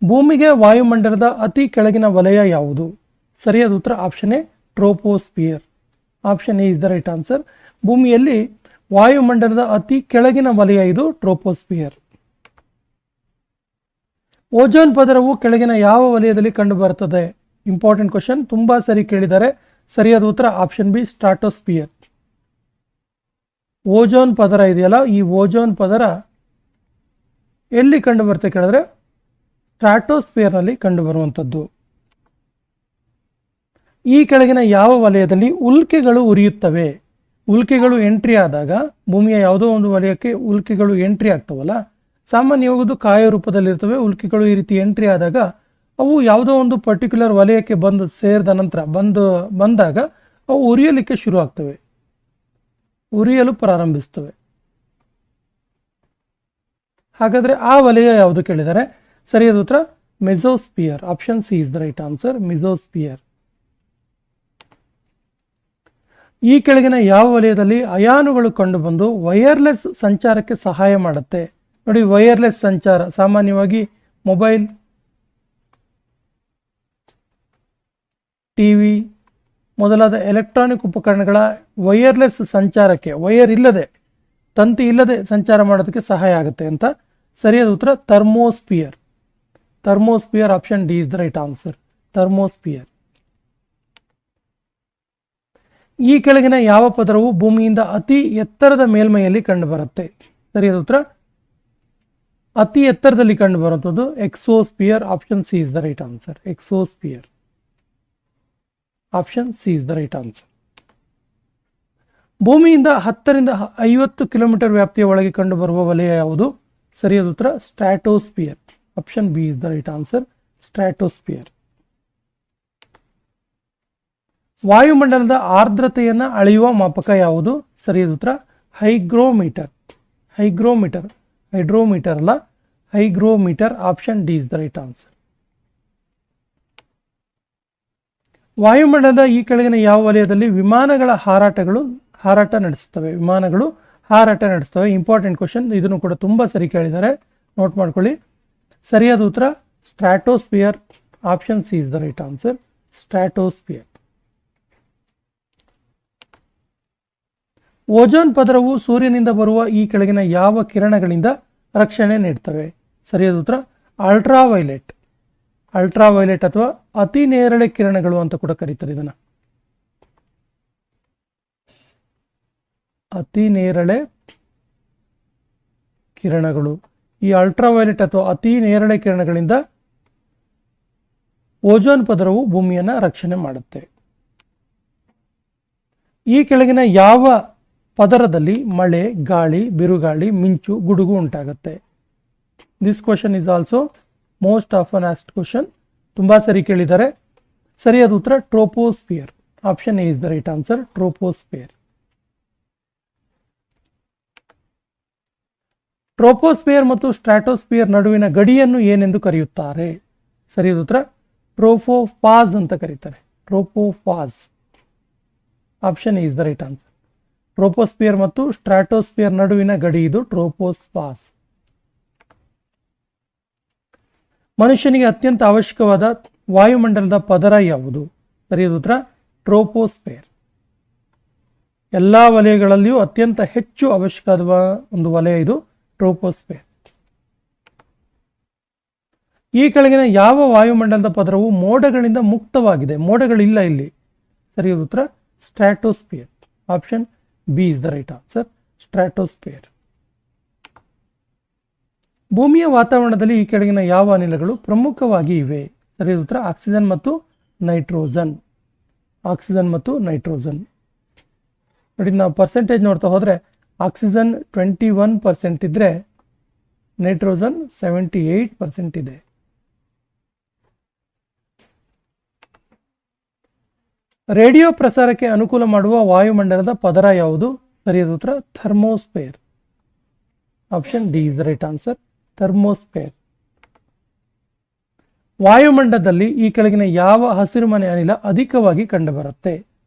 ಭೂಮಿಗೆ ವಾಯುಮಂಡಲದ ಅತಿ ಕೆಳಗಿನ ವಲಯ ಯಾವುದು? ಸರಿಯಾದ ಉತ್ತರ option A troposphere. Option A is the right answer. ಭೂಮಿಯಲ್ಲಿ ವಾಯುಮಂಡಲದ ಅತಿ ಕೆಳಗಿನ ವಲಯ ಇದು ಟ್ರೋಪೋಸ್ಪಿಯರ್. ಓಜೋನ್ ಪದರವು ಕೆಳಗಿನ ಯಾವ ವಲಯದಲ್ಲಿ ಕಂಡುಬರುತ್ತದೆ? ಇಂಪಾರ್ಟೆಂಟ್ ಕ್ವಶನ್, ತುಂಬಾ ಸರಿ ಕೇಳಿದ್ದಾರೆ. ಸರಿಯಾದ ಉತ್ತರ ಆಪ್ಷನ್ ಬಿ ಸ್ಟ್ರಾಟೋಸ್ಪಿಯರ್. ಓಜೋನ್ ಪದರ ಇದೆಯಲ್ಲ, ಈ ಓಜೋನ್ ಪದರ ಎಲ್ಲಿ ಕಂಡು ಬರುತ್ತೆ ಕೇಳಿದ್ರೆ ಸ್ಟ್ರಾಟೋಸ್ಪಿಯರ್ನಲ್ಲಿ ಕಂಡುಬರುವಂಥದ್ದು. ಈ ಕೆಳಗಿನ ಯಾವ ವಲಯದಲ್ಲಿ ಉಲ್ಕೆಗಳು ಉರಿಯುತ್ತವೆ? ಉಲ್ಕೆಗಳು ಎಂಟ್ರಿ ಆದಾಗ, ಭೂಮಿಯ ಯಾವುದೋ ಒಂದು ವಲಯಕ್ಕೆ ಉಲ್ಕೆಗಳು ಎಂಟ್ರಿ ಆಗ್ತವಲ್ಲ, ಸಾಮಾನ್ಯವಾಗಿ ಕಾಯ ರೂಪದಲ್ಲಿರ್ತವೆ. ಉಲ್ಕೆಗಳು ಈ ರೀತಿ ಎಂಟ್ರಿ ಆದಾಗ ಅವು ಯಾವುದೋ ಒಂದು ಪರ್ಟಿಕ್ಯುಲರ್ ವಲಯಕ್ಕೆ ಬಂದು ಸೇರಿದ ನಂತರ ಬಂದಾಗ ಅವು ಉರಿಯಲಿಕ್ಕೆ ಶುರು ಆಗ್ತವೆ, ಉರಿಯಲು ಪ್ರಾರಂಭಿಸ್ತವೆ. ಹಾಗಾದರೆ ಆ ವಲಯ ಯಾವುದು ಕೇಳಿದರೆ ಸರಿಯಾದ ಉತ್ತರ mesosphere. Option C is the right answer, mesosphere. ಈ ಕೆಳಗಿನ ಯಾವ ವಲಯದಲ್ಲಿ ಅಯಾನುಗಳು ಕಂಡುಬಂದು ವೈರ್ಲೆಸ್ ಸಂಚಾರಕ್ಕೆ ಸಹಾಯ ಮಾಡುತ್ತೆ? ನೋಡಿ, ವೈರ್ಲೆಸ್ ಸಂಚಾರ ಸಾಮಾನ್ಯವಾಗಿ ಮೊಬೈಲ್, ಟಿವಿ ಮೊದಲಾದ ಎಲೆಕ್ಟ್ರಾನಿಕ್ ಉಪಕರಣಗಳ ವೈರ್ಲೆಸ್ ಸಂಚಾರಕ್ಕೆ, ವೈರ್ ಇಲ್ಲದೆ, ತಂತಿ ಇಲ್ಲದೆ ಸಂಚಾರ ಮಾಡೋದಕ್ಕೆ ಸಹಾಯ ಆಗುತ್ತೆ ಅಂತ. ಸರಿಯಾದ ಉತ್ತರ thermosphere. Thermosphere. Option D is the right answer, thermosphere. ಈ ಕೆಳಗಿನ ಯಾವ ಪದರವು ಭೂಮಿಯಿಂದ ಅತಿ ಎತ್ತರದ ಮೇಲ್ಮೈಯಲ್ಲಿ ಕಂಡುಬರುತ್ತೆ? ಸರಿಯಾದ ಉತ್ತರ ಅತಿ ಎತ್ತರದಲ್ಲಿ ಕಂಡುಬರುವಂಥದ್ದು exosphere. Option C is the right answer, exosphere. Option C is the right answer. ಭೂಮಿಯಿಂದ 10 ರಿಂದ 50 ಕಿಲೋಮೀಟರ್ ವ್ಯಾಪ್ತಿಯ ಒಳಗೆ ಕಂಡುಬರುವ ವಲಯ ಯಾವುದು? ಸರಿಯಾದ ಉತ್ತರ stratosphere. Option B is the right answer, stratosphere. ವಾಯುಮಂಡಲದ ಆರ್ದ್ರತೆಯನ್ನು ಅಳೆಯುವ ಮಾಪಕ ಯಾವುದು? ಸರಿಯಾದ ಉತ್ತರ ಹೈಗ್ರೋಮೀಟರ್. ಹೈಗ್ರೋಮೀಟರ್, ಹೈಡ್ರೋಮೀಟರ್ ಅಲ್ಲ, hygrometer. Option D is the right answer. ವಾಯುಮಂಡಲದ ಈ ಕೆಳಗಿನ ಯಾವ ವಲಯದಲ್ಲಿ ವಿಮಾನಗಳ ಹಾರಾಟ ನಡೆಸುತ್ತವೆ? ವಿಮಾನಗಳು ಹಾರಾಟ ನಡೆಸ್ತವೆ. ಇಂಪಾರ್ಟೆಂಟ್ ಕ್ವಶನ್, ಇದನ್ನು ಕೂಡ ತುಂಬ ಸರಿ ಕೇಳಿದ್ದಾರೆ, ನೋಟ್ ಮಾಡ್ಕೊಳ್ಳಿ. ಸರಿಯಾದ ಉತ್ತರ stratosphere. Option C is the right answer, stratosphere. Ozone ಪದರವು ಸೂರ್ಯನಿಂದ ಬರುವ ಈ ಕೆಳಗಿನ ಯಾವ ಕಿರಣಗಳಿಂದ ರಕ್ಷಣೆ ನೀಡ್ತವೆ? ಸರಿಯಾದ ಉತ್ತರ ಅಲ್ಟ್ರಾವೈಲೆಟ್. ಅಲ್ಟ್ರಾವೈಲೆಟ್ ಅಥವಾ ಅತಿ ನೇರಳೆ ಕಿರಣಗಳು ಅಂತ ಕೂಡ ಕರೀತಾರೆ ಇದನ್ನು. ಅತಿ ನೇರಳೆ ಕಿರಣಗಳು. ಈ ಅಲ್ಟ್ರಾವೈಲೆಟ್ ಅಥವಾ ಅತಿ ನೇರಳೆ ಕಿರಣಗಳಿಂದ ಓಜೋನ್ ಪದರವು ಭೂಮಿಯನ್ನು ರಕ್ಷಣೆ ಮಾಡುತ್ತೆ. ಈ ಕೆಳಗಿನ ಯಾವ ಪದರದಲ್ಲಿ ಮಳೆ, ಗಾಳಿ, ಬಿರುಗಾಳಿ, ಮಿಂಚು, ಗುಡುಗು ಉಂಟಾಗುತ್ತೆ? This question is also most often asked question, ತುಂಬ ಸರಿ ಕೇಳಿದ್ದಾರೆ. ಸರಿಯಾದ ಉತ್ತರ troposphere. Option A is the right answer, troposphere. Troposphere ಮತ್ತು ಸ್ಟ್ರಾಟೋಸ್ಪಿಯರ್ ನಡುವಿನ ಗಡಿಯನ್ನು ಏನೆಂದು ಕರೆಯುತ್ತಾರೆ? ಸರಿಯಾದ ಉತ್ತರ ಟ್ರೋಪೋಫಾಸ್ ಅಂತ ಕರೀತಾರೆ, tropopause. Option A is the right answer. Troposphere ಮತ್ತು ಸ್ಟ್ರಾಟೋಸ್ಪಿಯರ್ ನಡುವಿನ ಗಡಿ ಇದು ಟ್ರೋಪೋಫಾಸ್. ಮನುಷ್ಯನಿಗೆ ಅತ್ಯಂತ ಅವಶ್ಯಕವಾದ ವಾಯುಮಂಡಲದ ಪದರ ಯಾವುದು? ಸರಿಯಾದ ಉತ್ತರ ಟ್ರೋಪೋಸ್ಪಿಯರ್. ಎಲ್ಲ ವಲಯಗಳಲ್ಲಿಯೂ ಅತ್ಯಂತ ಹೆಚ್ಚು ಅವಶ್ಯಕವಾದ ಒಂದು ವಲಯ ಇದು ಟ್ರೋಪೋಸ್ಪಿಯರ್. ಈ ಕೆಳಗಿನ ಯಾವ ವಾಯುಮಂಡಲದ ಪದರವು ಮೋಡಗಳಿಂದ ಮುಕ್ತವಾಗಿದೆ? ಮೋಡಗಳಿಲ್ಲ ಇಲ್ಲಿ. ಸರಿಯಾದ ಉತ್ತರ stratosphere. Option B is the right answer, stratosphere. ಭೂಮಿಯ ವಾತಾವರಣದಲ್ಲಿ ಈ ಕೆಳಗಿನ ಯಾವ ಅನಿಲಗಳು ಪ್ರಮುಖವಾಗಿ ಇವೆ? ಸರಿಯಾದ ಉತ್ತರ ಆಕ್ಸಿಜನ್ ಮತ್ತು ನೈಟ್ರೋಜನ್. ಆಕ್ಸಿಜನ್ ಮತ್ತು ನೈಟ್ರೋಜನ್. ನೋಡಿ, ನಾವು ಪರ್ಸೆಂಟೇಜ್ ನೋಡ್ತಾ ಹೋದರೆ ಆಕ್ಸಿಜನ್ 21% ಇದ್ದರೆ ನೈಟ್ರೋಜನ್ 78% ಇದೆ. ರೇಡಿಯೋ ಪ್ರಸಾರಕ್ಕೆ ಅನುಕೂಲ ಮಾಡುವ ವಾಯುಮಂಡಲದ ಪದರ ಯಾವುದು? ಸರಿಯಾದ ಉತ್ತರ thermosphere. Option D is the right answer, thermosphere. ವಾಯುಮಂಡಲದಲ್ಲಿ ಈ ಕೆಳಗಿನ ಯಾವ ಹಸಿರುಮನೆ ಅನಿಲ ಅಧಿಕವಾಗಿ ಕಂಡುಬರುತ್ತೆ?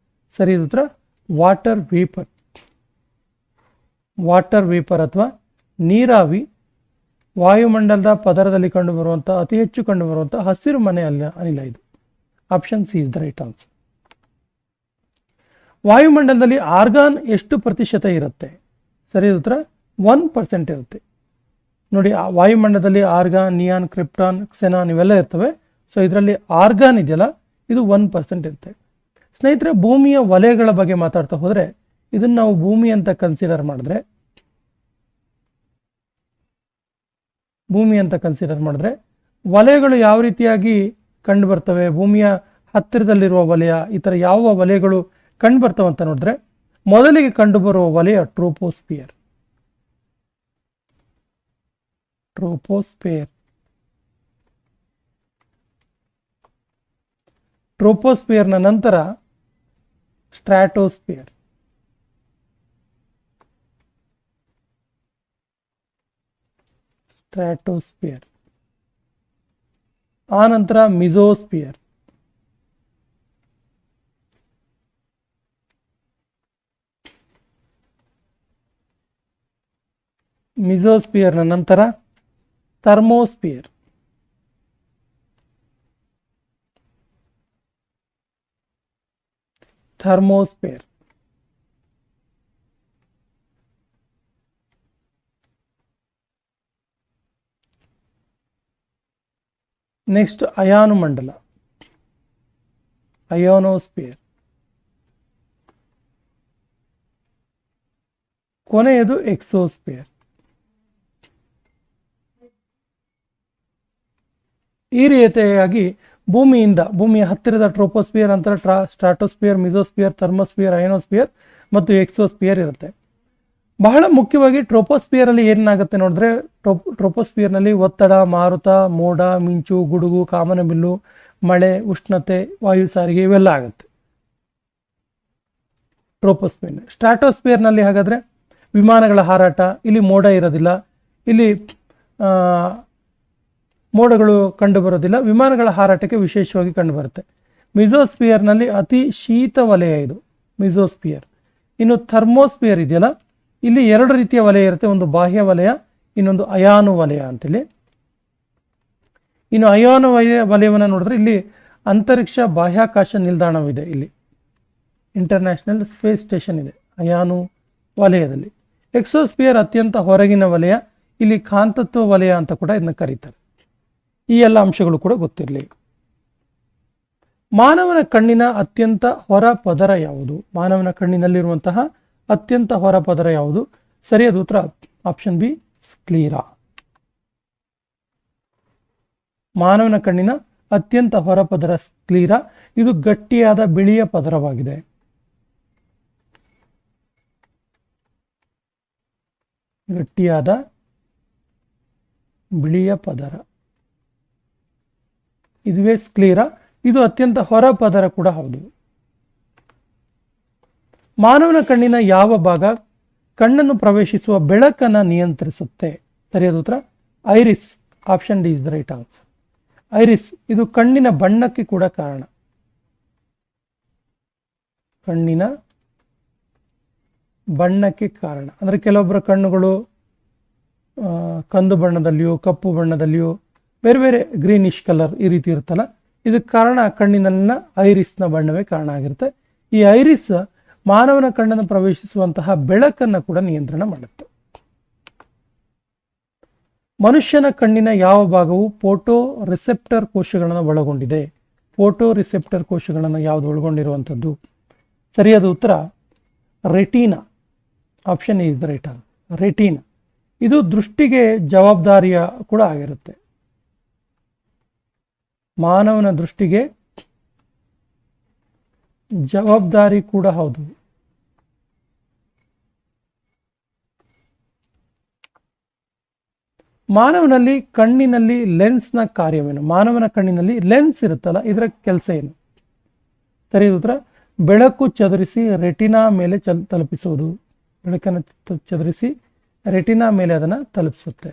ಸರಿಯಾದ ಉತ್ತರ ವಾಟರ್ ವೇಪರ್. ವಾಟರ್ ವೇಪರ್ ಅಥವಾ ನೀರಾವಿ ವಾಯುಮಂಡಲದ ಪದರದಲ್ಲಿ ಕಂಡುಬರುವಂಥ ಅತಿ ಹೆಚ್ಚು ಕಂಡುಬರುವಂಥ ಹಸಿರು ಮನೆ ಅನಿಲ ಇದು. Option C is the right answer. ವಾಯುಮಂಡಲದಲ್ಲಿ ಆರ್ಗಾನ್ ಎಷ್ಟು ಪ್ರತಿಶತ ಇರುತ್ತೆ? ಸರಿಯಾದ ಉತ್ತರ 1% ಇರುತ್ತೆ. ನೋಡಿ, ವಾಯುಮಂಡಲದಲ್ಲಿ ಆರ್ಗಾನ್, ನಿಯಾನ್, ಕ್ರಿಪ್ಟಾನ್, ಕ್ಸೆನಾನ್ ಇವೆಲ್ಲ ಇರ್ತವೆ. ಸೊ ಇದರಲ್ಲಿ ಆರ್ಗಾನ್ ಇದೆಯಲ್ಲ, ಇದು 1% ಇರುತ್ತೆ. ಸ್ನೇಹಿತರೆ, ಭೂಮಿಯ ವಲಯಗಳ ಬಗ್ಗೆ ಮಾತಾಡ್ತಾ ಹೋದರೆ ಇದನ್ನು ನಾವು ಭೂಮಿ ಅಂತ ಕನ್ಸಿಡರ್ ಮಾಡಿದ್ರೆ ವಲಯಗಳು ಯಾವ ರೀತಿಯಾಗಿ ಕಂಡು ಬರ್ತವೆ, ಭೂಮಿಯ ಹತ್ತಿರದಲ್ಲಿರುವ ವಲಯ, ಈ ಥರ ಯಾವ ವಲಯಗಳು ಕಂಡು ಬರ್ತವೆ ಅಂತ ನೋಡಿದ್ರೆ ಮೊದಲಿಗೆ ಕಂಡುಬರುವ ವಲಯ ಟ್ರೋಪೋಸ್ಪಿಯರ್. ಟ್ರೋಪೋಸ್ಪಿಯರ್ನ ನಂತರ ಸ್ಟ್ರಾಟೋಸ್ಪಿಯರ್, ಆ ನಂತರ ಮಿಸೋಸ್ಪಿಯರ್, ಮಿಸೋಸ್ಪಿಯರ್ನ ನಂತರ ಥರ್ಮೋಸ್ಪಿಯರ್, ನೆಕ್ಸ್ಟ್ ಅಯಾನು ಮಂಡಲ, ಅಯೋನೋಸ್ಪಿಯರ್, ಕೊನೆಯದು ಎಕ್ಸೋಸ್ಪಿಯರ್. ಈ ರೀತಿಯಾಗಿ ಭೂಮಿಯ ಹತ್ತಿರದ ಟ್ರೋಪೋಸ್ಪಿಯರ್, ನಂತರ ಸ್ಟ್ರಾಟೋಸ್ಪಿಯರ್, ಮಿಸೋಸ್ಪಿಯರ್, ಥರ್ಮೋಸ್ಪಿಯರ್, ಅಯೋನೋಸ್ಪಿಯರ್ ಮತ್ತು ಎಕ್ಸೋಸ್ಪಿಯರ್ ಇರುತ್ತೆ. ಬಹಳ ಮುಖ್ಯವಾಗಿ ಟ್ರೋಪೋಸ್ಪಿಯರ್ ಅಲ್ಲಿ ಏನಾಗುತ್ತೆ ನೋಡಿದ್ರೆ, ಟ್ರೋಪೋಸ್ಪಿಯರ್ನಲ್ಲಿ ಒತ್ತಡ, ಮಾರುತ, ಮೋಡ, ಮಿಂಚು, ಗುಡುಗು, ಕಾಮನಬಿಲ್ಲು, ಮಳೆ, ಉಷ್ಣತೆ, ವಾಯು ಸಾರಿಗೆ ಇವೆಲ್ಲ ಆಗುತ್ತೆ ಟ್ರೋಪೋಸ್ಪಿಯರ್. ಸ್ಟ್ರಾಟೋಸ್ಪಿಯರ್ನಲ್ಲಿ ಹಾಗಾದ್ರೆ ವಿಮಾನಗಳ ಹಾರಾಟ, ಇಲ್ಲಿ ಮೋಡ ಇರೋದಿಲ್ಲ, ಇಲ್ಲಿ ಮೋಡಗಳು ಕಂಡುಬರೋದಿಲ್ಲ, ವಿಮಾನಗಳ ಹಾರಾಟಕ್ಕೆ ವಿಶೇಷವಾಗಿ ಕಂಡುಬರುತ್ತೆ. ಮಿಸೋಸ್ಪಿಯರ್ನಲ್ಲಿ ಅತಿ ಶೀತ ವಲಯ ಇದು ಮಿಸೋಸ್ಪಿಯರ್. ಇನ್ನು ಥರ್ಮೋಸ್ಪಿಯರ್ ಇದೆಯಲ್ಲ, ಇಲ್ಲಿ ಎರಡು ರೀತಿಯ ವಲಯ ಇರುತ್ತೆ, ಒಂದು ಬಾಹ್ಯ ವಲಯ, ಇನ್ನೊಂದು ಅಯಾನು ವಲಯ ಅಂತೇಳಿ. ಇನ್ನು ಅಯಾನು ವಲಯವನ್ನು ನೋಡಿದ್ರೆ ಇಲ್ಲಿ ಅಂತರಿಕ್ಷ ಬಾಹ್ಯಾಕಾಶ ನಿಲ್ದಾಣವಿದೆ, ಇಲ್ಲಿ ಇಂಟರ್ನ್ಯಾಷನಲ್ ಸ್ಪೇಸ್ ಸ್ಟೇಷನ್ ಇದೆ ಅಯಾನು ವಲಯದಲ್ಲಿ. ಎಕ್ಸೋಸ್ಪಿಯರ್ ಅತ್ಯಂತ ಹೊರಗಿನ ವಲಯ, ಇಲ್ಲಿ ಕಾಂತತ್ವ ವಲಯ ಅಂತ ಕೂಡ ಇದನ್ನ ಕರೀತಾರೆ. ಈ ಎಲ್ಲ ಅಂಶಗಳು ಕೂಡ ಗೊತ್ತಿರಲಿ. ಮಾನವನ ಕಣ್ಣಿನ ಅತ್ಯಂತ ಹೊರ ಪದರ ಯಾವುದು? ಮಾನವನ ಕಣ್ಣಿನಲ್ಲಿರುವಂತಹ ಅತ್ಯಂತ ಹೊರ ಪದರ ಯಾವುದು? ಸರಿಯಾದ ಉತ್ತರ ಆಪ್ಷನ್ ಬಿ, ಸ್ಕ್ಲೀರಾ. ಮಾನವನ ಕಣ್ಣಿನ ಅತ್ಯಂತ ಹೊರ ಪದರ ಸ್ಕ್ಲೀರಾ. ಇದು ಗಟ್ಟಿಯಾದ ಬಿಳಿಯ ಪದರವಾಗಿದೆ. ಗಟ್ಟಿಯಾದ ಬಿಳಿಯ ಪದರ, ಇದುವೇ ಸ್ಕ್ಲೀರಾ. ಇದು ಅತ್ಯಂತ ಹೊರ ಪದರ ಕೂಡ ಹೌದು. ಮಾನವನ ಕಣ್ಣಿನ ಯಾವ ಭಾಗ ಕಣ್ಣನ್ನು ಪ್ರವೇಶಿಸುವ ಬೆಳಕನ್ನು ನಿಯಂತ್ರಿಸುತ್ತೆ? ಸರಿಯಾದ ಉತ್ತರ iris. Option D is the right answer. Iris ಇದು ಕಣ್ಣಿನ ಬಣ್ಣಕ್ಕೆ ಕೂಡ ಕಾರಣ. ಕಣ್ಣಿನ ಬಣ್ಣಕ್ಕೆ ಕಾರಣ ಅಂದರೆ ಕೆಲವೊಬ್ಬರ ಕಣ್ಣುಗಳು ಕಂದು ಬಣ್ಣದಲ್ಲಿಯೋ ಕಪ್ಪು ಬಣ್ಣದಲ್ಲಿಯೋ ಬೇರೆ ಬೇರೆ ಗ್ರೀನಿಶ್ ಕಲರ್ ಈ ರೀತಿ ಇರುತ್ತಲ್ಲ, ಇದಕ್ಕೆ ಕಾರಣ ಕಣ್ಣಿನ ಐರಿಸ್ನ ಬಣ್ಣವೇ ಕಾರಣ ಆಗಿರುತ್ತೆ. ಈ ಐರಿಸ್ ಮಾನವನ ಕಣ್ಣನ್ನು ಪ್ರವೇಶಿಸುವಂತಹ ಬೆಳಕನ್ನು ಕೂಡ ನಿಯಂತ್ರಣ ಮಾಡುತ್ತೆ. ಮನುಷ್ಯನ ಕಣ್ಣಿನ ಯಾವ ಭಾಗವು ಫೋಟೋ ರಿಸೆಪ್ಟರ್ ಕೋಶಗಳನ್ನು ಒಳಗೊಂಡಿದೆ? ಫೋಟೋ ರಿಸೆಪ್ಟರ್ ಕೋಶಗಳನ್ನು ಯಾವುದು ಒಳಗೊಂಡಿರುವಂಥದ್ದು? ಸರಿಯಾದ ಉತ್ತರ retina. Option is the right answer. Retina ಇದು ದೃಷ್ಟಿಗೆ ಜವಾಬ್ದಾರಿಯ ಕೂಡ ಆಗಿರುತ್ತೆ. ಮಾನವನ ದೃಷ್ಟಿಗೆ ಜವಾಬ್ದಾರಿ ಕೂಡ ಹೌದು. ಮಾನವನಲ್ಲಿ ಕಣ್ಣಿನಲ್ಲಿ ಲೆನ್ಸ್ನ ಕಾರ್ಯವೇನು? ಮಾನವನ ಕಣ್ಣಿನಲ್ಲಿ ಲೆನ್ಸ್ ಇರುತ್ತಲ್ಲ, ಇದರ ಕೆಲಸ ಏನು? ಸರಿಯಾದ ಉತ್ತರ ಬೆಳಕು ಚದುರಿಸಿ ರೆಟಿನಾ ಮೇಲೆ ತಲುಪಿಸುವುದು. ಬೆಳಕನ್ನು ಚದುರಿಸಿ ರೆಟಿನಾ ಮೇಲೆ ಅದನ್ನು ತಲುಪಿಸುತ್ತೆ.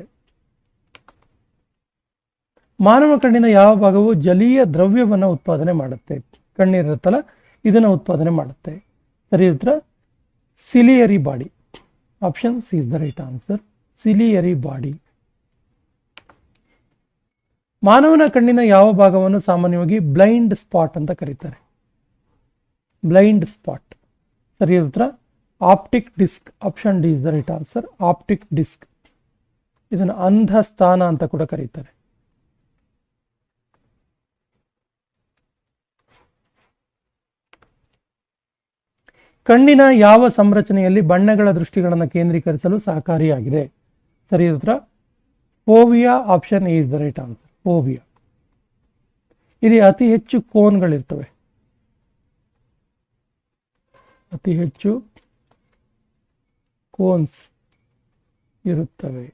ಮಾನವ ಕಣ್ಣಿನ ಯಾವ ಭಾಗವು ಜಲೀಯ ದ್ರವ್ಯವನ್ನು ಉತ್ಪಾದನೆ ಮಾಡುತ್ತೆ? ಕಣ್ಣೀರಿರುತ್ತಲ್ಲ, ಇದನ್ನು ಉತ್ಪಾದನೆ ಮಾಡುತ್ತೆ. ಸರಿಯಾದ ಉತ್ತರ ciliary body. Option C is the right answer. Ciliary body. ಮಾನವನ ಕಣ್ಣಿನ ಯಾವ ಭಾಗವನ್ನು ಸಾಮಾನ್ಯವಾಗಿ ಬ್ಲೈಂಡ್ ಸ್ಪಾಟ್ ಅಂತ ಕರೀತಾರೆ? Blind spot. ಸರಿಯಾದ ಉತ್ತರ optic disc. Option D is the right answer. Optic disc. ಇದನ್ನು ಅಂಧ ಸ್ಥಾನ ಅಂತ ಕೂಡ ಕರೀತಾರೆ. ಕಣ್ಣಿನ ಯಾವ ಸಂರಚನೆಯಲ್ಲಿ ಬಣ್ಣಗಳ ದೃಷ್ಟಿಗಳನ್ನು ಕೇಂದ್ರೀಕರಿಸಲು ಸಹಕಾರಿಯಾಗಿದೆ? ಸರಿಯಾದ ಉತ್ತರ ಫೋವಿಯಾ. Option A is the right answer. ಫೋವಿಯಾ. ಇಲ್ಲಿ ಅತಿ ಹೆಚ್ಚು ಕೋನ್ಗಳಿರ್ತವೆ. ಅತಿ ಹೆಚ್ಚು ಕೋನ್ಸ್ ಇರುತ್ತವೆ.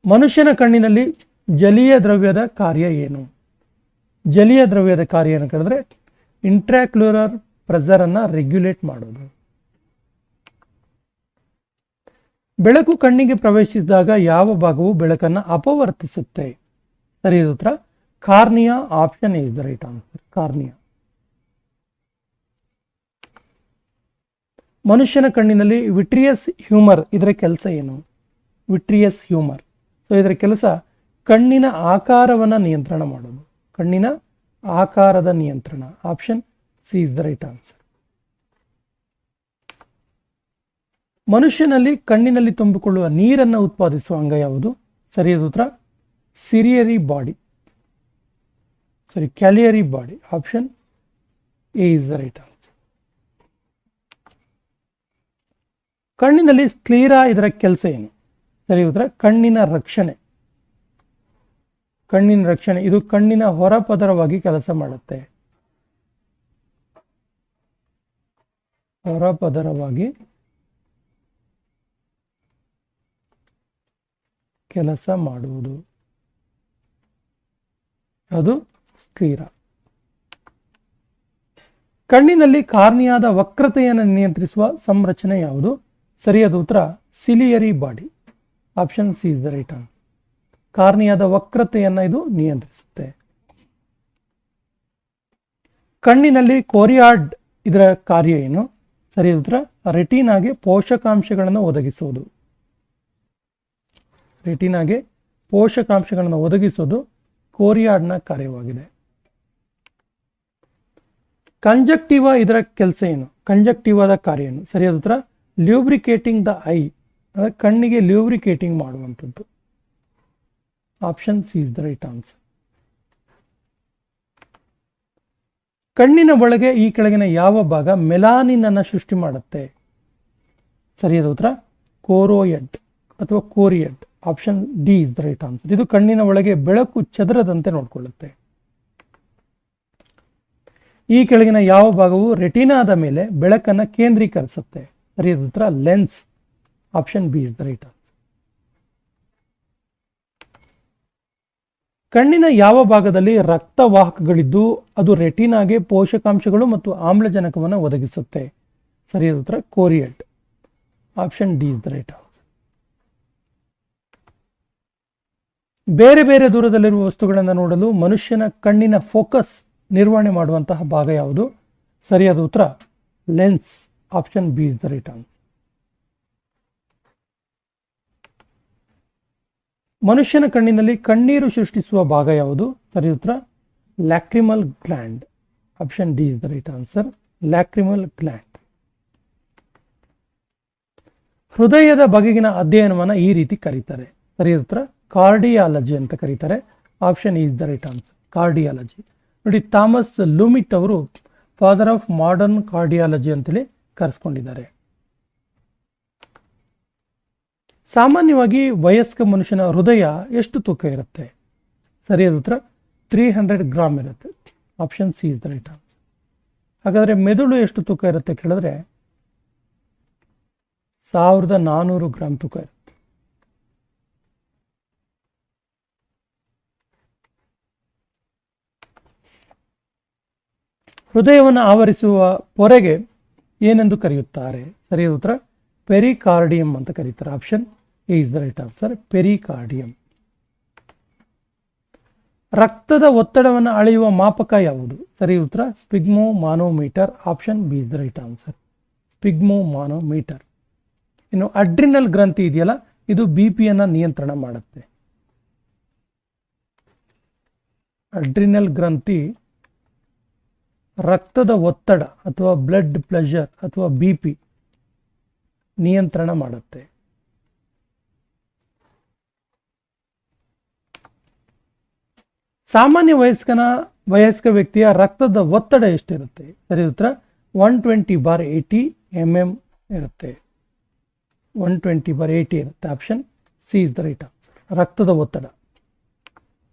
ಮನುಷ್ಯನ ಕಣ್ಣಿನಲ್ಲಿ ಜಲೀಯ ದ್ರವ್ಯದ ಕಾರ್ಯ ಏನು? ಜಲೀಯ ದ್ರವ್ಯದ ಕಾರ್ಯ ಏನು ಕೇಳಿದ್ರೆ ಇಂಟ್ರಾಕ್ಯುಲರ್ ಪ್ರೆಷರ್ ಅನ್ನ ರೆಗ್ಯುಲೇಟ್ ಮಾಡೋದು. ಬೆಳಕು ಕಣ್ಣಿಗೆ ಪ್ರವೇಶಿಸಿದಾಗ ಯಾವ ಭಾಗವು ಬೆಳಕನ್ನು ಅಪವರ್ತಿಸುತ್ತೆ? ಸರಿಯಾದ ಉತ್ತರ cornea. Option is the right answer. Cornea. ಮನುಷ್ಯನ ಕಣ್ಣಿನಲ್ಲಿ ವಿಟ್ರಿಯಸ್ ಹ್ಯೂಮರ್ ಇದರ ಕೆಲಸ ಏನು? Vitreous humour. ಸೊ ಇದರ ಕೆಲಸ ಕಣ್ಣಿನ ಆಕಾರವನ್ನು ನಿಯಂತ್ರಣ ಮಾಡೋದು. ಕಣ್ಣಿನ ಆಕಾರದ ನಿಯಂತ್ರಣ. Option C is the right answer. ಮನುಷ್ಯನಲ್ಲಿ ಕಣ್ಣಿನಲ್ಲಿ ತುಂಬಿಕೊಳ್ಳುವ ನೀರನ್ನು ಉತ್ಪಾದಿಸುವ ಅಂಗ ಯಾವುದು? ಸರಿಯಾದ ಉತ್ತರ ciliary body. Ciliary body. Option A is the right answer. ಕಣ್ಣಿನಲ್ಲಿ ಸ್ಕ್ಲೀರಾ ಇದರ ಕೆಲಸ ಏನು? ಸರಿಯಾದ ಉತ್ತರ ಕಣ್ಣಿನ ರಕ್ಷಣೆ. ಕಣ್ಣಿನ ರಕ್ಷಣೆ. ಇದು ಕಣ್ಣಿನ ಹೊರಪದರವಾಗಿ ಕೆಲಸ ಮಾಡುತ್ತೆ. ಹೊರಪದರವಾಗಿ ಕೆಲಸ ಮಾಡುವುದು. ಅದು ಸ್ಕ್ಲೀರಾ. ಕಣ್ಣಿನಲ್ಲಿ ಕಾರ್ನಿಯಾದ ವಕ್ರತೆಯನ್ನು ನಿಯಂತ್ರಿಸುವ ಸಂರಚನೆ ಯಾವುದು? ಸರಿಯಾದ ಉತ್ತರ ciliary body. Option C is the right answer. ಕಾರ್ನಿಯಾದ ವಕ್ರತೆಯನ್ನು ಇದು ನಿಯಂತ್ರಿಸುತ್ತೆ. ಕಣ್ಣಿನಲ್ಲಿ ಕೋರಿಯಾಡ್ ಇದರ ಕಾರ್ಯ ಏನು? ಸರಿಯಾದ ಉತ್ತರ ರೆಟಿನಾಗೆ ಪೋಷಕಾಂಶಗಳನ್ನು ಒದಗಿಸುವುದು. ರೆಟಿನಾಗೆ ಪೋಷಕಾಂಶಗಳನ್ನು ಒದಗಿಸುವುದು ಕೋರಿಯಾಡ್ನ ಕಾರ್ಯವಾಗಿದೆ. ಕಂಜಕ್ಟಿವಾ ಇದರ ಕೆಲಸ ಏನು? ಕಂಜಕ್ಟಿವಾದ ಕಾರ್ಯ ಏನು? ಸರಿಯಾದ ಉತ್ತರ ಲ್ಯೂಬ್ರಿಕೇಟಿಂಗ್ ದ ಐ. ಅಂದರೆ ಕಣ್ಣಿಗೆ ಲ್ಯೂಬ್ರಿಕೇಟಿಂಗ್ ಮಾಡುವಂಥದ್ದು. Option C is the right answer. ಕಣ್ಣಿನ ಒಳಗೆ ಈ ಕೆಳಗಿನ ಯಾವ ಭಾಗ ಮೆಲಾನಿನ್ ಅನ್ನು ಸೃಷ್ಟಿ ಮಾಡುತ್ತೆ? ಸರಿಯಾದ ಉತ್ತರ ಕೋರೋಯಡ್ ಅಥವಾ choroid. Option D is the right answer. ಇದು ಕಣ್ಣಿನ ಒಳಗೆ ಬೆಳಕು ಚದರದಂತೆ ನೋಡಿಕೊಳ್ಳುತ್ತೆ. ಈ ಕೆಳಗಿನ ಯಾವ ಭಾಗವು ರೆಟಿನಾದ ಮೇಲೆ ಬೆಳಕನ್ನು ಕೇಂದ್ರೀಕರಿಸುತ್ತೆ? ಸರಿಯಾದ ಉತ್ತರ lens. Option B is the right answer. ಕಣ್ಣಿನ ಯಾವ ಭಾಗದಲ್ಲಿ ರಕ್ತವಾಹಕಗಳಿದ್ದು ಅದು ರೆಟಿನಾಗೆ ಪೋಷಕಾಂಶಗಳು ಮತ್ತು ಆಮ್ಲಜನಕವನ್ನು ಒದಗಿಸುತ್ತೆ? ಸರಿಯಾದ ಉತ್ತರ choroid. Option D is the right answer. ಬೇರೆ ಬೇರೆ ದೂರದಲ್ಲಿರುವ ವಸ್ತುಗಳನ್ನು ನೋಡಲು ಮನುಷ್ಯನ ಕಣ್ಣಿನ ಫೋಕಸ್ ನಿರ್ವಹಣೆ ಮಾಡುವಂತಹ ಭಾಗ ಯಾವುದು? ಸರಿಯಾದ ಉತ್ತರ lens. Option B is the right answer. ಮನುಷ್ಯನ ಕಣ್ಣಿನಲ್ಲಿ ಕಣ್ಣೀರು ಸೃಷ್ಟಿಸುವ ಭಾಗ ಯಾವುದು? ಸರಿಯಾದ ಉತ್ತರ lacrimal gland. Option D is the right answer. Lacrimal gland. ಹೃದಯದ ಬಗೆಗಿನ ಅಧ್ಯಯನವನ್ನು ಈ ರೀತಿ ಕರೀತಾರೆ? ಸರಿಯಾದ ಉತ್ತರ ಕಾರ್ಡಿಯಾಲಜಿ ಅಂತ ಕರೀತಾರೆ. Option is the right answer. Cardiology. ನೋಡಿ, ಥಾಮಸ್ ಲೂಮಿಟ್ ಅವರು ಫಾದರ್ ಆಫ್ ಮಾಡರ್ನ್ ಕಾರ್ಡಿಯಾಲಜಿ ಅಂತೇಳಿ ಕರೆಸ್ಕೊಂಡಿದ್ದಾರೆ. ಸಾಮಾನ್ಯವಾಗಿ ವಯಸ್ಕ ಮನುಷ್ಯನ ಹೃದಯ ಎಷ್ಟು ತೂಕ ಇರುತ್ತೆ? ಸರಿಯಾದ ಉತ್ತರ 300 ಗ್ರಾಮ್ ಇರುತ್ತೆ. Option C is the right answer. ಹಾಗಾದರೆ ಮೆದುಳು ಎಷ್ಟು ತೂಕ ಇರುತ್ತೆ ಕೇಳಿದ್ರೆ 1400 ಗ್ರಾಮ್ ತೂಕ ಇರುತ್ತೆ. ಹೃದಯವನ್ನು ಆವರಿಸುವ ಪೊರೆಗೆ ಏನೆಂದು ಕರೆಯುತ್ತಾರೆ? ಸರಿಯಾದ ಉತ್ತರ ಪೆರಿಕಾರ್ಡಿಯಂ ಅಂತ ಕರೀತಾರೆ. Option A is the right answer. Pericardium. ರಕ್ತದ ಒತ್ತಡವನ್ನು ಅಳೆಯುವ ಮಾಪಕ ಯಾವುದು? ಸರಿಯಾದ ಉತ್ತರ sphygmomanometer. Option B is the right answer. Sphygmomanometer. ಇನ್ನು ಅಡ್ರಿನಲ್ ಗ್ರಂಥಿ ಇದೆಯಲ್ಲ, ಇದು ಬಿ ಪಿಯನ್ನು ನಿಯಂತ್ರಣ ಮಾಡುತ್ತೆ. ಅಡ್ರಿನಲ್ ಗ್ರಂಥಿ ರಕ್ತದ ಒತ್ತಡ ಅಥವಾ ಬ್ಲಡ್ ಪ್ರೆಷರ್ ಅಥವಾ ಬಿ ಪಿ ನಿಯಂತ್ರಣ ಮಾಡುತ್ತೆ. ಸಾಮಾನ್ಯ ವಯಸ್ಕ ವ್ಯಕ್ತಿಯ ರಕ್ತದ ಒತ್ತಡ ಎಷ್ಟಿರುತ್ತೆ? ಸರಿ ಉತ್ತರ 120/80 mm ಇರುತ್ತೆ. 120/80 ಇರುತ್ತೆ. Option C is the right answer. ರಕ್ತದ ಒತ್ತಡ.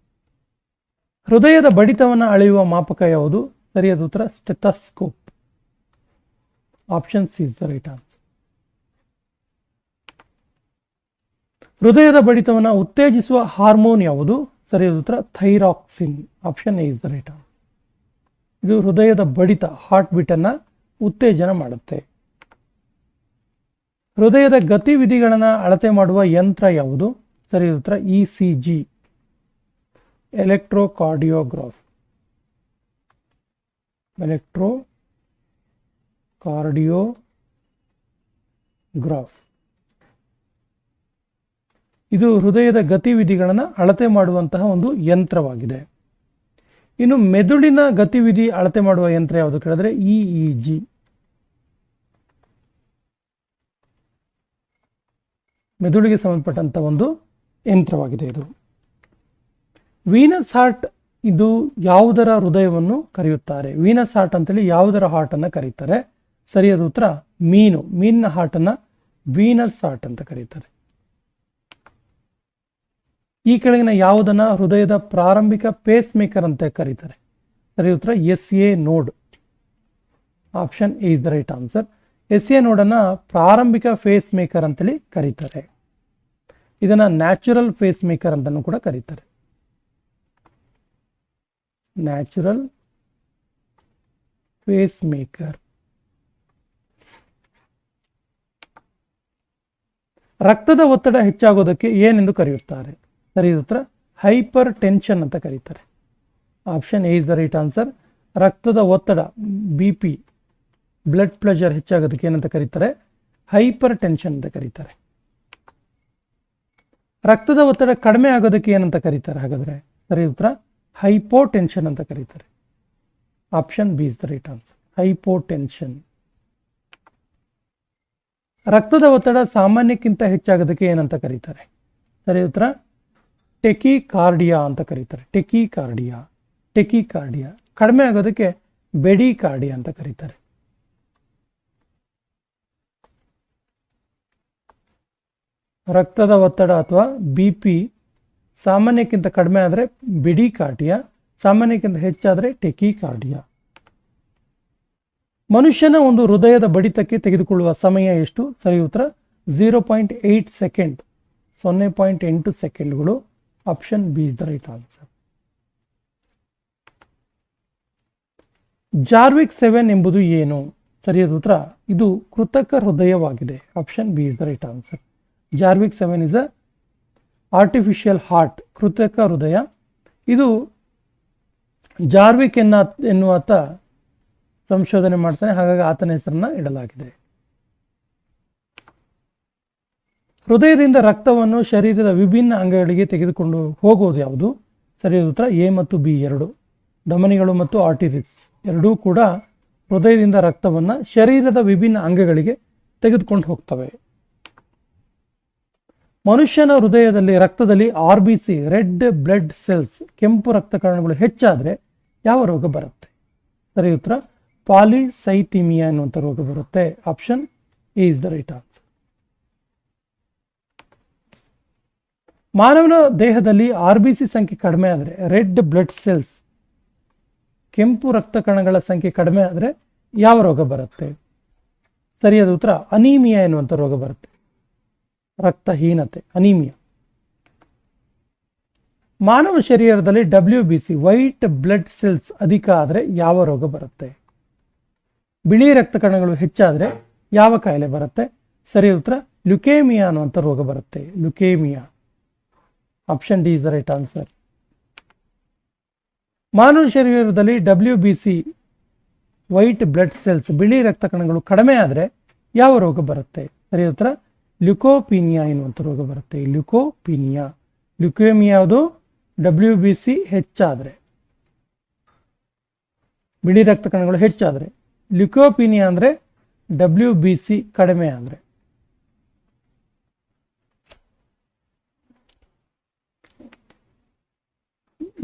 ಹೃದಯದ ಬಡಿತವನ್ನು ಅಳೆಯುವ ಮಾಪಕ ಯಾವುದು? ಸರಿಯಾದ ಉತ್ತರ stethoscope. Option C is the right answer. ಹೃದಯದ ಬಡಿತವನ್ನು ಉತ್ತೇಜಿಸುವ ಹಾರ್ಮೋನ್ ಯಾವುದು? ಸರಿಯಾದ ಉತ್ತರ thyroxine. Option A is the right answer. ಇದು ಹೃದಯದ ಬಡಿತ, ಹಾರ್ಟ್ ಬೀಟನ್ನು ಉತ್ತೇಜನ ಮಾಡುತ್ತೆ. ಹೃದಯದ ಗತಿವಿಧಿಗಳನ್ನು ಅಳತೆ ಮಾಡುವ ಯಂತ್ರ ಯಾವುದು? ಸರಿಯಾದ ಉತ್ತರ ECG, ಎಲೆಕ್ಟ್ರೋಕಾರ್ಡಿಯೋಗ್ರಾಫ್. ಇದು ಹೃದಯದ ಗತಿವಿಧಿಗಳನ್ನು ಅಳತೆ ಮಾಡುವಂತಹ ಒಂದು ಯಂತ್ರವಾಗಿದೆ. ಇನ್ನು ಮೆದುಳಿನ ಗತಿವಿಧಿ ಅಳತೆ ಮಾಡುವ ಯಂತ್ರ ಯಾವುದು ಕೇಳಿದ್ರೆ EEG. ಮೆದುಳಿಗೆ ಸಂಬಂಧಪಟ್ಟಂತ ಒಂದು ಯಂತ್ರವಾಗಿದೆ ಇದು. ವೀನಸ್ ಹಾರ್ಟ್, ಇದು ಯಾವುದರ ಹೃದಯವನ್ನು ಕರೆಯುತ್ತಾರೆ? ವೀನಸ್ ಹಾರ್ಟ್ ಅಂತೇಳಿ ಯಾವುದರ ಹಾರ್ಟ್ ಅನ್ನು ಕರೀತಾರೆ? ಸರಿಯಾದ ಉತ್ತರ ಮೀನಿನ ಹಾರ್ಟ್ ಅನ್ನ ವೀನಸ್ ಹಾರ್ಟ್ ಅಂತ ಕರೀತಾರೆ. ಈ ಕೆಳಗಿನ ಯಾವುದನ್ನ ಹೃದಯದ ಪ್ರಾರಂಭಿಕ ಪೇಸ್ ಮೇಕರ್ ಅಂತ ಕರೀತಾರೆ? ಸರಿ ಉತ್ತರ SA ನೋಡ್. Option A is the right answer. SA ನೋಡನ್ನ ಪ್ರಾರಂಭಿಕ ಫೇಸ್ ಮೇಕರ್ ಅಂತೇಳಿ ಕರೀತಾರೆ. ಇದನ್ನ ನ್ಯಾಚುರಲ್ ಫೇಸ್ ಮೇಕರ್ ಅಂತಲೂ ಕೂಡ ಕರೀತಾರೆ. Natural pacemaker. ರಕ್ತದ ಒತ್ತಡ ಹೆಚ್ಚಾಗೋದಕ್ಕೆ ಏನೆಂದು ಕರೆಯುತ್ತಾರೆ? ಸರಿ ಉತ್ತರ ಹೈಪರ್ ಟೆನ್ಷನ್ ಅಂತ ಕರೀತಾರೆ. Option A is the right answer. ರಕ್ತದ ಒತ್ತಡ BP, ಬ್ಲಡ್ ಪ್ರೆಷರ್ ಹೆಚ್ಚಾಗೋದಕ್ಕೆ ಏನಂತ ಕರೀತಾರೆ? ಹೈಪರ್ ಟೆನ್ಷನ್ ಅಂತ ಕರೀತಾರೆ. ರಕ್ತದ ಒತ್ತಡ ಕಡಿಮೆ ಆಗೋದಕ್ಕೆ ಏನಂತ ಕರೀತಾರೆ ಹಾಗಾದ್ರೆ? ಸರಿ ಉತ್ತರ ಹೈಪೋಟೆನ್ಷನ್ ಅಂತ ಕರೀತಾರೆ. Option B is the right answer, hypotension. ರಕ್ತದ ಒತ್ತಡ ಸಾಮಾನ್ಯಕ್ಕಿಂತ ಹೆಚ್ಚಾಗೋದಕ್ಕೆ ಏನಂತ ಕರೀತಾರೆ? ಸರಿ ಉತ್ತರ ಟೆಕಿಕಾರ್ಡಿಯಾ ಅಂತ ಕರೀತಾರೆ. ಟೆಕಿಕಾರ್ಡಿಯಾ. ಕಡಿಮೆ ಆಗೋದಕ್ಕೆ ಬೆಡಿಕಾರ್ಡಿಯಾ ಅಂತ ಕರೀತಾರೆ. ರಕ್ತದ ಒತ್ತಡ ಅಥವಾ BP ಸಾಮಾನ್ಯಕ್ಕಿಂತ ಕಡಿಮೆ ಆದರೆ ಬೆಡಿಕಾರ್ಡಿಯಾ, ಸಾಮಾನ್ಯಕ್ಕಿಂತ ಹೆಚ್ಚಾದರೆ ಟೆಕಿಕಾರ್ಡಿಯಾ. ಮನುಷ್ಯನ ಒಂದು ಹೃದಯದ ಬಡಿತಕ್ಕೆ ತೆಗೆದುಕೊಳ್ಳುವ ಸಮಯ ಎಷ್ಟು? ಸರಿ ಉತ್ತರ 0.8 ಸೆಕೆಂಡ್, 0.8 ಸೆಕೆಂಡ್ಗಳು. Option B is the right answer. Jarvik 7 ಎಂಬುದು ಏನು? ಸರಿಯಾದ ಉತ್ತರ ಇದು ಕೃತಕ ಹೃದಯವಾಗಿದೆ. Option B is the right answer. Jarvik 7 is a artificial heart, ಕೃತಕ ಹೃದಯ. ಇದು ಜಾರ್ವಿಕ್ ಎನ್ನುವಾತ ಸಂಶೋಧನೆ ಮಾಡ್ತಾನೆ, ಹಾಗಾಗಿ ಆತನ ಹೆಸರನ್ನ ಇಡಲಾಗಿದೆ. ಹೃದಯದಿಂದ ರಕ್ತವನ್ನು ಶರೀರದ ವಿಭಿನ್ನ ಅಂಗಗಳಿಗೆ ತೆಗೆದುಕೊಂಡು ಹೋಗುವುದು ಯಾವುದು? ಸರಿಯಾದ ಉತ್ತರ ಎ ಮತ್ತು ಬಿ ಎರಡು. ಧಮನಿಗಳು ಮತ್ತು ಆರ್ಟರೀಸ್ ಎರಡೂ ಕೂಡ ಹೃದಯದಿಂದ ರಕ್ತವನ್ನು ಶರೀರದ ವಿಭಿನ್ನ ಅಂಗಗಳಿಗೆ ತೆಗೆದುಕೊಂಡು ಹೋಗ್ತವೆ. ಮನುಷ್ಯನ ಹೃದಯದಲ್ಲಿ ರಕ್ತದಲ್ಲಿ RBC, ರೆಡ್ ಬ್ಲಡ್ ಸೆಲ್ಸ್, ಕೆಂಪು ರಕ್ತ ಕಣಗಳು ಹೆಚ್ಚಾದರೆ ಯಾವ ರೋಗ ಬರುತ್ತೆ? ಸರಿ ಉತ್ತರ ಪಾಲಿಸೈಥಿಮಿಯಾ ಎನ್ನುವಂಥ ರೋಗ ಬರುತ್ತೆ. Option A is the right answer. ಮಾನವನ ದೇಹದಲ್ಲಿ RBC ಸಂಖ್ಯೆ ಕಡಿಮೆ ಆದರೆ, ರೆಡ್ ಬ್ಲಡ್ ಸೆಲ್ಸ್, ಕೆಂಪು ರಕ್ತ ಕಣಗಳ ಸಂಖ್ಯೆ ಕಡಿಮೆ ಆದರೆ ಯಾವ ರೋಗ ಬರುತ್ತೆ? ಸರಿಯಾದ ಉತ್ತರ ಅನೀಮಿಯಾ ಎನ್ನುವಂಥ ರೋಗ ಬರುತ್ತೆ. ರಕ್ತಹೀನತೆ, ಅನೀಮಿಯಾ. ಮಾನವ ಶರೀರದಲ್ಲಿ WBC, ವೈಟ್ ಬ್ಲಡ್ ಸೆಲ್ಸ್ ಅಧಿಕ ಆದರೆ ಯಾವ ರೋಗ ಬರುತ್ತೆ? ಬಿಳಿ ರಕ್ತ ಕಣಗಳು ಹೆಚ್ಚಾದರೆ ಯಾವ ಕಾಯಿಲೆ ಬರುತ್ತೆ? ಸರಿಯಾದ ಉತ್ತರ ಲ್ಯುಕೇಮಿಯಾ ಅನ್ನುವಂಥ ರೋಗ ಬರುತ್ತೆ. Leukaemia. Option D is the right answer. ಮಾನವ ಶರೀರದಲ್ಲಿ WBC, ವೈಟ್ ಬ್ಲಡ್ ಸೆಲ್ಸ್, ಬಿಳಿ ರಕ್ತ ಕಣಗಳು ಕಡಿಮೆ ಆದರೆ ಯಾವ ರೋಗ ಬರುತ್ತೆ? ಸರಿಯಾದ ಉತ್ತರ ಲ್ಯುಕೋಪೀನಿಯಾ ಎನ್ನುವಂಥ ರೋಗ ಬರುತ್ತೆ. ಲ್ಯುಕೋಪೀನಿಯಾ. ಲ್ಯುಕೇಮಿಯಾ ಯಾವುದು? WBC ಹೆಚ್ಚಾದರೆ, ಬಿಳಿ ರಕ್ತ ಕಣಗಳು ಹೆಚ್ಚಾದರೆ. ಲ್ಯುಕೋಪೀನಿಯಾ ಅಂದರೆ WBC ಕಡಿಮೆ ಅಂದರೆ.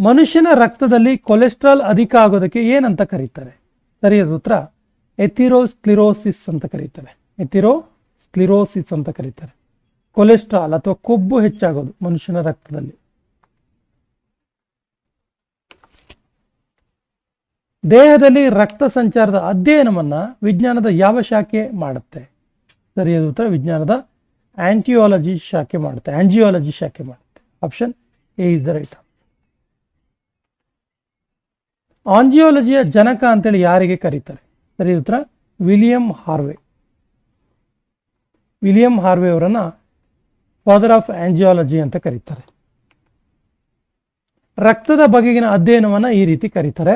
ಮನುಷ್ಯನ ರಕ್ತದಲ್ಲಿ ಕೊಲೆಸ್ಟ್ರಾಲ್ ಅಧಿಕ ಆಗೋದಕ್ಕೆ ಏನಂತ ಕರೀತಾರೆ? ಸರಿಯಾದ ಉತ್ತರ ಎಥಿರೋಸ್ಕ್ಲಿರೋಸಿಸ್ ಅಂತ ಕರೀತಾರೆ. ಎಥಿರೋಸ್ಕ್ಲಿರೋಸಿಸ್ ಅಂತ ಕರೀತಾರೆ. ಕೊಲೆಸ್ಟ್ರಾಲ್ ಅಥವಾ ಕೊಬ್ಬು ಹೆಚ್ಚಾಗೋದು ಮನುಷ್ಯನ ರಕ್ತದಲ್ಲಿ. ದೇಹದಲ್ಲಿ ರಕ್ತ ಸಂಚಾರದ ಅಧ್ಯಯನವನ್ನ ವಿಜ್ಞಾನದ ಯಾವ ಶಾಖೆ ಮಾಡುತ್ತೆ? ಸರಿಯಾದ ಉತ್ತರ ವಿಜ್ಞಾನದ ಆಂಜಿಯಾಲಜಿ ಶಾಖೆ ಮಾಡುತ್ತೆ. Option A is the right answer. ಆಂಜಿಯಾಲಜಿಯ ಜನಕ ಅಂತೇಳಿ ಯಾರಿಗೆ ಕರೀತಾರೆ? ಸರಿಯಾದ ಉತ್ತರ ವಿಲಿಯಂ ಹಾರ್ವೆ. ವಿಲಿಯಂ ಹಾರ್ವೆ ಅವರನ್ನ ಫಾದರ್ ಆಫ್ ಆಂಜಿಯಾಲಜಿ ಅಂತ ಕರೀತಾರೆ. ರಕ್ತದ ಬಗೆಗಿನ ಅಧ್ಯಯನವನ್ನ ಈ ರೀತಿ ಕರೀತಾರೆ.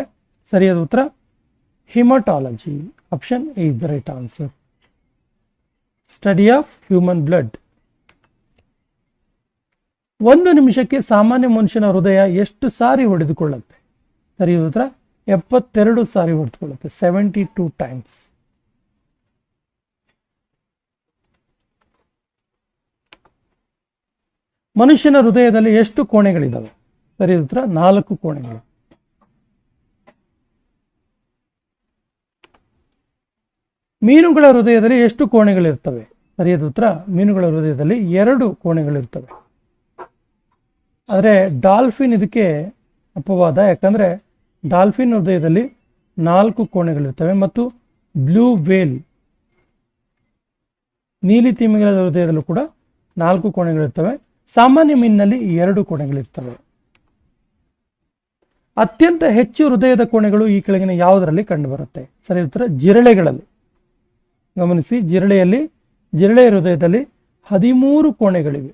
ಸರಿಯಾದ ಉತ್ತರ haematology. Option A is the right answer. Study of human blood. ಒಂದು ನಿಮಿಷಕ್ಕೆ ಸಾಮಾನ್ಯ ಮನುಷ್ಯನ ಹೃದಯ ಎಷ್ಟು ಸಾರಿ ಹೊಡೆದುಕೊಳ್ಳುತ್ತೆ? ಸರಿಯಾದ ಉತ್ತರ 72 ಸಾರಿ ಹೊಡೆದುಕೊಳ್ಳುತ್ತೆ. 72 ಟೈಮ್ಸ್. ಮನುಷ್ಯನ ಹೃದಯದಲ್ಲಿ ಎಷ್ಟು ಕೋಣೆಗಳಿದ್ದಾವೆ? ಸರಿಯಾದ ಉತ್ತರ 4 ಕೋಣೆಗಳು. ಮೀನುಗಳ ಹೃದಯದಲ್ಲಿ ಎಷ್ಟು ಕೋಣೆಗಳಿರ್ತವೆ? ಸರಿಯಾದ ಉತ್ತರ ಮೀನುಗಳ ಹೃದಯದಲ್ಲಿ 2 ಕೋಣೆಗಳಿರ್ತವೆ. ಆದರೆ ಡಾಲ್ಫಿನ್ ಇದಕ್ಕೆ ಅಪವಾದ. ಯಾಕಂದರೆ ಡಾಲ್ಫಿನ್ ಹೃದಯದಲ್ಲಿ 4 ಕೋಣೆಗಳಿರ್ತವೆ ಮತ್ತು ಬ್ಲೂ ವೇಲ್, ನೀಲಿ ತಿಮಿಂಗಲದ ಹೃದಯದಲ್ಲೂ ಕೂಡ 4 ಕೋಣೆಗಳಿರ್ತವೆ. ಸಾಮಾನ್ಯ ಮೀನಿನಲ್ಲಿ 2 ಕೋಣೆಗಳಿರ್ತವೆ. ಅತ್ಯಂತ ಹೆಚ್ಚು ಹೃದಯದ ಕೋಣೆಗಳು ಈ ಕೆಳಗಿನ ಯಾವುದರಲ್ಲಿ ಕಂಡುಬರುತ್ತೆ? ಸರಿ ಉತ್ತರ ಜಿರಳೆಗಳಲ್ಲಿ. ಗಮನಿಸಿ, ಜಿರಳೆಯ ಹೃದಯದಲ್ಲಿ 13 ಕೋಣೆಗಳಿವೆ.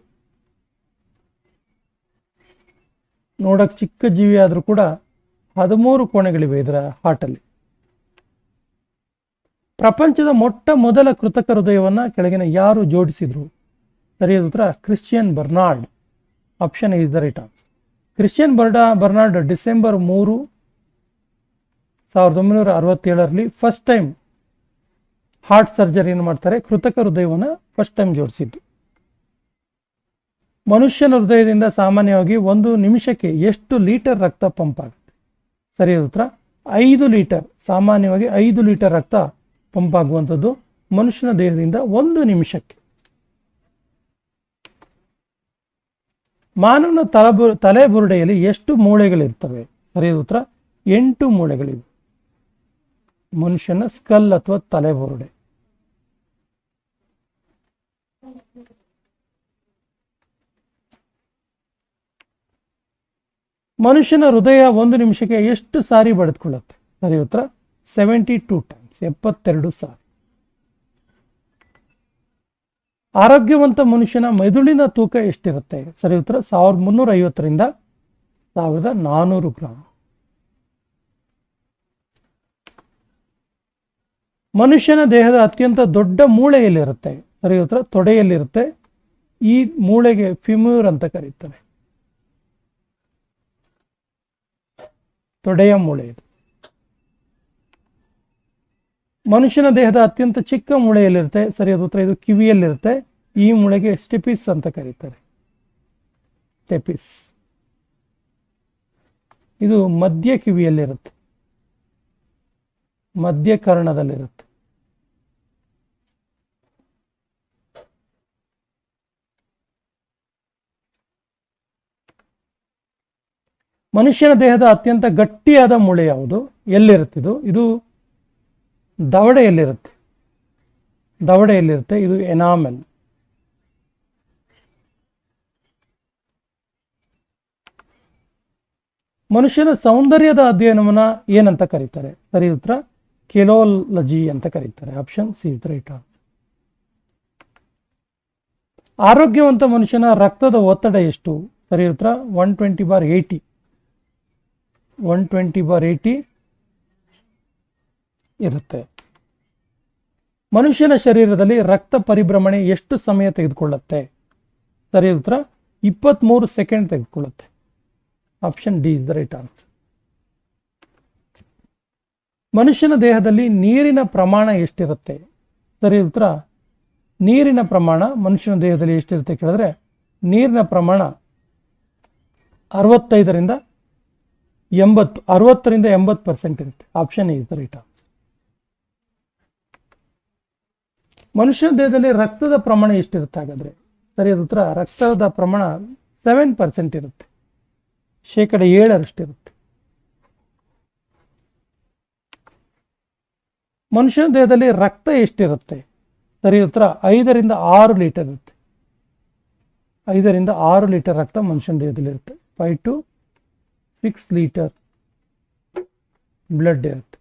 ನೋಡಕ್ಕೆ ಚಿಕ್ಕ ಜೀವಿ ಆದರೂ ಕೂಡ 13 ಕೋಣೆಗಳಿವೆ ಇದರ ಹಾರ್ಟಲ್ಲಿ. ಪ್ರಪಂಚದ ಮೊಟ್ಟ ಮೊದಲ ಕೃತಕ ಹೃದಯವನ್ನ ಕೆಳಗಿನ ಯಾರು ಜೋಡಿಸಿದ್ರು? ಸರಿಯಾದ ಉತ್ತರ Christian Barnard. Option is the right answer. Christian Barnard December 3, 1967ರಲ್ಲಿ ಫಸ್ಟ್ ಟೈಮ್ ಹಾರ್ಟ್ ಸರ್ಜರಿಯನ್ನು ಮಾಡ್ತಾರೆ. ಕೃತಕ ಹೃದಯವನ್ನು ಫಸ್ಟ್ ಟೈಮ್ ಜೋಡಿಸಿದ್ದು. ಮನುಷ್ಯನ ಹೃದಯದಿಂದ ಸಾಮಾನ್ಯವಾಗಿ 1 ನಿಮಿಷಕ್ಕೆ ಎಷ್ಟು ಲೀಟರ್ ರಕ್ತ ಪಂಪ್ ಆಗುತ್ತೆ? ಸರಿಯಾದ ಉತ್ತರ 5 ಲೀಟರ್. ಸಾಮಾನ್ಯವಾಗಿ 5 ಲೀಟರ್ ರಕ್ತ ಪಂಪ್ ಆಗುವಂಥದ್ದು ಮನುಷ್ಯನ ದೇಹದಿಂದ 1 ನಿಮಿಷಕ್ಕೆ. ಮಾನವನ ತಲೆಬುರುಡೆಯಲ್ಲಿ ಎಷ್ಟು ಮೂಳೆಗಳಿರ್ತವೆ? ಸರಿಯಾದ ಉತ್ತರ 8 ಮೂಳೆಗಳಿವೆ. ಮನುಷ್ಯನ ಸ್ಕಲ್ ಅಥವಾ ತಲೆಬುರುಡೆ. ಮನುಷ್ಯನ ಹೃದಯ 1 ನಿಮಿಷಕ್ಕೆ ಎಷ್ಟು ಸಾರಿ ಬಡಿದುಕೊಳ್ಳುತ್ತೆ? ಸರಿ ಉತ್ತರ 72 ಟೈಮ್ಸ್, 72 ಸಾರಿ. ಆರೋಗ್ಯವಂತ ಮನುಷ್ಯನ ಮೆದುಳಿನ ತೂಕ ಎಷ್ಟಿರುತ್ತೆ? ಸರಿ ಉತ್ತರ 1350ರಿಂದ 1400 ಗ್ರಾಂ. ಮನುಷ್ಯನ ದೇಹದ ಅತ್ಯಂತ ದೊಡ್ಡ ಮೂಳೆ ಎಲ್ಲಿರುತ್ತೆ? ಸರಿ ಉತ್ತರ ತೊಡೆಯಲ್ಲಿರುತ್ತೆ. ಈ ಮೂಳೆಗೆ ಫಿಮ್ಯೂರ್ ಅಂತ ಕರೀತಾರೆ. ತೊಡೆಯ ಮೂಳೆ ಇದು. ಮನುಷ್ಯನ ದೇಹದ ಅತ್ಯಂತ ಚಿಕ್ಕ ಮೂಳೆಯಲ್ಲಿರುತ್ತೆ? ಸರಿಯಾದ ಉತ್ತರ ಇದು ಕಿವಿಯಲ್ಲಿರುತ್ತೆ. ಈ ಮೂಳೆಗೆ ಸ್ಟೆಪಿಸ್ ಅಂತ ಕರೀತಾರೆ. ಸ್ಟೆಪಿಸ್ ಇದು ಮಧ್ಯ ಕಿವಿಯಲ್ಲಿರುತ್ತೆ, ಮಧ್ಯ ಕರ್ಣದಲ್ಲಿರುತ್ತೆ. ಮನುಷ್ಯನ ದೇಹದ ಅತ್ಯಂತ ಗಟ್ಟಿಯಾದ ಮೂಳೆ ಯಾವುದು? ಎಲ್ಲಿರುತ್ತಿದು? ಇದು ದವಡೆಯಲ್ಲಿರುತ್ತೆ. ದವಡೆಯಲ್ಲಿರುತ್ತೆ. ಇದು ಎನಾಮೆಲ್. ಮನುಷ್ಯನ ಸೌಂದರ್ಯದ ಅಧ್ಯಯನವನ್ನ ಏನಂತ ಕರೀತಾರೆ? ಸರಿ ಉತ್ತರ ಕೆಲೋಲಜಿ ಅಂತ ಕರೀತಾರೆ. Option C is the right answer. ಆರೋಗ್ಯವಂತ ಮನುಷ್ಯನ ರಕ್ತದ ಒತ್ತಡ ಎಷ್ಟು? ಸರಿ ಉತ್ತರ 120/80. 120/80 ಇರುತ್ತೆ. ಮನುಷ್ಯನ ಶರೀರದಲ್ಲಿ ರಕ್ತ ಪರಿಭ್ರಮಣೆ ಎಷ್ಟು ಸಮಯ ತೆಗೆದುಕೊಳ್ಳುತ್ತೆ? ಸರಿಯಾದ ಉತ್ತರ 23 ಸೆಕೆಂಡ್ ತೆಗೆದುಕೊಳ್ಳುತ್ತೆ. Option D is the right answer. ಮನುಷ್ಯನ ದೇಹದಲ್ಲಿ ನೀರಿನ ಪ್ರಮಾಣ ಎಷ್ಟಿರುತ್ತೆ? ಸರಿಯಾದ ಉತ್ತರ ನೀರಿನ ಪ್ರಮಾಣ ಮನುಷ್ಯನ ದೇಹದಲ್ಲಿ ಎಷ್ಟಿರುತ್ತೆ ಕೇಳಿದ್ರೆ ನೀರಿನ ಪ್ರಮಾಣ 60ರಿಂದ 80% ಇರುತ್ತೆ. Option is the right answer. ಮನುಷ್ಯನ ದೇಹದಲ್ಲಿ ರಕ್ತದ ಪ್ರಮಾಣ ಎಷ್ಟಿರುತ್ತೆ ಹಾಗಾದ್ರೆ? ಸರಿಯಾದ ಉತ್ತರ ರಕ್ತದ ಪ್ರಮಾಣ 7% ಇರುತ್ತೆ, 7% ಇರುತ್ತೆ. ಮನುಷ್ಯನ ದೇಹದಲ್ಲಿ ರಕ್ತ ಎಷ್ಟಿರುತ್ತೆ? ಸರಿಯಾದ ಉತ್ತರ 5ರಿಂದ 6 ಲೀಟರ್ ಇರುತ್ತೆ. 5ರಿಂದ 6 ಲೀಟರ್ ರಕ್ತ ಮನುಷ್ಯನ ದೇಹದಲ್ಲಿ ಇರುತ್ತೆ. 5 to 6 ಲೀಟರ್ ಬ್ಲಡ್ ಇರುತ್ತೆ.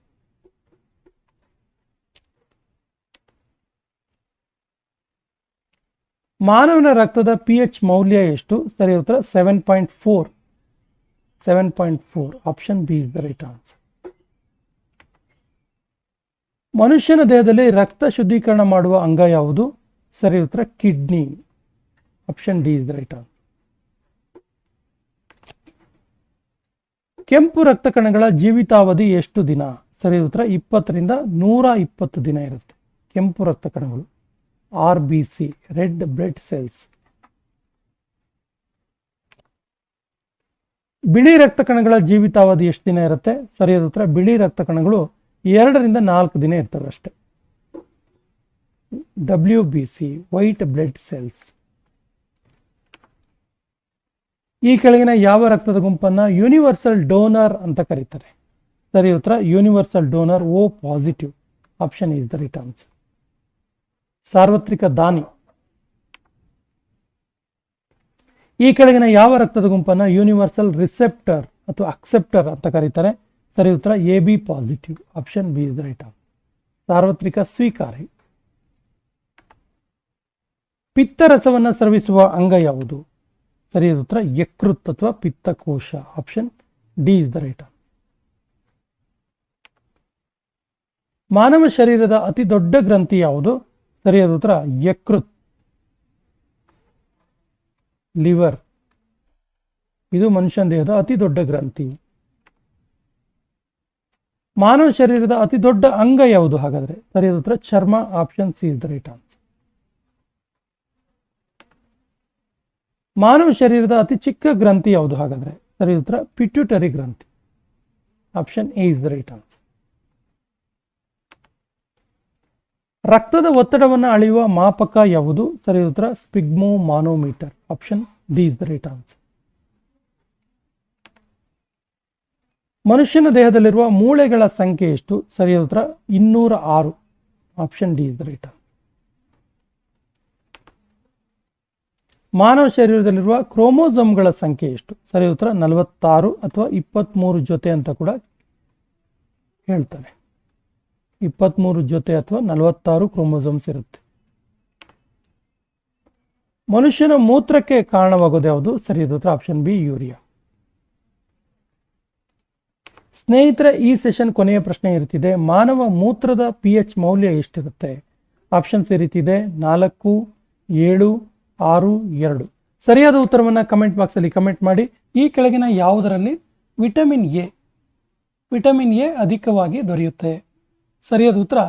ಮಾನವನ ರಕ್ತದ pH ಮೌಲ್ಯ ಎಷ್ಟು? ಸರಿಯಾದ ಉತ್ತರ 7.4. Option B is the right answer. ಮನುಷ್ಯನ ದೇಹದಲ್ಲಿ ರಕ್ತ ಶುದ್ಧೀಕರಣ ಮಾಡುವ ಅಂಗ ಯಾವುದು? ಸರಿಯಾದ ಉತ್ತರ kidney. Option D is the right answer. ಕೆಂಪು ರಕ್ತ ಕಣಗಳ ಜೀವಿತಾವಧಿ ಎಷ್ಟು ದಿನ? ಸರಿಯಾದ ಉತ್ತರ 20ರಿಂದ 120 ದಿನ ಇರುತ್ತೆ. ಕೆಂಪು ರಕ್ತ ಕಣಗಳು RBC, ರೆಡ್ ಬ್ಲಡ್ ಸೆಲ್ಸ್. ಬಿಳಿ ರಕ್ತ ಕಣಗಳ ಜೀವಿತಾವಧಿ ಎಷ್ಟು ದಿನ ಇರುತ್ತೆ? ಸರಿಯಾದ ಉತ್ತರ ಬಿಳಿ ರಕ್ತ ಕಣಗಳು 2ರಿಂದ 4 ದಿನ ಇರ್ತವೆ ಅಷ್ಟೇ. WBC, white blood cells. ಈ ಕೆಳಗಿನ ಯಾವ ರಕ್ತದ ಗುಂಪನ್ನ ಯೂನಿವರ್ಸಲ್ ಡೋನರ್ ಅಂತ ಕರೀತಾರೆ? ಸರಿಯಾದ ಉತ್ತರ universal donor O positive. Option is the right answer. ಸಾರ್ವತ್ರಿಕ ದಾನಿ. ಈ ಕೆಳಗಿನ ಯಾವ ರಕ್ತದ ಗುಂಪನ್ನ ಯೂನಿವರ್ಸಲ್ ರಿಸೆಪ್ಟರ್ ಅಥವಾ ಅಕ್ಸೆಪ್ಟರ್ ಅಂತ ಕರೀತಾರೆ? ಸರಿಯಾದ ಉತ್ತರ AB positive. Option B is the right answer. ಸಾರ್ವತ್ರಿಕ ಸ್ವೀಕಾರಿ. ಪಿತ್ತರಸವನ್ನು ಸ್ರವಿಸುವ ಅಂಗ ಯಾವುದು? ಸರಿಯಾದ ಉತ್ತರ ಯಕೃತ್ ಅಥವಾ ಪಿತ್ತಕೋಶ. Option D is the right answer. ಮಾನವ ಶರೀರದ ಅತಿ ದೊಡ್ಡ ಗ್ರಂಥಿ ಯಾವುದು? ಸರಿಯಾದ ಉತ್ತರ ಯಕೃತ್, ಲಿವರ್. ಇದು ಮನುಷ್ಯನ ದೇಹದ ಅತಿ ದೊಡ್ಡ ಗ್ರಂಥಿ. ಮಾನವ ಶರೀರದ ಅತಿ ದೊಡ್ಡ ಅಂಗ ಯಾವುದು ಹಾಗಾದ್ರೆ? ಸರಿಯಾದ ಉತ್ತರ ಚರ್ಮ. Option C is the right answer. ಮಾನವ ಶರೀರದ ಅತಿ ಚಿಕ್ಕ ಗ್ರಂಥಿ ಯಾವುದು ಹಾಗಾದ್ರೆ? ಸರಿಯಾದ ಉತ್ತರ ಪಿಟ್ಯೂಟರಿ ಗ್ರಂಥಿ. Option A is the right answer. ರಕ್ತದ ಒತ್ತಡವನ್ನು ಅಳೆಯುವ ಮಾಪಕ ಯಾವುದು? ಸರಿಯಾದ ಉತ್ತರ sphygmomanometer. Option D is the right answer. ಮನುಷ್ಯನ ದೇಹದಲ್ಲಿರುವ ಮೂಳೆಗಳ ಸಂಖ್ಯೆ ಎಷ್ಟು? ಸರಿಯಾದ ಉತ್ತರ 206. Option D is the right answer. ಮಾನವ ಶರೀರದಲ್ಲಿರುವ ಕ್ರೋಮೋಸೋಮ್ಗಳ ಸಂಖ್ಯೆ ಎಷ್ಟು? ಸರಿಯಾದ ಉತ್ತರ 46 ಅಥವಾ 23 ಜೊತೆ ಅಂತ ಕೂಡ ಹೇಳ್ತಾರೆ. 23 ಜೊತೆ ಅಥವಾ 46 ಕ್ರೋಮೋಸೋಮ್ಸ್ ಇರುತ್ತೆ. ಮನುಷ್ಯನ ಮೂತ್ರಕ್ಕೆ ಕಾರಣವಾಗೋದು ಯಾವುದು? ಸರಿಯಾದ ಉತ್ತರ ಆಪ್ಷನ್ ಬಿ ಯೂರಿಯಾ. ಸ್ನೇಹಿತರೆ, ಈ ಸೆಷನ್ ಕೊನೆಯ ಪ್ರಶ್ನೆ ಇರುತ್ತಿದೆ. ಮಾನವ ಮೂತ್ರದ pH ಮೌಲ್ಯ ಎಷ್ಟಿರುತ್ತೆ? ಆಪ್ಷನ್ಸ್ ಈ ರೀತಿ ಇದೆ: 4, 7, 6, 2. ಸರಿಯಾದ ಉತ್ತರವನ್ನು ಕಮೆಂಟ್ ಬಾಕ್ಸ್ ಅಲ್ಲಿ ಕಮೆಂಟ್ ಮಾಡಿ. ಈ ಕೆಳಗಿನ ಯಾವುದರಲ್ಲಿ ವಿಟಮಿನ್ ಎ ಅಧಿಕವಾಗಿ ದೊರೆಯುತ್ತೆ? ಸರಿಯಾದ ಉತ್ತರ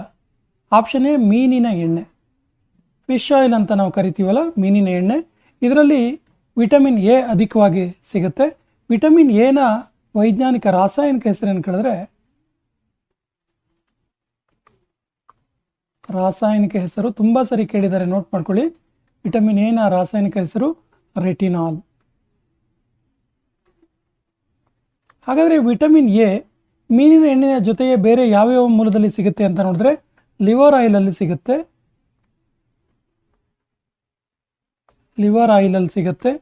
ಆಪ್ಷನ್ ಎ ಮೀನಿನ ಎಣ್ಣೆ. ಫಿಶ್ ಆಯಿಲ್ ಅಂತ ನಾವು ಕರಿತೀವಲ್ಲ, ಮೀನಿನ ಎಣ್ಣೆ. ಇದರಲ್ಲಿ ವಿಟಮಿನ್ ಎ ಅಧಿಕವಾಗಿ ಸಿಗುತ್ತೆ. ವಿಟಮಿನ್ ಎನ ವೈಜ್ಞಾನಿಕ ರಾಸಾಯನಿಕ ಹೆಸರೇನು ಕೇಳಿದ್ರೆ, ರಾಸಾಯನಿಕ ಹೆಸರು ತುಂಬಾ ಸರಿ ಕೇಳಿದ್ದಾರೆ, ನೋಟ್ ಮಾಡ್ಕೊಳ್ಳಿ. ವಿಟಮಿನ್ ಎನ ರಾಸಾಯನಿಕ ಹೆಸರು ರೆಟಿನಾಲ್. ಹಾಗಾದ್ರೆ ವಿಟಮಿನ್ ಎ ಮೀನಿನ ಎಣ್ಣೆಯ ಜೊತೆಗೆ ಬೇರೆ ಯಾವ್ಯಾವ ಮೂಲದಲ್ಲಿ ಸಿಗುತ್ತೆ ಅಂತ ನೋಡಿದ್ರೆ, ಲಿವರ್ ಆಯಿಲ್ ಅಲ್ಲಿ ಸಿಗುತ್ತೆ,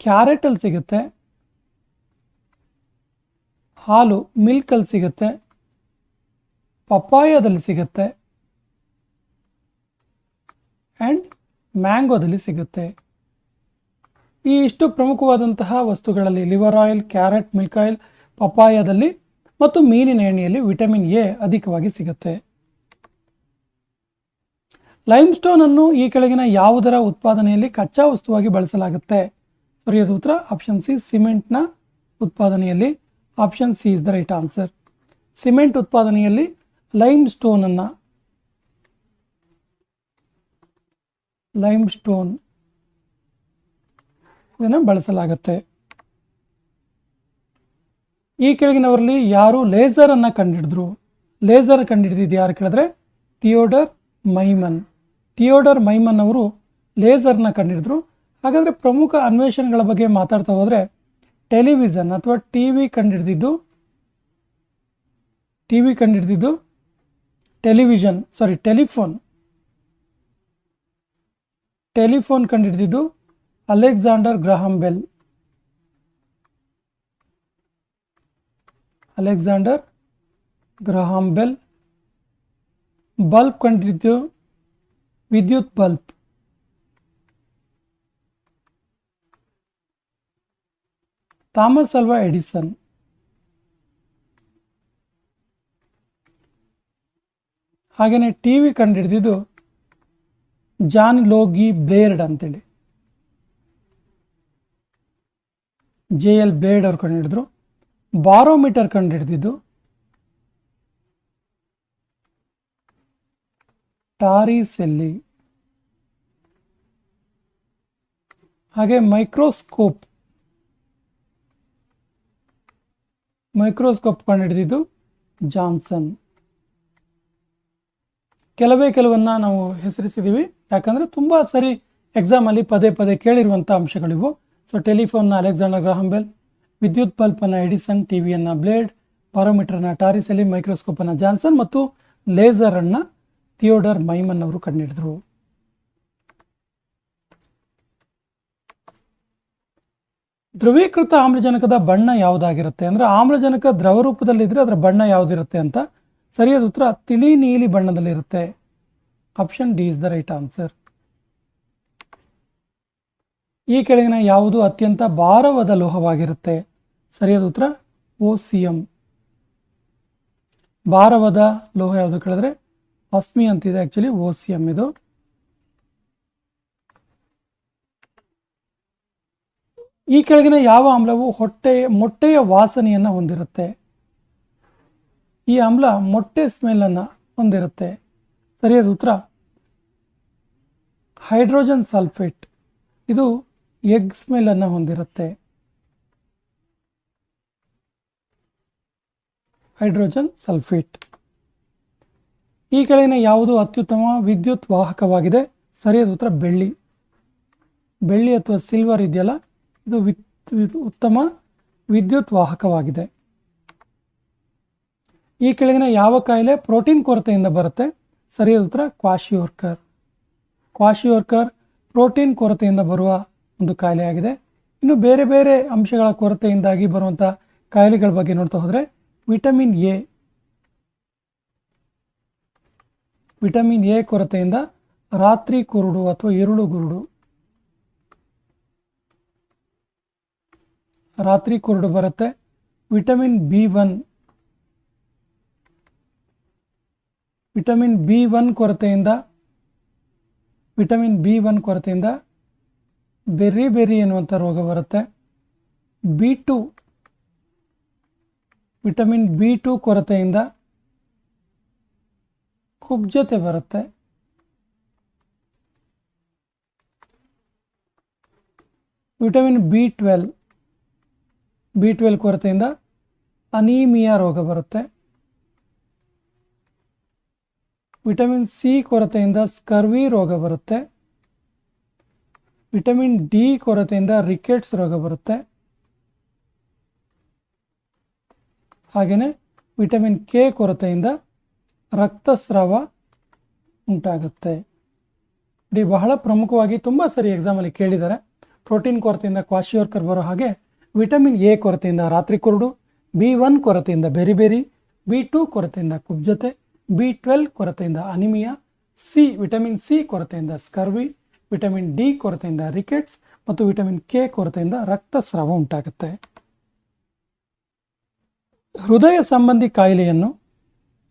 ಕ್ಯಾರೆಟ್ ಅಲ್ಲಿ ಸಿಗುತ್ತೆ, ಹಾಲು ಮಿಲ್ಕ್ ಅಲ್ಲಿ ಸಿಗುತ್ತೆ, ಪಪ್ಪಾಯದಲ್ಲಿ ಸಿಗುತ್ತೆ ಅಂಡ್ ಮ್ಯಾಂಗೋದಲ್ಲಿ ಸಿಗುತ್ತೆ. ಈ ಇಷ್ಟು ಪ್ರಮುಖವಾದಂತಹ ವಸ್ತುಗಳಲ್ಲಿ liver oil, carrot, milk oil, ಪಪ್ಪಾಯದಲ್ಲಿ ಮತ್ತು ಮೀನಿನ ಎಣ್ಣೆಯಲ್ಲಿ ವಿಟಮಿನ್ ಎ ಅಧಿಕವಾಗಿ ಸಿಗುತ್ತೆ. ಲೈಮ್ಸ್ಟೋನ್ ಅನ್ನು ಈ ಕೆಳಗಿನ ಯಾವುದರ ಉತ್ಪಾದನೆಯಲ್ಲಿ ಕಚ್ಚಾ ವಸ್ತುವಾಗಿ ಬಳಸಲಾಗುತ್ತೆ? ಸರಿಯಾದ ಉತ್ತರ ಆಪ್ಷನ್ ಸಿ, ಸಿಮೆಂಟ್ನ ಉತ್ಪಾದನೆಯಲ್ಲಿ. Option C is the right answer. Cement ಉತ್ಪಾದನೆಯಲ್ಲಿ ಲೈಮ್ಸ್ಟೋನ್ ಇದನ್ನು ಬಳಸಲಾಗುತ್ತೆ. ಈ ಕೆಳಗಿನವರಲ್ಲಿ ಯಾರು ಲೇಸರ್ ಅನ್ನು ಕಂಡುಹಿಡಿದ್ರು? ಲೇಸರ್ ಕಂಡುಹಿಡಿದಿದ್ದು ಯಾರು ಕೇಳಿದ್ರೆ ಥಿಯೋಡರ್ ಮೈಮನ್ ಅವರು ಲೇಸರ್ನ ಕಂಡುಹಿಡಿದ್ರು. ಹಾಗಾದರೆ ಪ್ರಮುಖ ಅನ್ವೇಷಣೆಗಳ ಬಗ್ಗೆ ಮಾತಾಡ್ತಾ ಹೋದರೆ ಟೆಲಿವಿಷನ್ ಅಥವಾ ಟಿವಿ ಕಂಡುಹಿಡಿದಿದ್ದು ಟೆಲಿಫೋನ್ ಕಂಡುಹಿಡಿದಿದ್ದು ಅಲೆಕ್ಸಾಂಡರ್ ಗ್ರಹಾಂ ಬೆಲ್. ಬಲ್ಬ್ ಕಂಡುಹಿಡಿದ್ದು ವಿದ್ಯುತ್ ಬಲ್ಬ್. Thomas Alva Edison. ಹಾಗೆಯೇ ಟಿವಿ ಕಂಡುಹಿಡಿದಿದ್ದು ಜಾನ್ ಲೋಗಿ ಬ್ಲೇರ್ಡ್ ಅಂತೇಳಿ, JL ಬ್ಲೇರ್ಡ್ ಅವ್ರು ಕಂಡುಹಿಡಿದ್ರು. ಬಾರೋಮೀಟರ್ ಕಂಡುಹಿಡಿದಿದ್ದು ಟಾರಿಸೆಲ್ಲಿ. ಹಾಗೆ ಮೈಕ್ರೋಸ್ಕೋಪ್ ಕಂಡುಹಿಡಿದಿದ್ದು ಜಾನ್ಸನ್. ಕೆಲವನ್ನ ನಾವು ಹೆಸರಿಸಿದ್ದೀವಿ, ಯಾಕಂದರೆ ತುಂಬ ಸರಿ ಎಕ್ಸಾಮಲ್ಲಿ ಪದೇ ಪದೇ ಕೇಳಿರುವಂಥ ಅಂಶಗಳಿವು. ಸೊ ಟೆಲಿಫೋನ್ನ ಅಲೆಕ್ಸಾಂಡರ್ ಗ್ರಹಾಂ ಬೆಲ್, ವಿದ್ಯುತ್ ಬಲ್ಬನ್ನು ಎಡಿಸನ್, ಟಿವಿಯನ್ನು ಬ್ಲೇಡ್, ಬಾರೋಮೀಟರ್ನ ಟಾರಿಸೆಲ್ಲಿ, ಮೈಕ್ರೋಸ್ಕೋಪನ್ನು ಜಾನ್ಸನ್ ಮತ್ತು ಲೇಸರನ್ನು ಥಿಯೋಡರ್ ಮೈಮನ್ ಅವರು ಕಂಡುಹಿಡಿದರು. ಧ್ರುವೀಕೃತ ಆಮ್ಲಜನಕದ ಬಣ್ಣ ಯಾವುದಾಗಿರುತ್ತೆ? ಅಂದರೆ ಆಮ್ಲಜನಕ ದ್ರವ ರೂಪದಲ್ಲಿದ್ದರೆ ಅದರ ಬಣ್ಣ ಯಾವುದಿರುತ್ತೆ ಅಂತ. ಸರಿಯಾದ ಉತ್ತರ ತಿಳಿ ನೀಲಿ ಬಣ್ಣದಲ್ಲಿರುತ್ತೆ. Option D is the right answer. ಈ ಕೆಳಗಿನ ಯಾವುದು ಅತ್ಯಂತ ಭಾರವಾದ ಲೋಹವಾಗಿರುತ್ತೆ? ಸರಿಯಾದ ಉತ್ತರ OCM. ಭಾರವಾದ ಲೋಹ ಯಾವುದು ಕೇಳಿದ್ರೆ ಅಸ್ಮಿ ಅಂತಿದೆ, ಆಕ್ಚುಲಿ OCM ಇದು. ಈ ಕೆಳಗಿನ ಯಾವ ಆಮ್ಲವು ಮೊಟ್ಟೆಯ ವಾಸನೆಯನ್ನು ಹೊಂದಿರುತ್ತೆ? ಈ ಆಮ್ಲ ಮೊಟ್ಟೆ ಸ್ಮೆಲ್ಲನ್ನು ಹೊಂದಿರುತ್ತೆ. ಸರಿಯಾದ ಉತ್ತರ ಹೈಡ್ರೋಜನ್ ಸಲ್ಫೇಟ್. ಇದು ಎಗ್ ಸ್ಮೆಲ್ಲನ್ನು ಹೊಂದಿರುತ್ತೆ. Hydrogen sulphate. ಈ ಕೆಳಗಿನ ಯಾವುದು ಅತ್ಯುತ್ತಮ ವಿದ್ಯುತ್ ವಾಹಕವಾಗಿದೆ? ಸರಿಯಾದ ಉತ್ತರ ಬೆಳ್ಳಿ ಅಥವಾ ಸಿಲ್ವರ್ ಇದೆಯಲ್ಲ, ಇದು ಉತ್ತಮ ವಿದ್ಯುತ್ ವಾಹಕವಾಗಿದೆ. ಈ ಕೆಳಗಿನ ಯಾವ ಕಾಯಿಲೆ ಪ್ರೋಟೀನ್ ಕೊರತೆಯಿಂದ ಬರುತ್ತೆ? ಸರಿಯಾದ ಉತ್ತರ ಕ್ವಾಶಿಯೋರ್ಕರ್ ಪ್ರೋಟೀನ್ ಕೊರತೆಯಿಂದ ಬರುವ ಒಂದು ಕಾಯಿಲೆಯಾಗಿದೆ. ಇನ್ನು ಬೇರೆ ಬೇರೆ ಅಂಶಗಳ ಕೊರತೆಯಿಂದಾಗಿ ಬರುವಂಥ ಕಾಯಿಲೆಗಳ ಬಗ್ಗೆ ನೋಡ್ತಾ ಹೋದರೆ ವಿಟಮಿನ್ ಎ ಕೊರತೆಯಿಂದ ರಾತ್ರಿ ಕುರುಡು ಅಥವಾ ಇರುಳು ಗುರುಡು, ರಾತ್ರಿ ಕುರುಡು ಬರುತ್ತೆ. ವಿಟಮಿನ್ ಬಿ ಒನ್ ಕೊರತೆಯಿಂದ ಬೆರ್ರಿ ಎನ್ನುವಂಥ ರೋಗ ಬರುತ್ತೆ. ವಿಟಮಿನ್ B2 ಕೊರತೆಯಿಂದ ಕುಬ್ಜತೆ ಬರುತ್ತೆ. ವಿಟಮಿನ್ B12 ಕೊರತೆಯಿಂದ ಅನೀಮಿಯಾ ರೋಗ ಬರುತ್ತೆ. ವಿಟಮಿನ್ ಸಿ ಕೊರತೆಯಿಂದ ಸ್ಕರ್ವಿ ರೋಗ ಬರುತ್ತೆ. ವಿಟಮಿನ್ ಡಿ ಕೊರತೆಯಿಂದ ರಿಕೆಟ್ಸ್ ರೋಗ ಬರುತ್ತೆ. ಹಾಗೆಯೇ ವಿಟಮಿನ್ ಕೆ ಕೊರತೆಯಿಂದ ರಕ್ತಸ್ರಾವ ಉಂಟಾಗುತ್ತೆ. ಡಿ ಬಹಳ ಪ್ರಮುಖವಾಗಿ ತುಂಬ ಸರಿ ಎಕ್ಸಾಮಲ್ಲಿ ಕೇಳಿದ್ದಾರೆ. ಪ್ರೋಟೀನ್ ಕೊರತೆಯಿಂದ ಕ್ವಾಶಿಯೋರ್ಕರ್ ಬರೋ ಹಾಗೆ ವಿಟಮಿನ್ ಎ ಕೊರತೆಯಿಂದ ರಾತ್ರಿ ಕುರುಡು, B1 ಕೊರತೆಯಿಂದ ಬೆರಿ, B2 ಕೊರತೆಯಿಂದ ಕುಬ್ಜತೆ, B12 ಕೊರತೆಯಿಂದ ಅನಿಮಿಯಾ, ವಿಟಮಿನ್ ಸಿ ಕೊರತೆಯಿಂದ ಸ್ಕರ್ವಿ, ವಿಟಮಿನ್ ಡಿ ಕೊರತೆಯಿಂದ ರಿಕೆಟ್ಸ್ ಮತ್ತು ವಿಟಮಿನ್ ಕೆ ಕೊರತೆಯಿಂದ ರಕ್ತಸ್ರಾವ ಉಂಟಾಗುತ್ತೆ. ಹೃದಯ ಸಂಬಂಧಿ ಕಾಯಿಲೆಯನ್ನು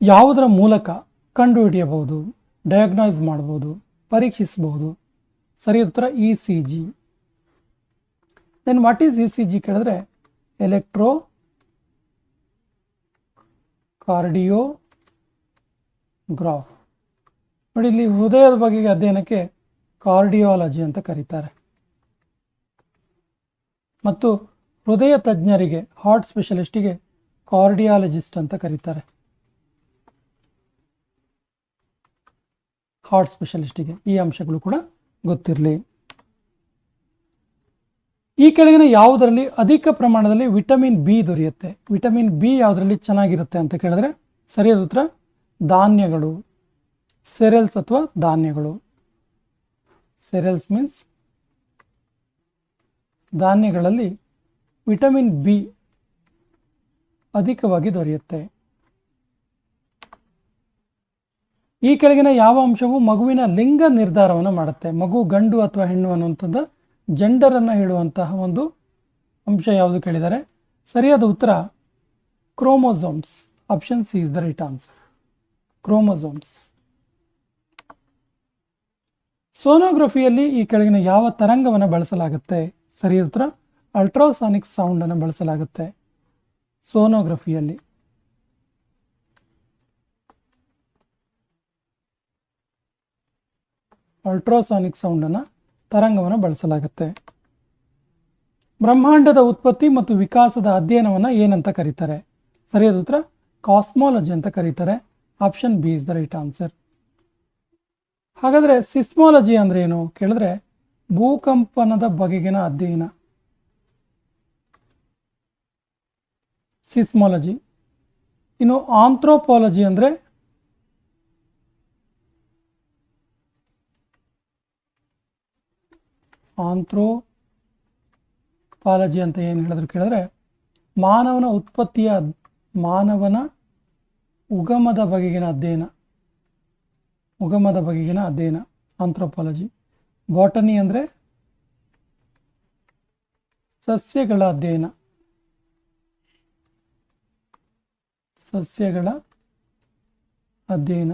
ಯಾವುದರ ಮೂಲಕ ಕಂಡುಹಿಡಿಯಬಹುದು, ಡಯಾಗ್ನೈಸ್ ಮಾಡಬಹುದು? ಪರೀಕ್ಷಿಸಬಹುದು. ಸರಿಯಾದ ಉತ್ತರ ECG. Then what is ECG ಕೇಳಿದ್ರೆ ಎಲೆಕ್ಟ್ರೋ ಕಾರ್ಡಿಯೋಗ್ರಾಫ್. ನೋಡಿ, ಇಲ್ಲಿ ಹೃದಯದ ಬಗೆಗೆ ಅಧ್ಯಯನಕ್ಕೆ ಕಾರ್ಡಿಯಾಲಜಿ ಅಂತ ಕರೀತಾರೆ, ಮತ್ತು ಹೃದಯ ತಜ್ಞರಿಗೆ, ಹಾರ್ಟ್ ಸ್ಪೆಷಲಿಸ್ಟಿಗೆ ಕಾರ್ಡಿಯಾಲಜಿಸ್ಟ್ ಅಂತ ಕರೀತಾರೆ. ಹಾರ್ಟ್ ಸ್ಪೆಷಲಿಸ್ಟಿಗೆ ಈ ಅಂಶಗಳು ಕೂಡ ಗೊತ್ತಿರಲಿ. ಈ ಕೆಳಗಿನ ಯಾವುದರಲ್ಲಿ ಅಧಿಕ ಪ್ರಮಾಣದಲ್ಲಿ ವಿಟಮಿನ್ ಬಿ ದೊರೆಯುತ್ತೆ? ವಿಟಮಿನ್ ಬಿ ಯಾವುದರಲ್ಲಿ ಚೆನ್ನಾಗಿರುತ್ತೆ ಅಂತ ಕೇಳಿದ್ರೆ ಸರಿಯಾದ ಉತ್ತರ ಧಾನ್ಯಗಳು, ಸೆರೆಲ್ಸ್ ಅಥವಾ ಧಾನ್ಯಗಳು. ಸೆರೆಲ್ಸ್ ಮೀನ್ಸ್ ಧಾನ್ಯಗಳಲ್ಲಿ ವಿಟಮಿನ್ ಬಿ ಅಧಿಕವಾಗಿ ದೊರೆಯುತ್ತೆ. ಈ ಕೆಳಗಿನ ಯಾವ ಅಂಶವು ಮಗುವಿನ ಲಿಂಗ ನಿರ್ಧಾರವನ್ನು ಮಾಡುತ್ತೆ? ಮಗು ಗಂಡು ಅಥವಾ ಹೆಣ್ಣು ಅನ್ನುವಂಥದ್ದು ಜೆಂಡರನ್ನು ಹೇಳುವಂತಹ ಒಂದು ಅಂಶ ಯಾವುದು ಕೇಳಿದ್ದಾರೆ? ಸರಿಯಾದ ಉತ್ತರ chromosomes. Option C is the right answer. Chromosomes. ಸೋನೋಗ್ರಫಿಯಲ್ಲಿ ಈ ಕೆಳಗಿನ ಯಾವ ತರಂಗವನ್ನು ಬಳಸಲಾಗುತ್ತೆ? ಸರಿಯಾದ ಉತ್ತರ ಅಲ್ಟ್ರಾಸಾನಿಕ್ ಸೌಂಡ್ ಅನ್ನು ಬಳಸಲಾಗುತ್ತೆ ಸೋನೋಗ್ರಫಿಯಲ್ಲಿ. ಅಲ್ಟ್ರಾಸಾನಿಕ್ ಸೌಂಡನ್ನು, ತರಂಗವನ್ನು ಬಳಸಲಾಗುತ್ತೆ. ಬ್ರಹ್ಮಾಂಡದ ಉತ್ಪತ್ತಿ ಮತ್ತು ವಿಕಾಸದ ಅಧ್ಯಯನವನ್ನು ಏನಂತ ಕರೀತಾರೆ? ಸರಿಯಾದ ಉತ್ತರ ಕಾಸ್ಮಾಲಜಿ ಅಂತ ಕರೀತಾರೆ. Option B is the right answer. ಹಾಗಾದರೆ ಸಿಸ್ಮಾಲಜಿ ಅಂದರೆ ಏನು ಕೇಳಿದ್ರೆ ಭೂಕಂಪನದ ಬಗೆಗಿನ ಅಧ್ಯಯನ, ಸಿಸ್ಮಾಲಜಿ. ಇನ್ನು ಆಂಥ್ರೋಪಾಲಜಿ ಅಂದರೆ ಆಂಥ್ರೋಪಾಲಜಿ ಅಂತ ಏನು ಹೇಳಿದ್ರು ಕೇಳಿದ್ರೆ ಮಾನವನ ಉತ್ಪತ್ತಿಯ, ಮಾನವನ ಉಗಮದ ಬಗೆಗಿನ ಅಧ್ಯಯನ, ಉಗಮದ ಬಗೆಗಿನ ಅಧ್ಯಯನ ಆಂಥ್ರೋಪಾಲಜಿ. ಬಾಟನಿ ಅಂದರೆ ಸಸ್ಯಗಳ ಅಧ್ಯಯನ, ಸಸ್ಯಗಳ ಅಧ್ಯಯನ.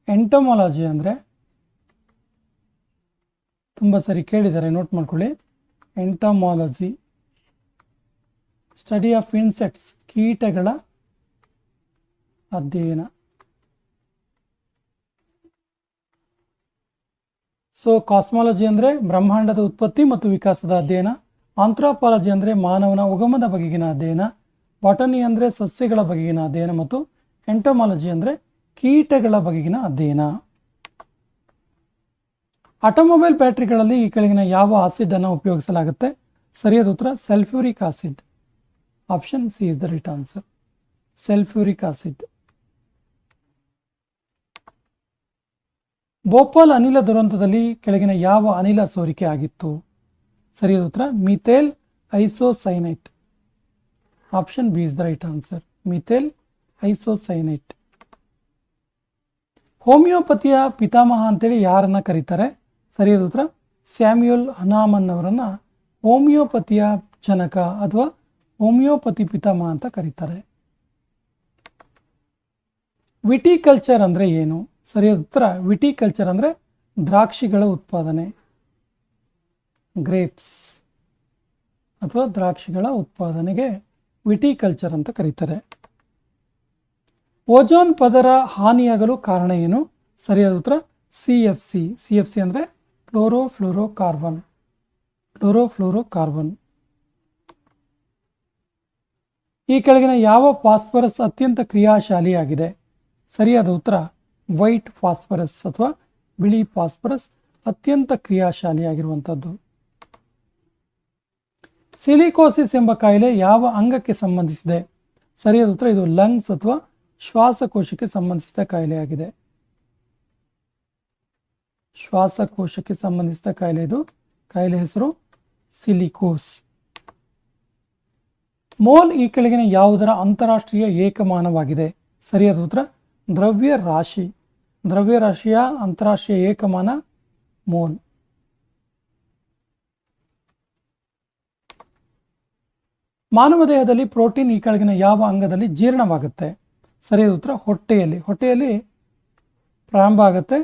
ಎಂಟೊಮಾಲಜಿ ಅಂದರೆ ತುಂಬ ಸರಿ ಕೇಳಿದ್ದಾರೆ, ನೋಟ್ ಮಾಡ್ಕೊಳ್ಳಿ. ಎಂಟೊಮಾಲಜಿ ಸ್ಟಡಿ ಆಫ್ ಇನ್ಸೆಕ್ಟ್ಸ್, ಕೀಟಗಳ ಅಧ್ಯಯನ. ಸೊ ಕಾಸ್ಮಾಲಜಿ ಅಂದರೆ ಬ್ರಹ್ಮಾಂಡದ ಉತ್ಪತ್ತಿ ಮತ್ತು ವಿಕಾಸದ ಅಧ್ಯಯನ. ಆಂಥ್ರೋಪಾಲಜಿ ಅಂದರೆ ಮಾನವನ ಉಗಮದ ಬಗೆಗಿನ ಅಧ್ಯಯನ. ಬಾಟನಿ ಅಂದರೆ ಸಸ್ಯಗಳ ಬಗೆಗಿನ ಅಧ್ಯಯನ ಮತ್ತು ಎಂಟೊಮಾಲಜಿ ಅಂದರೆ ಕೀಟಗಳ ಬಗೆಗಿನ ಅಧ್ಯಯನ. ಆಟೋಮೊಬೈಲ್ ಬ್ಯಾಟರಿಗಳಲ್ಲಿ ಈ ಕೆಳಗಿನ ಯಾವ ಆಸಿಡ್ ಅನ್ನು ಉಪಯೋಗಿಸಲಾಗುತ್ತೆ? ಸರಿಯಾದ ಉತ್ತರ sulphuric acid. Option C is the right answer. Sulphuric acid. Bhopal ಅನಿಲ ದುರಂತದಲ್ಲಿ ಕೆಳಗಿನ ಯಾವ ಅನಿಲ ಸೋರಿಕೆ ಆಗಿತ್ತು? ಸರಿಯಾದ ಉತ್ತರ methyl isocyanate. Option B is the right answer. Methyl isocyanate. ಹೋಮಿಯೋಪತಿಯ ಪಿತಾಮಹ ಅಂತೇಳಿ ಯಾರನ್ನ ಕರೀತಾರೆ? ಸರಿಯಾದ ಉತ್ತರ ಸ್ಯಾಮ್ಯುಯಲ್ ಹನಾಮನ್ ಅವರನ್ನ ಹೋಮಿಯೋಪತಿಯ ಜನಕ ಅಥವಾ ಹೋಮಿಯೋಪತಿ ಪಿತಾಮಹ ಅಂತ ಕರೀತಾರೆ. ವಿಟಿಕಲ್ಚರ್ ಅಂದರೆ ಏನು? ಸರಿಯಾದ ಉತ್ತರ ವಿಟಿಕಲ್ಚರ್ ಅಂದರೆ ದ್ರಾಕ್ಷಿಗಳ ಉತ್ಪಾದನೆ, ಗ್ರೇಪ್ಸ್ ಅಥವಾ ದ್ರಾಕ್ಷಿಗಳ ಉತ್ಪಾದನೆಗೆ ವಿಟಿಕಲ್ಚರ್ ಅಂತ ಕರೀತಾರೆ. ಓಜೋನ್ ಪದರ ಹಾನಿಯಾಗಲು ಕಾರಣ ಏನು? ಸರಿಯಾದ ಉತ್ತರ CFC. CFC ಅಂದರೆ ಕ್ಲೋರೋಫ್ಲೋರೋಕಾರ್ಬನ್. ಕ್ಲೋರೋಫ್ಲೋರೋಕಾರ್ಬನ್. ಈ ಕೆಳಗಿನ ಯಾವ ಫಾಸ್ಫರಸ್ ಅತ್ಯಂತ ಕ್ರಿಯಾಶಾಲಿಯಾಗಿದೆ? ಸರಿಯಾದ ಉತ್ತರ ವೈಟ್ ಫಾಸ್ಫರಸ್ ಅಥವಾ ಬಿಳಿ ಫಾಸ್ಫರಸ್ ಅತ್ಯಂತ ಕ್ರಿಯಾಶಾಲಿಯಾಗಿರುವಂಥದ್ದು. ಸಿಲಿಕೋಸಿಸ್ ಎಂಬ ಕಾಯಿಲೆ ಯಾವ ಅಂಗಕ್ಕೆ ಸಂಬಂಧಿಸಿದೆ? ಸರಿಯಾದ ಉತ್ತರ ಇದು ಲಂಗ್ಸ್ ಅಥವಾ ಶ್ವಾಸಕೋಶಕ್ಕೆ ಸಂಬಂಧಿಸಿದ ಕಾಯಿಲೆಯಾಗಿದೆ. ಶ್ವಾಸಕೋಶಕ್ಕೆ ಸಂಬಂಧಿಸಿದ ಕಾಯಿಲೆ ಇದು. ಕಾಯಿಲೆ ಹೆಸರು ಸಿಲಿಕೋಸ್. ಮೋಲ್ ಈ ಕೆಳಗಿನ ಯಾವುದರ ಅಂತಾರಾಷ್ಟ್ರೀಯ ಏಕಮಾನವಾಗಿದೆ? ಸರಿಯಾದ ಉತ್ತರ ದ್ರವ್ಯರಾಶಿ. ದ್ರವ್ಯರಾಶಿಯ ಅಂತಾರಾಷ್ಟ್ರೀಯ ಏಕಮಾನ ಮೋಲ್. ಮಾನವ ದೇಹದಲ್ಲಿ ಪ್ರೋಟೀನ್ ಈ ಕೆಳಗಿನ ಯಾವ ಅಂಗದಲ್ಲಿ ಜೀರ್ಣವಾಗುತ್ತೆ? ಸರಿಯಾದ ಉತ್ತರ ಹೊಟ್ಟೆಯಲ್ಲಿ. ಹೊಟ್ಟೆಯಲ್ಲಿ ಪ್ರಾರಂಭ ಆಗುತ್ತೆ,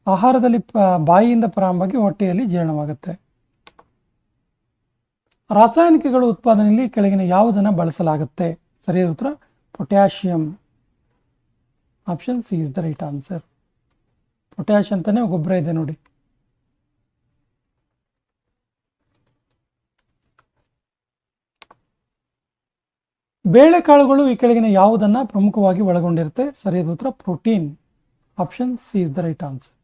ಆಹಾರದಲ್ಲಿ ಬಾಯಿಯಿಂದ ಪ್ರಾರಂಭವಾಗಿ ಹೊಟ್ಟೆಯಲ್ಲಿ ಜೀರ್ಣವಾಗುತ್ತೆ. ರಾಸಾಯನಿಕಗಳ ಉತ್ಪಾದನೆಯಲ್ಲಿ ಕೆಳಗಿನ ಯಾವುದನ್ನು ಬಳಸಲಾಗುತ್ತೆ? ಸರಿಯಾದ ಉತ್ತರ potassium. Option C is the right answer. Potash ಅಂತಾನೆ ಗೊಬ್ಬರ ಇದೆ ನೋಡಿ. ಬೇಳೆಕಾಳುಗಳು ಈ ಕೆಳಗಿನ ಯಾವುದನ್ನ ಪ್ರಮುಖವಾಗಿ ಒಳಗೊಂಡಿರುತ್ತೆ? ಸರಿಯಾದ ಉತ್ತರ protein. Option C is the right answer.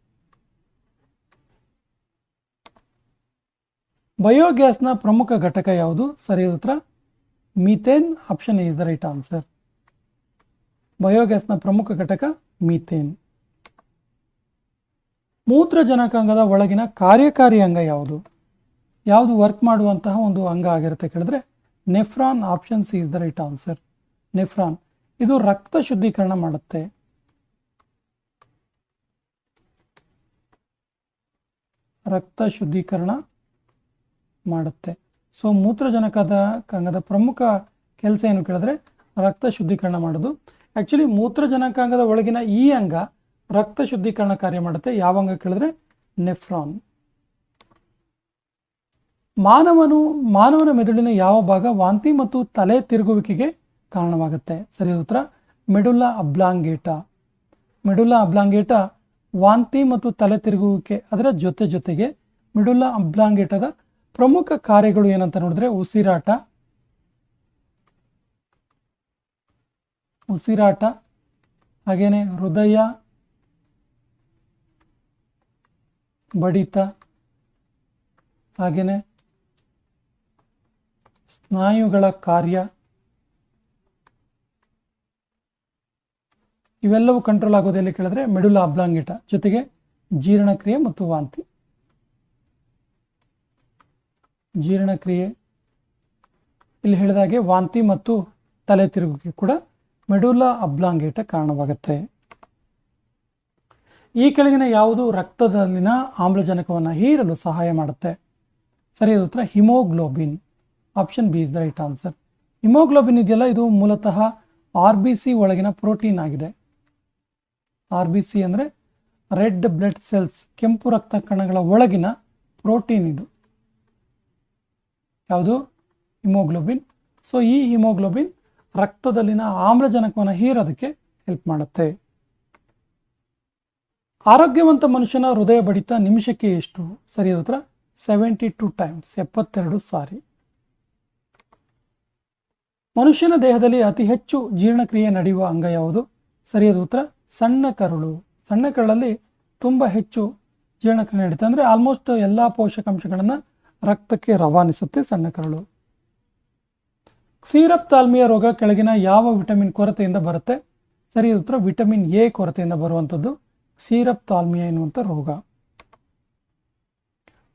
ಬಯೋಗ್ಯಾಸ್ನ ಪ್ರಮುಖ ಘಟಕ ಯಾವುದು? ಸರಿಯಾದ ಉತ್ತರ methane. Option A is the right answer. ಬಯೋಗ್ಯಾಸ್ನ ಪ್ರಮುಖ ಘಟಕ ಮೀಥೇನ್. ಮೂತ್ರಜನಕಾಂಗದ ಒಳಗಿನ ಕಾರ್ಯಕಾರಿ ಅಂಗ ಯಾವುದು? ಯಾವುದು ವರ್ಕ್ ಮಾಡುವಂತಹ ಒಂದು ಅಂಗ ಆಗಿರುತ್ತೆ ಕೇಳಿದ್ರೆ nephron. Option C is the right answer. Nephron ಇದು ರಕ್ತ ಶುದ್ಧೀಕರಣ ಮಾಡುತ್ತೆ. ರಕ್ತ ಶುದ್ಧೀಕರಣ ಮಾಡುತ್ತೆ. ಸೊ ಮೂತ್ರಜನಕದ ಅಂಗದ ಪ್ರಮುಖ ಕೆಲಸ ಏನು ಕೇಳಿದ್ರೆ ರಕ್ತ ಶುದ್ಧೀಕರಣ ಮಾಡೋದು. ಆಕ್ಚುಲಿ ಮೂತ್ರಜನಕಾಂಗದ ಒಳಗಿನ ಈ ಅಂಗ ರಕ್ತ ಶುದ್ಧೀಕರಣ ಕಾರ್ಯ ಮಾಡುತ್ತೆ. ಯಾವ ಅಂಗ ಕೇಳಿದ್ರೆ ನೆಫ್ರಾನ್. ಮಾನವನ ಮೆದುಳಿನ ಯಾವ ಭಾಗ ವಾಂತಿ ಮತ್ತು ತಲೆ ತಿರುಗುವಿಕೆಗೆ ಕಾರಣವಾಗುತ್ತೆ? ಸರಿಯಾದ ಉತ್ತರ ಮೆಡುಲ್ಲಾ ಅಬ್ಲಾಂಗೇಟ. ಮೆಡುಲ್ಲಾ ಅಬ್ಲಾಂಗೇಟ ವಾಂತಿ ಮತ್ತು ತಲೆ ತಿರುಗುವಿಕೆ ಅದರ ಜೊತೆಗೆ ಮೆಡುಲ್ಲಾ ಅಬ್ಲಾಂಗೇಟದ ಪ್ರಮುಖ ಕಾರ್ಯಗಳು ಏನಂತ ನೋಡಿದ್ರೆ ಉಸಿರಾಟ, ಹಾಗೇನೆ ಹೃದಯ ಬಡಿತ, ಹಾಗೇನೆ ಸ್ನಾಯುಗಳ ಕಾರ್ಯ, ಇವೆಲ್ಲವೂ ಕಂಟ್ರೋಲ್ ಆಗೋದು ಎಲ್ಲಿ ಕೇಳಿದ್ರೆ ಮೆಡುಲ್ಲಾ ಅಬ್ಲಾಂಗೇಟ. ಜೊತೆಗೆ ಜೀರ್ಣಕ್ರಿಯೆ ಮತ್ತು ವಾಂತಿ. ಜೀರ್ಣಕ್ರಿಯೆ ಇಲ್ಲಿ ಹೇಳಿದಾಗೆ ವಾಂತಿ ಮತ್ತು ತಲೆ ತಿರುಗುವಿಕೆ ಕೂಡ ಮೆಡುಲ್ಲಾ ಅಬ್ಲಾಂಗೇಟ ಕಾರಣವಾಗುತ್ತೆ. ಈ ಕೆಳಗಿನ ಯಾವುದು ರಕ್ತದಲ್ಲಿನ ಆಮ್ಲಜನಕವನ್ನು ಹೀರಲು ಸಹಾಯ ಮಾಡುತ್ತೆ? ಸರಿಯಾದ ಉತ್ತರ haemoglobin. Option B is the right answer. Haemoglobin ಇದೆಯಲ್ಲ, ಇದು ಮೂಲತಃ RBC ಒಳಗಿನ ಪ್ರೋಟೀನ್ ಆಗಿದೆ. RBC ಅಂದರೆ ರೆಡ್ ಬ್ಲಡ್ ಸೆಲ್ಸ್, ಕೆಂಪು ರಕ್ತ ಕಣಗಳ ಒಳಗಿನ ಪ್ರೋಟೀನ್ ಇದು. ಯಾವುದು? ಹಿಮೋಗ್ಲೋಬಿನ್. ಸೊ ಈ ಹಿಮೋಗ್ಲೋಬಿನ್ ರಕ್ತದಲ್ಲಿನ ಆಮ್ಲಜನಕವನ್ನು ಹೀರೋದಕ್ಕೆ ಹೆಲ್ಪ್ ಮಾಡುತ್ತೆ. ಆರೋಗ್ಯವಂತ ಮನುಷ್ಯನ ಹೃದಯ ಬಡಿತ ನಿಮಿಷಕ್ಕೆ ಎಷ್ಟು? ಸರಿಯಾದ ಉತ್ತರ 72 ಟೈಮ್ಸ್, 72 ಸಾರಿ. ಮನುಷ್ಯನ ದೇಹದಲ್ಲಿ ಅತಿ ಹೆಚ್ಚು ಜೀರ್ಣಕ್ರಿಯೆ ನಡೆಯುವ ಅಂಗ ಯಾವುದು? ಸರಿಯಾದ ಉತ್ತರ ಸಣ್ಣ ಕರುಳು. ಸಣ್ಣ ಕರುಳಲ್ಲಿ ತುಂಬ ಹೆಚ್ಚು ಜೀರ್ಣಕ್ರಿಯೆ ನಡೀತೆ. ಅಂದರೆ ಆಲ್ಮೋಸ್ಟ್ ಎಲ್ಲ ಪೋಷಕಾಂಶಗಳನ್ನು ರಕ್ತಕ್ಕೆ ರವಾನಿಸುತ್ತೆ ಸಣ್ಣ ಕರುಳು. ಕ್ಷೀರಪ್ತಾಲ್ಮಿಯ ರೋಗ ಕೆಳಗಿನ ಯಾವ ವಿಟಮಿನ್ ಕೊರತೆಯಿಂದ ಬರುತ್ತೆ? ಸರಿಯಾದ ಉತ್ತರ ವಿಟಮಿನ್ ಎ ಕೊರತೆಯಿಂದ ಬರುವಂಥದ್ದು ಕ್ಷೀರಪ್ತಾಲ್ಮಿಯ ಎನ್ನುವಂಥ ರೋಗ.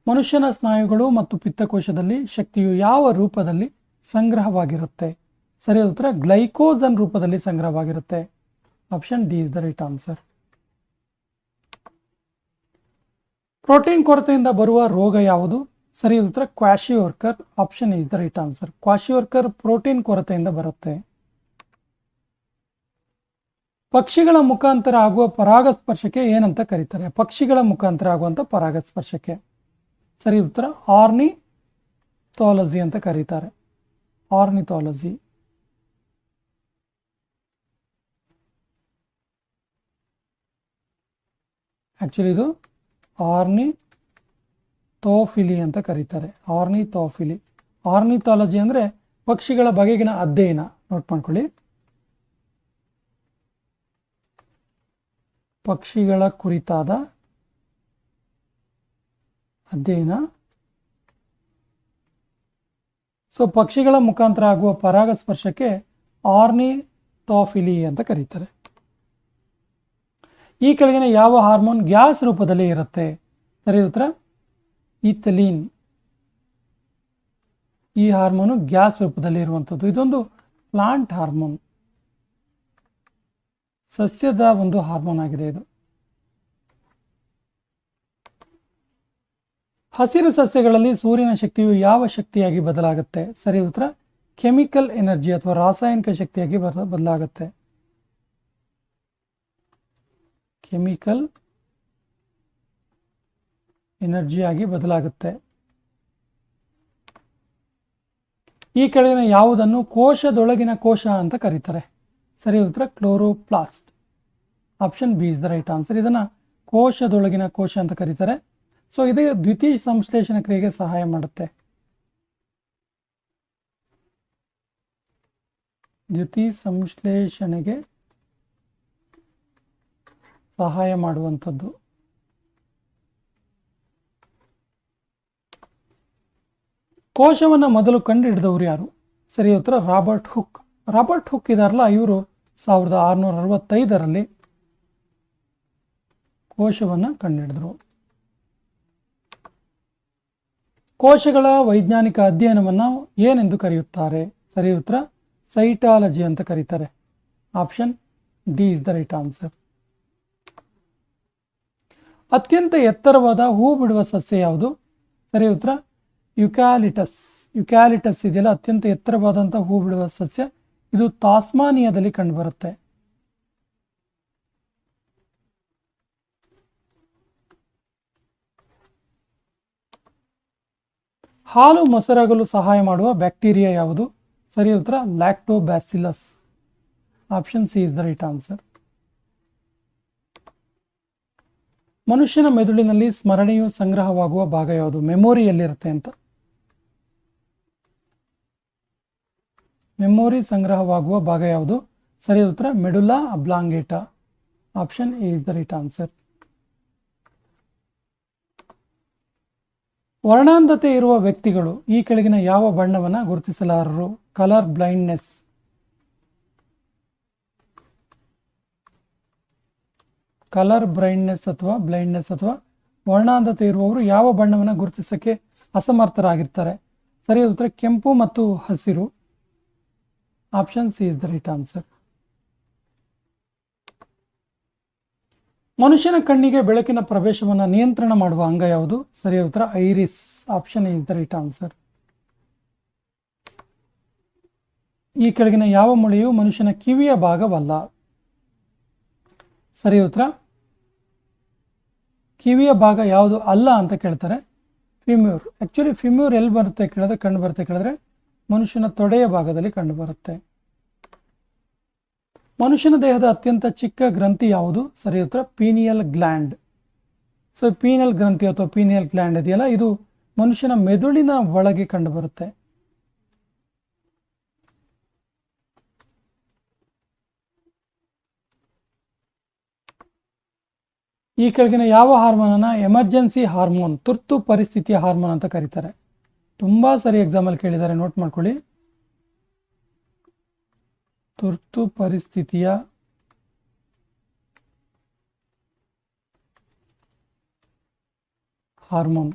ಮನುಷ್ಯನ ಸ್ನಾಯುಗಳು ಮತ್ತು ಪಿತ್ತಕೋಶದಲ್ಲಿ ಶಕ್ತಿಯು ಯಾವ ರೂಪದಲ್ಲಿ ಸಂಗ್ರಹವಾಗಿರುತ್ತೆ? ಸರಿಯಾದ ಉತ್ತರ ಗ್ಲೈಕೋಸನ್ ರೂಪದಲ್ಲಿ ಸಂಗ್ರಹವಾಗಿರುತ್ತೆ. Option D is the right answer. Protein ಕೊರತೆಯಿಂದ ಬರುವ ರೋಗ ಯಾವುದು? ಸರಿಯಾದ ಉತ್ತರ kwashiorkor. Option is the right answer. Kwashiorkor protein ಕೊರತೆಯಿಂದ ಬರುತ್ತೆ. ಪಕ್ಷಿಗಳ ಮುಖಾಂತರ ಆಗುವ ಪರಾಗಸ್ಪರ್ಶಕ್ಕೆ ಏನಂತ ಕರೀತಾರೆ? ಪಕ್ಷಿಗಳ ಮುಖಾಂತರ ಆಗುವಂಥ ಪರಾಗಸ್ಪರ್ಶಕ್ಕೆ ಸರಿಯಾದ ಉತ್ತರ ಆರ್ನಿಥಾಲಜಿ ಅಂತ ಕರೀತಾರೆ. ಆರ್ನಿಥಾಲಜಿ. ಆಕ್ಚುಲಿ ಇದು ಆರ್ನಿಥೋಫಿಲಿ ಅಂತ ಕರೀತಾರೆ. ಆರ್ನಿಥೋಫಿಲಿ. ಆರ್ನಿಥಾಲಜಿ ಅಂದರೆ ಪಕ್ಷಿಗಳ ಬಗೆಗಿನ ಅಧ್ಯಯನ. ನೋಟ್ ಮಾಡ್ಕೊಳ್ಳಿ, ಪಕ್ಷಿಗಳ ಕುರಿತಾದ ಅಧ್ಯಯನ. ಸೊ ಪಕ್ಷಿಗಳ ಮುಖಾಂತರ ಆಗುವ ಪರಾಗಸ್ಪರ್ಶಕ್ಕೆ ಆರ್ನಿಥೋಫಿಲಿ ಅಂತ ಕರೀತಾರೆ. ಈ ಕೆಳಗಿನ ಯಾವ ಹಾರ್ಮೋನ್ ಗ್ಯಾಸ್ ರೂಪದಲ್ಲಿ ಇರುತ್ತೆ? ಸರಿಯಾದ ಉತ್ತರ ಈಥಲೀನ್. ಈ ಹಾರ್ಮೋನು ಗ್ಯಾಸ್ ರೂಪದಲ್ಲಿ ಇರುವಂಥದ್ದು. ಇದೊಂದು ಪ್ಲಾಂಟ್ ಹಾರ್ಮೋನ್, ಸಸ್ಯದ ಒಂದು ಹಾರ್ಮೋನ್ ಆಗಿದೆ ಇದು. ಹಸಿರು ಸಸ್ಯಗಳಲ್ಲಿ ಸೂರ್ಯನ ಶಕ್ತಿಯು ಯಾವ ಶಕ್ತಿಯಾಗಿ ಬದಲಾಗುತ್ತೆ? ಸರಿಯಾದ ಉತ್ತರ ಕೆಮಿಕಲ್ ಎನರ್ಜಿ ಅಥವಾ ರಾಸಾಯನಿಕ ಶಕ್ತಿಯಾಗಿ ಬದಲಾಗುತ್ತೆ. ಕೆಮಿಕಲ್ ಎನರ್ಜಿಯಾಗಿ ಬದಲಾಗುತ್ತೆ. ಈ ಕೆಳಗಿನ ಯಾವುದನ್ನು ಕೋಶದೊಳಗಿನ ಕೋಶ ಅಂತ ಕರೀತಾರೆ? ಸರಿ ಉತ್ತರ chloroplast. Option B is the right answer. ಇದನ್ನು ಕೋಶದೊಳಗಿನ ಕೋಶ ಅಂತ ಕರೀತಾರೆ. ಸೊ ಇದು ದ್ವಿತೀಯ ಸಂಶ್ಲೇಷಣ ಕ್ರಿಯೆಗೆ ಸಹಾಯ ಮಾಡುತ್ತೆ. ದ್ಯುತಿ ಸಂಶ್ಲೇಷಣೆಗೆ ಸಹಾಯ ಮಾಡುವಂಥದ್ದು. ಕೋಶವನ್ನು ಮೊದಲು ಕಂಡುಹಿಡಿದವರು ಯಾರು? ಸರಿ ಉತ್ತರ ರಾಬರ್ಟ್ ಹುಕ್. ರಾಬರ್ಟ್ ಹುಕ್ ಇದಾರಲ್ಲ, ಇವರು 1665ರಲ್ಲಿ ಕೋಶವನ್ನು ಕಂಡುಹಿಡಿದರು. ಕೋಶಗಳ ವೈಜ್ಞಾನಿಕ ಅಧ್ಯಯನವನ್ನು ಏನೆಂದು ಕರೆಯುತ್ತಾರೆ? ಸರಿ ಉತ್ತರ ಸೈಟಾಲಜಿ ಅಂತ ಕರೀತಾರೆ. Option D is the right answer. ಅತ್ಯಂತ ಎತ್ತರವಾದ ಹೂ ಬಿಡುವ ಸಸ್ಯ ಯಾವುದು? ಸರಿ ಉತ್ತರ ಯುಕ್ಯಾಲಿಟಸ್. ಯುಕ್ಯಾಲಿಟಸ್ ಇದೆಯಲ್ಲ, ಅತ್ಯಂತ ಎತ್ತರವಾದಂಥ ಹೂ ಬಿಡುವ ಸಸ್ಯ. ಇದು ತಾಸ್ಮಾನಿಯಾದಲ್ಲಿ ಕಂಡುಬರುತ್ತೆ. ಹಾಲು ಮೊಸರಾಗಲು ಸಹಾಯ ಮಾಡುವ ಬ್ಯಾಕ್ಟೀರಿಯಾ ಯಾವುದು? ಸರಿ ಉತ್ತರ lactobacillus. Option C is the right answer. ಮನುಷ್ಯನ ಮೆದುಳಿನಲ್ಲಿ ಸ್ಮರಣೆಯು ಸಂಗ್ರಹವಾಗುವ ಭಾಗ ಯಾವುದು? ಮೆಮೊರಿಯಲ್ಲಿರುತ್ತೆ ಅಂತ. ಮೆಮೊರಿ ಸಂಗ್ರಹವಾಗುವ ಭಾಗ ಯಾವುದು? ಸರಿ ಉತ್ತರ medulla oblongata. Option A is the right answer. ವರ್ಣಾಂಧತೆ ಇರುವ ವ್ಯಕ್ತಿಗಳು ಈ ಕೆಳಗಿನ ಯಾವ ಬಣ್ಣವನ್ನು ಗುರುತಿಸಲಾರರು? Colour blindness. ಕಲರ್ ಬ್ಲೈಂಡ್ನೆಸ್ ಅಥವಾ ವರ್ಣಾಂಧತೆ ಇರುವವರು ಯಾವ ಬಣ್ಣವನ್ನು ಗುರುತಿಸಕ್ಕೆ ಅಸಮರ್ಥರಾಗಿರ್ತಾರೆ? ಸರಿ ಉತ್ತರ ಕೆಂಪು ಮತ್ತು ಹಸಿರು. Option C is the right answer. ಮನುಷ್ಯನ ಕಣ್ಣಿಗೆ ಬೆಳಕಿನ ಪ್ರವೇಶವನ್ನು ನಿಯಂತ್ರಣ ಮಾಡುವ ಅಂಗ ಯಾವುದು? ಸರಿ ಉತ್ತರ iris. Option A is the right answer. ಈ ಕೆಳಗಿನ ಯಾವ ಮೂಳೆಯು ಮನುಷ್ಯನ ಕಿವಿಯ ಭಾಗವಲ್ಲ? ಸರಿ ಉತ್ತರ ಕಿವಿಯ ಭಾಗ ಯಾವುದು ಅಲ್ಲ ಅಂತ ಕೇಳ್ತಾರೆ. ಫಿಮ್ಯೂರ್. ಆ್ಯಕ್ಚುಲಿ ಫಿಮ್ಯೂರ್ ಎಲ್ಲಿ ಬರುತ್ತೆ ಕೇಳಿದ್ರೆ, ಕಂಡು ಬರುತ್ತೆ ಕೇಳಿದ್ರೆ ಮನುಷ್ಯನ ತೊಡೆಯ ಭಾಗದಲ್ಲಿ ಕಂಡು ಬರುತ್ತೆ. ಮನುಷ್ಯನ ದೇಹದ ಅತ್ಯಂತ ಚಿಕ್ಕ ಗ್ರಂಥಿ ಯಾವುದು? ಸರಿ ಉತ್ತರ ಪೀನಿಯಲ್ ಗ್ಲ್ಯಾಂಡ್. ಸೊ ಪೀನಿಯಲ್ ಗ್ರಂಥಿ ಅಥವಾ ಪೀನಿಯಲ್ ಗ್ಲ್ಯಾಂಡ್ ಇದೆಯಲ್ಲ, ಇದು ಮನುಷ್ಯನ ಮೆದುಳಿನ ಒಳಗೆ ಕಂಡುಬರುತ್ತೆ. ಈ ಕೆಳಗಿನ ಯಾವ ಹಾರ್ಮೋನನ್ನು ಎಮರ್ಜೆನ್ಸಿ ಹಾರ್ಮೋನ್, ತುರ್ತು ಪರಿಸ್ಥಿತಿಯ ಹಾರ್ಮೋನ್ ಅಂತ ಕರೀತಾರೆ? ತುಂಬ ಸರಿ ಎಕ್ಸಾಮಲ್ಲಿ ಕೇಳಿದ್ದಾರೆ, ನೋಟ್ ಮಾಡ್ಕೊಳ್ಳಿ. ತುರ್ತು ಪರಿಸ್ಥಿತಿಯ ಹಾರ್ಮೋನ್,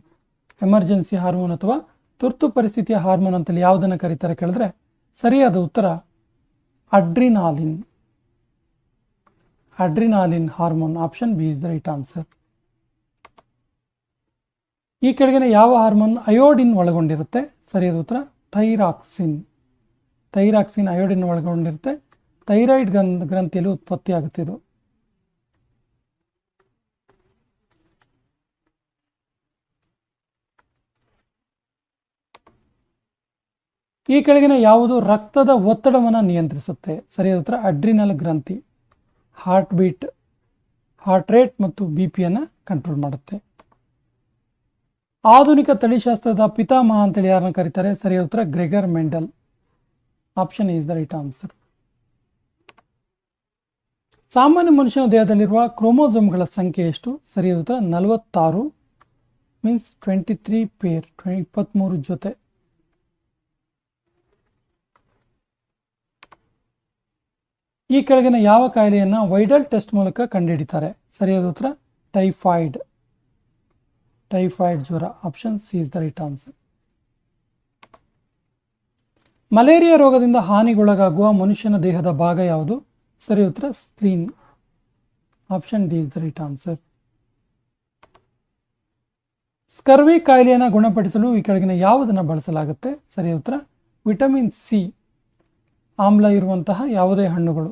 ಎಮರ್ಜೆನ್ಸಿ ಹಾರ್ಮೋನ್ ಅಥವಾ ತುರ್ತು ಪರಿಸ್ಥಿತಿಯ ಹಾರ್ಮೋನ್ ಅಂತೇಳಿ ಯಾವುದನ್ನು ಕರೀತಾರೆ ಕೇಳಿದ್ರೆ ಸರಿಯಾದ ಉತ್ತರ adrenaline. Adrenaline hormone. Option B is the right answer. ಈ ಕೆಳಗಿನ ಯಾವ ಹಾರ್ಮೋನ್ ಅಯೋಡಿನ್ ಒಳಗೊಂಡಿರುತ್ತೆ? ಸರಿಯಾದ ಉತ್ತರ ಥೈರಾಕ್ಸಿನ್. ಥೈರಾಕ್ಸಿನ್ ಅಯೋಡಿನ್ ಒಳಗೊಂಡಿರುತ್ತೆ. ಥೈರಾಯ್ಡ್ ಗ್ರಂಥಿಯಲ್ಲಿ ಉತ್ಪತ್ತಿ ಆಗುತ್ತೆ ಇದು. ಈ ಕೆಳಗಿನ ಯಾವುದು ರಕ್ತದ ಒತ್ತಡವನ್ನು ನಿಯಂತ್ರಿಸುತ್ತೆ? ಸರಿಯಾದ ಉತ್ತರ ಅಡ್ರಿನಲ್ ಗ್ರಂಥಿ. ಹಾರ್ಟ್ ಬೀಟ್, ಹಾರ್ಟ್ ರೇಟ್ ಮತ್ತು ಬಿಪಿಯನ್ನು ಕಂಟ್ರೋಲ್ ಮಾಡುತ್ತೆ. ಆಧುನಿಕ ತಳಿಶಾಸ್ತ್ರದ ಪಿತಾಮಹ ಅಂತೇಳಿ ಯಾರನ್ನ ಕರೀತಾರೆ? ಸರಿಯಾದ ಉತ್ತರ Gregor Mendel. Option is the right answer. ಸಾಮಾನ್ಯ ಮನುಷ್ಯನ ದೇಹದಲ್ಲಿರುವ ಕ್ರೋಮೋಸೋಮ್ಗಳ ಸಂಖ್ಯೆ ಎಷ್ಟು? ಸರಿಯಾದ ಉತ್ತರ 46, ಮೀನ್ಸ್ 23 ಪೇರ್, 23 ಜೊತೆ. ಈ ಕೆಳಗಿನ ಯಾವ ಕಾಯಿಲೆಯನ್ನು ವೈಡಲ್ ಟೆಸ್ಟ್ ಮೂಲಕ ಕಂಡುಹಿಡಿತಾರೆ? ಸರಿಯಾದ ಉತ್ತರ ಟೈಫಾಯ್ಡ್. ಟೈಫಾಯ್ಡ್ ಜ್ವರ. Option C is the right answer. Malaria ರೋಗದಿಂದ ಹಾನಿಗೊಳಗಾಗುವ ಮನುಷ್ಯನ ದೇಹದ ಭಾಗ ಯಾವುದು? ಸರಿ ಉತ್ತರ spleen. Option D is the right answer. Scurvy ಕಾಯಿಲೆಯನ್ನು ಗುಣಪಡಿಸಲು ಈ ಕೆಳಗಿನ ಯಾವುದನ್ನು ಬಳಸಲಾಗುತ್ತೆ? ಸರಿಯಾದ ಉತ್ತರ ವಿಟಮಿನ್ ಸಿ. ಆಮ್ಲ ಇರುವಂತಹ ಯಾವುದೇ ಹಣ್ಣುಗಳು.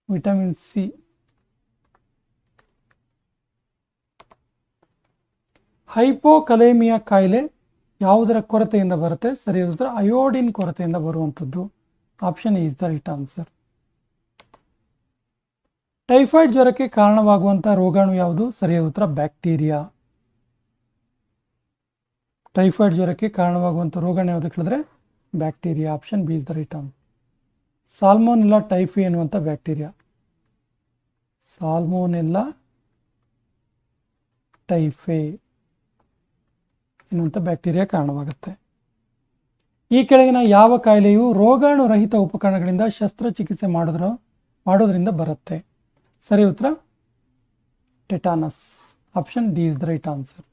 Vitamin C. ಹೈಪೋಕಲೇಮಿಯಾ ಕಾಯಿಲೆ ಯಾವುದರ ಕೊರತೆಯಿಂದ ಬರುತ್ತೆ? ಸರಿಯಾದ ಉತ್ತರ ಅಯೋಡಿನ್ ಕೊರತೆಯಿಂದ ಬರುವಂಥದ್ದು. Option is the right answer. Typhoid ಜ್ವರಕ್ಕೆ ಕಾರಣವಾಗುವಂತಹ ರೋಗಾಣು ಯಾವುದು? ಸರಿಯಾದ ಉತ್ತರ ಬ್ಯಾಕ್ಟೀರಿಯಾ. ಟೈಫಾಯ್ಡ್ ಜ್ವರಕ್ಕೆ ಕಾರಣವಾಗುವಂಥ ರೋಗಾಣು ಯಾವುದು ಕೇಳಿದ್ರೆ bacteria. Option B is the right answer. Salmonella typhi ಎನ್ನುವಂಥ ಬ್ಯಾಕ್ಟೀರಿಯಾ, ಸಾಲ್ಮೋನೆಲ್ಲಾ ಟೈಫೆ ಎನ್ನುವಂಥ ಬ್ಯಾಕ್ಟೀರಿಯಾ ಕಾರಣವಾಗುತ್ತೆ. ಈ ಕೆಳಗಿನ ಯಾವ ಕಾಯಿಲೆಯು ರೋಗಾಣು ರಹಿತ ಉಪಕರಣಗಳಿಂದ ಶಸ್ತ್ರಚಿಕಿತ್ಸೆ ಮಾಡೋದ್ರಿಂದ ಬರುತ್ತೆ? ಸರಿ ಉತ್ತರ tetanus. Option D is the right answer.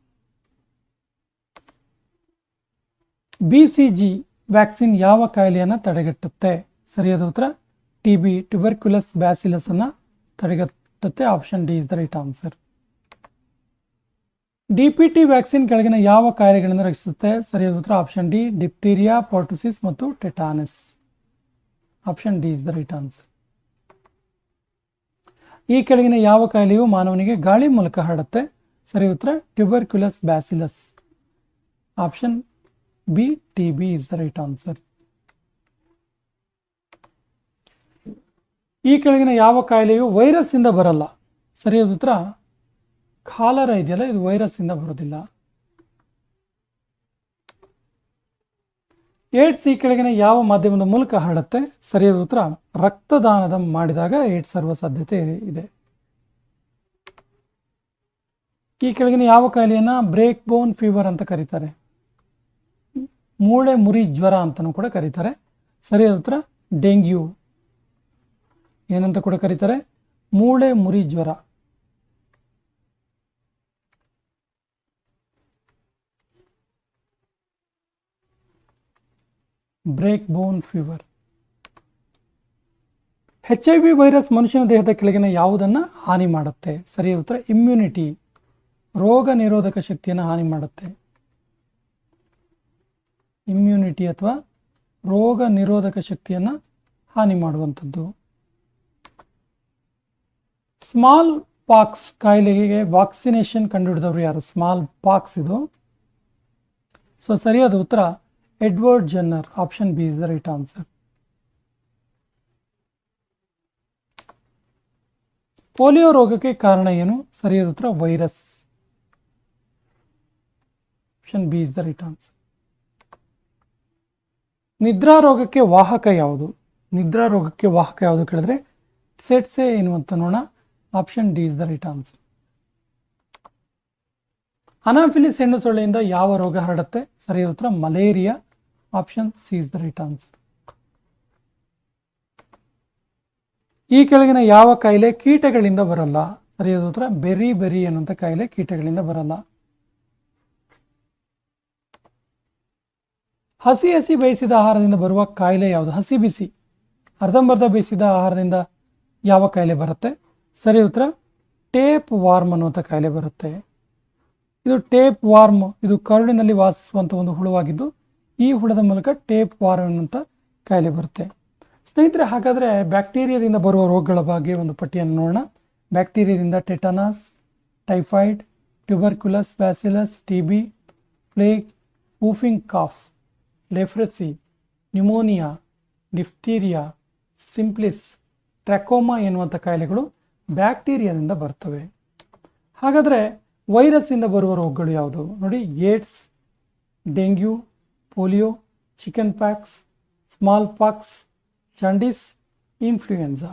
BCG vaccine ಯಾವ ಕಾಯಿಲೆಯನ್ನು ತಡೆಗಟ್ಟುತ್ತೆ? ಸರಿಯಾದ ಉತ್ತರ TB, ಟ್ಯುಬರ್ಕ್ಯುಲಸ್ ಬ್ಯಾಸಿಲಸ್ ಅನ್ನು ತಡೆಗಟ್ಟುತ್ತೆ. Option D is the right answer. DPT vaccine ಕೆಳಗಿನ ಯಾವ ಕಾಯಿಲೆಗಳನ್ನು ರಕ್ಷಿಸುತ್ತೆ? ಸರಿಯಾದ ಉತ್ತರ ಆಪ್ಷನ್ ಡಿ ಡಿಪ್ತೀರಿಯಾ, ಪೋರ್ಟುಸಿಸ್ ಮತ್ತು tetanus. Option D is the right answer. ಈ ಕೆಳಗಿನ ಯಾವ ಕಾಯಿಲೆಯು ಮಾನವನಿಗೆ ಗಾಳಿ ಮೂಲಕ ಹರಡುತ್ತೆ? ಸರಿ ಉತ್ತರ tuberculosis bacillus. Option B TB is the right answer. ಈ ಕೆಳಗಿನ ಯಾವ ಕಾಯಿಲೆಯು ವೈರಸ್ ಇಂದ ಬರಲ್ಲ? ಸರಿಯಾದ ಉತ್ತರ ಕಾಲರ ಇದೆಯಲ್ಲ, ಇದು ವೈರಸ್ ಇಂದ ಬರೋದಿಲ್ಲ. ಏಡ್ಸ್ ಈ ಕೆಳಗಿನ ಯಾವ ಮಾಧ್ಯಮದ ಮೂಲಕ ಹರಡುತ್ತೆ? ಸರಿಯಾದ ಉತ್ತರ ರಕ್ತದಾನದ ಮಾಡಿದಾಗ ಏಡ್ಸ್ ಹರಡುವ ಸಾಧ್ಯತೆ ಇದೆ. ಈ ಕೆಳಗಿನ ಯಾವ ಕಾಯಿಲೆಯನ್ನ ಬ್ರೇಕ್ ಬೋನ್ ಫೀವರ್ ಅಂತ ಕರೀತಾರೆ? ಮೂಳೆ ಮುರಿ ಜ್ವರ ಅಂತಲೂ ಕೂಡ ಕರೀತಾರೆ. ಸರಿಯಾದ ಉತ್ತರ ಡೆಂಗ್ಯೂ. ಏನಂತ ಕೂಡ ಕರೀತಾರೆ? ಮೂಳೆ ಮುರಿ ಜ್ವರ. ಬ್ರೇಕ್ ಬೋನ್ ಫೀವರ್. HIV ವೈರಸ್ ಮನುಷ್ಯನ ದೇಹದ ಕೆಳಗಿನ ಯಾವುದನ್ನು ಹಾನಿ ಮಾಡುತ್ತೆ? ಸರಿಯಾದ ಉತ್ತರ ಇಮ್ಯುನಿಟಿ, ರೋಗ ನಿರೋಧಕ ಶಕ್ತಿಯನ್ನು ಹಾನಿ ಮಾಡುತ್ತೆ. ಇಮ್ಯುನಿಟಿ ಅಥವಾ ರೋಗ ನಿರೋಧಕ ಶಕ್ತಿಯನ್ನು ಹಾನಿ ಮಾಡುವಂಥದ್ದು. ಸ್ಮಾಲ್ ಪಾಕ್ಸ್ ಕಾಯಿಲೆಗೆ ವ್ಯಾಕ್ಸಿನೇಷನ್ ಕಂಡುಹಿಡಿದವರು ಯಾರು? ಸ್ಮಾಲ್ ಪಾಕ್ಸ್ ಇದು. ಸೊ ಸರಿಯಾದ ಉತ್ತರ Edward Jenner. Option B is the right answer. Polio ರೋಗಕ್ಕೆ ಕಾರಣ ಏನು? ಸರಿಯಾದ ಉತ್ತರ virus. Option B is the right answer. ನಿದ್ರಾ ರೋಗಕ್ಕೆ ವಾಹಕ ಯಾವುದು? ನಿದ್ರಾ ರೋಗಕ್ಕೆ ವಾಹಕ ಯಾವುದು ಕೇಳಿದ್ರೆ ಸೆಟ್ಸೆ ಎನ್ನುವಂತ ನೋಡೋಣ. Option D is the right answer. Anopheles ಹೆಣ್ಣು ಸೊಳ್ಳೆಯಿಂದ ಯಾವ ರೋಗ ಹರಡುತ್ತೆ? ಸರಿಯಾದ ಉತ್ತರ malaria. Option C is the right answer. ಈ ಕೆಳಗಿನ ಯಾವ ಕಾಯಿಲೆ ಕೀಟಗಳಿಂದ ಬರಲ್ಲ? ಸರಿಯಾದ ಉತ್ತರ ಬೆರಿ ಎನ್ನುವಂಥ ಕಾಯಿಲೆ ಕೀಟಗಳಿಂದ ಬರಲ್ಲ. ಹಸಿ ಬೇಯಿಸಿದ ಆಹಾರದಿಂದ ಬರುವ ಕಾಯಿಲೆ ಯಾವುದು? ಹಸಿ ಬಿಸಿ ಅರ್ಧಂಬರ್ಧ ಬೇಯಿಸಿದ ಆಹಾರದಿಂದ ಯಾವ ಕಾಯಿಲೆ ಬರುತ್ತೆ? ಸರಿ ಉತ್ತರ ಟೇಪ್ ವಾರ್ಮ್ ಅನ್ನುವಂಥ ಕಾಯಿಲೆ ಬರುತ್ತೆ. ಇದು ಟೇಪ್ ವಾರ್ಮ್, ಇದು ಕರುಳಿನಲ್ಲಿ ವಾಸಿಸುವಂಥ ಒಂದು ಹುಳುವಾಗಿದ್ದು ಈ ಹುಳದ ಮೂಲಕ ಟೇಪ್ ವಾರ್ಮ್ ಅನ್ನುವಂಥ ಕಾಯಿಲೆ ಬರುತ್ತೆ. ಸ್ನೇಹಿತರೆ, ಹಾಗಾದರೆ ಬ್ಯಾಕ್ಟೀರಿಯಾದಿಂದ ಬರುವ ರೋಗಗಳ ಬಗ್ಗೆ ಒಂದು ಪಟ್ಟಿಯನ್ನು ನೋಡೋಣ. ಬ್ಯಾಕ್ಟೀರಿಯಾದಿಂದ tetanus, typhoid, tuberculosis bacillus, TB, plague, whooping cough, leprosy, pneumonia, diphtheria, syphilis, trachoma ಎನ್ನುವಂಥ ಕಾಯಿಲೆಗಳು ಬ್ಯಾಕ್ಟೀರಿಯಾದಿಂದ ಬರ್ತವೆ. ಹಾಗಾದರೆ ವೈರಸ್ಸಿಂದ ಬರುವ ರೋಗಗಳು ಯಾವುದು? ನೋಡಿ, AIDS, dengue, polio, chicken pox, small pox, jaundice, influenza.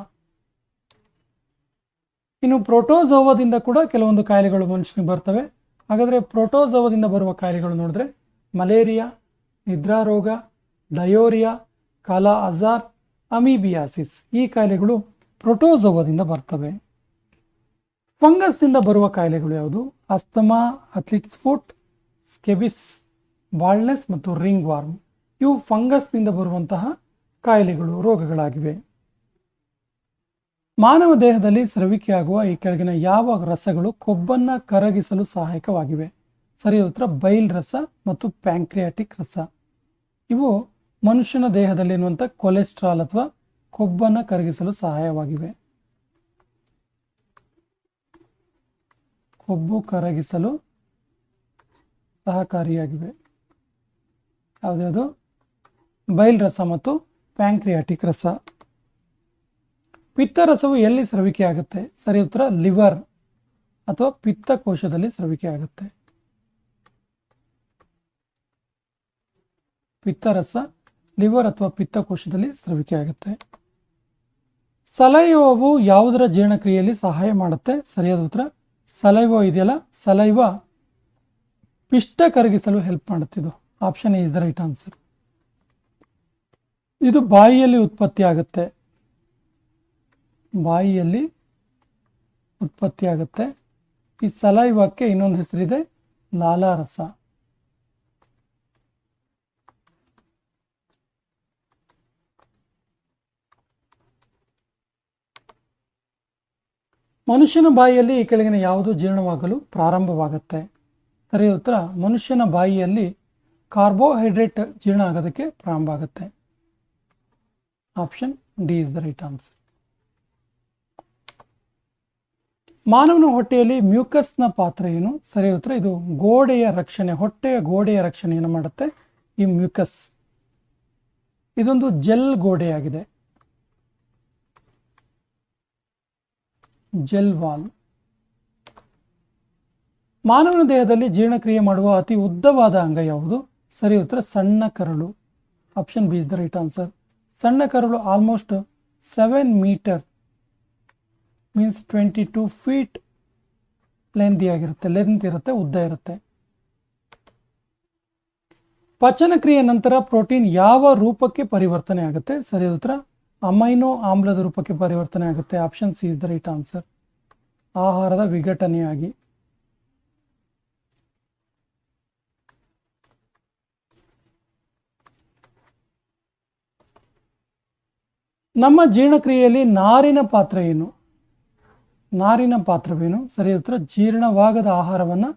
ಇನ್ನು ಪ್ರೋಟೋಜೋವಾದಿಂದ ಕೂಡ ಕೆಲವೊಂದು ಕಾಯಿಲೆಗಳು ಮನುಷ್ಯನಿಗೆ ಬರ್ತವೆ. ಹಾಗಾದರೆ ಪ್ರೋಟೋಜೋವಾದಿಂದ ಬರುವ ಕಾಯಿಲೆಗಳು ನೋಡಿದ್ರೆ ಮಲೇರಿಯಾ, ನಿದ್ರಾ ರೋಗ, ಡಯೋರಿಯಾ, ಕಾಲಾ ಅಜಾರ್, ಅಮೀಬಿಯಾಸಿಸ್ ಈ ಕಾಯಿಲೆಗಳು ಪ್ರೋಟೋಜೋವಾದಿಂದ ಬರ್ತವೆ. ಫಂಗಸ್ನಿಂದ ಬರುವ ಕಾಯಿಲೆಗಳು ಯಾವುದು? ಅಸ್ತಮಾ, ಅಥ್ಲಿಟ್ಸ್ ಫುಟ್, ಸ್ಕೆಬಿಸ್, ಬಾಲ್ನೆಸ್ ಮತ್ತು ರಿಂಗ್ ವಾರ್ಮ್. ಇವು ಫಂಗಸ್ನಿಂದ ಬರುವಂತಹ ಕಾಯಿಲೆಗಳು, ರೋಗಗಳಾಗಿವೆ. ಮಾನವ ದೇಹದಲ್ಲಿ ಸ್ರವಿಕೆಯಾಗುವ ಈ ಕೆಳಗಿನ ಯಾವ ರಸಗಳು ಕೊಬ್ಬನ್ನು ಕರಗಿಸಲು ಸಹಾಯಕವಾಗಿವೆ? ಸರಿಯಾದ ಉತ್ತರ ಬೈಲ್ ರಸ ಮತ್ತು ಪ್ಯಾಂಕ್ರಿಯಾಟಿಕ್ ರಸ. ಇವು ಮನುಷ್ಯನ ದೇಹದಲ್ಲಿರುವಂಥ ಕೊಲೆಸ್ಟ್ರಾಲ್ ಅಥವಾ ಕೊಬ್ಬನ್ನು ಕರಗಿಸಲು ಸಹಾಯವಾಗಿವೆ. ಕೊಬ್ಬು ಕರಗಿಸಲು ಸಹಕಾರಿಯಾಗಿವೆ. ಯಾವುದ್ಯಾವುದು? ಬೈಲ್ ರಸ ಮತ್ತು ಪ್ಯಾಂಕ್ರಿಯಾಟಿಕ್ ರಸ. ಪಿತ್ತರಸವು ಎಲ್ಲಿ ಸ್ರವಿಕೆ ಆಗುತ್ತೆ? ಸರಿ ಉತ್ತರ ಲಿವರ್ ಅಥವಾ ಪಿತ್ತಕೋಶದಲ್ಲಿ ಸ್ರವಿಕೆ ಆಗುತ್ತೆ. ಪಿತ್ತರಸ ಲಿವರ್ ಅಥವಾ ಪಿತ್ತಕೋಶದಲ್ಲಿ ಸ್ರವಿಕೆ ಆಗುತ್ತೆ. ಸಲೈವವು ಯಾವುದರ ಜೀರ್ಣಕ್ರಿಯೆಯಲ್ಲಿ ಸಹಾಯ ಮಾಡುತ್ತೆ? ಸರಿಯಾದ ಉತ್ತರ ಸಲೈವ ಇದೆಯಲ್ಲ, ಸಲೈವ ಪಿಷ್ಟ ಕರಗಿಸಲು ಹೆಲ್ಪ್ ಮಾಡುತ್ತಿದ್ದು. Option A is the right answer. ಇದು ಬಾಯಿಯಲ್ಲಿ ಉತ್ಪತ್ತಿ ಆಗುತ್ತೆ. ಬಾಯಿಯಲ್ಲಿ ಉತ್ಪತ್ತಿ ಆಗುತ್ತೆ. ಈ ಸಲೈವಕ್ಕೆ ಇನ್ನೊಂದು ಹೆಸರಿದೆ, ಲಾಲಾರಸ. ಮನುಷ್ಯನ ಬಾಯಿಯಲ್ಲಿ ಈ ಕೆಳಗಿನ ಯಾವುದು ಜೀರ್ಣವಾಗಲು ಪ್ರಾರಂಭವಾಗುತ್ತೆ? ಸರಿ ಉತ್ತರ ಮನುಷ್ಯನ ಬಾಯಿಯಲ್ಲಿ ಕಾರ್ಬೋಹೈಡ್ರೇಟ್ ಜೀರ್ಣ ಆಗೋದಕ್ಕೆ ಪ್ರಾರಂಭ ಆಗುತ್ತೆ. Option D is the right answer. ಮಾನವನ ಹೊಟ್ಟೆಯಲ್ಲಿ ಮ್ಯೂಕಸ್ನ ಪಾತ್ರ ಏನು? ಸರಿ ಉತ್ತರ ಇದು ಗೋಡೆಯ ರಕ್ಷಣೆ, ಹೊಟ್ಟೆಯ ಗೋಡೆಯ ರಕ್ಷಣೆಯನ್ನು ಮಾಡುತ್ತೆ ಈ ಮ್ಯೂಕಸ್. ಇದೊಂದು ಜೆಲ್ ಗೋಡೆಯಾಗಿದೆ, ಜೆಲ್ ವಾಲ್. ಮಾನವನ ದೇಹದಲ್ಲಿ ಜೀರ್ಣಕ್ರಿಯೆ ಮಾಡುವ ಅತಿ ಉದ್ದವಾದ ಅಂಗ ಯಾವುದು? ಸರಿ ಉತ್ತರ ಸಣ್ಣ ಕರಳು. Option B is the right answer. ಸಣ್ಣ ಕರಳು almost 7 metre means 22 feet length ಇರುತ್ತೆ, ಉದ್ದ ಇರುತ್ತೆ. ಪಚನಕ್ರಿಯೆ ನಂತರ ಪ್ರೋಟೀನ್ ಯಾವ ರೂಪಕ್ಕೆ ಪರಿವರ್ತನೆ ಆಗುತ್ತೆ? ಸರಿ ಉತ್ತರ ಅಮೈನೋ ಆಮ್ಲದ ರೂಪಕ್ಕೆ ಪರಿವರ್ತನೆ ಆಗುತ್ತೆ. Option C is the right answer. ಆಹಾರದ ವಿಘಟನೆಯಾಗಿ. ನಮ್ಮ ಜೀರ್ಣಕ್ರಿಯೆಯಲ್ಲಿ ನಾರಿನ ಪಾತ್ರ ಏನು? ನಾರಿನ ಪಾತ್ರವೇನು? ಸರಿ ಉತ್ತರ ಜೀರ್ಣವಾಗದ ಆಹಾರವನ್ನು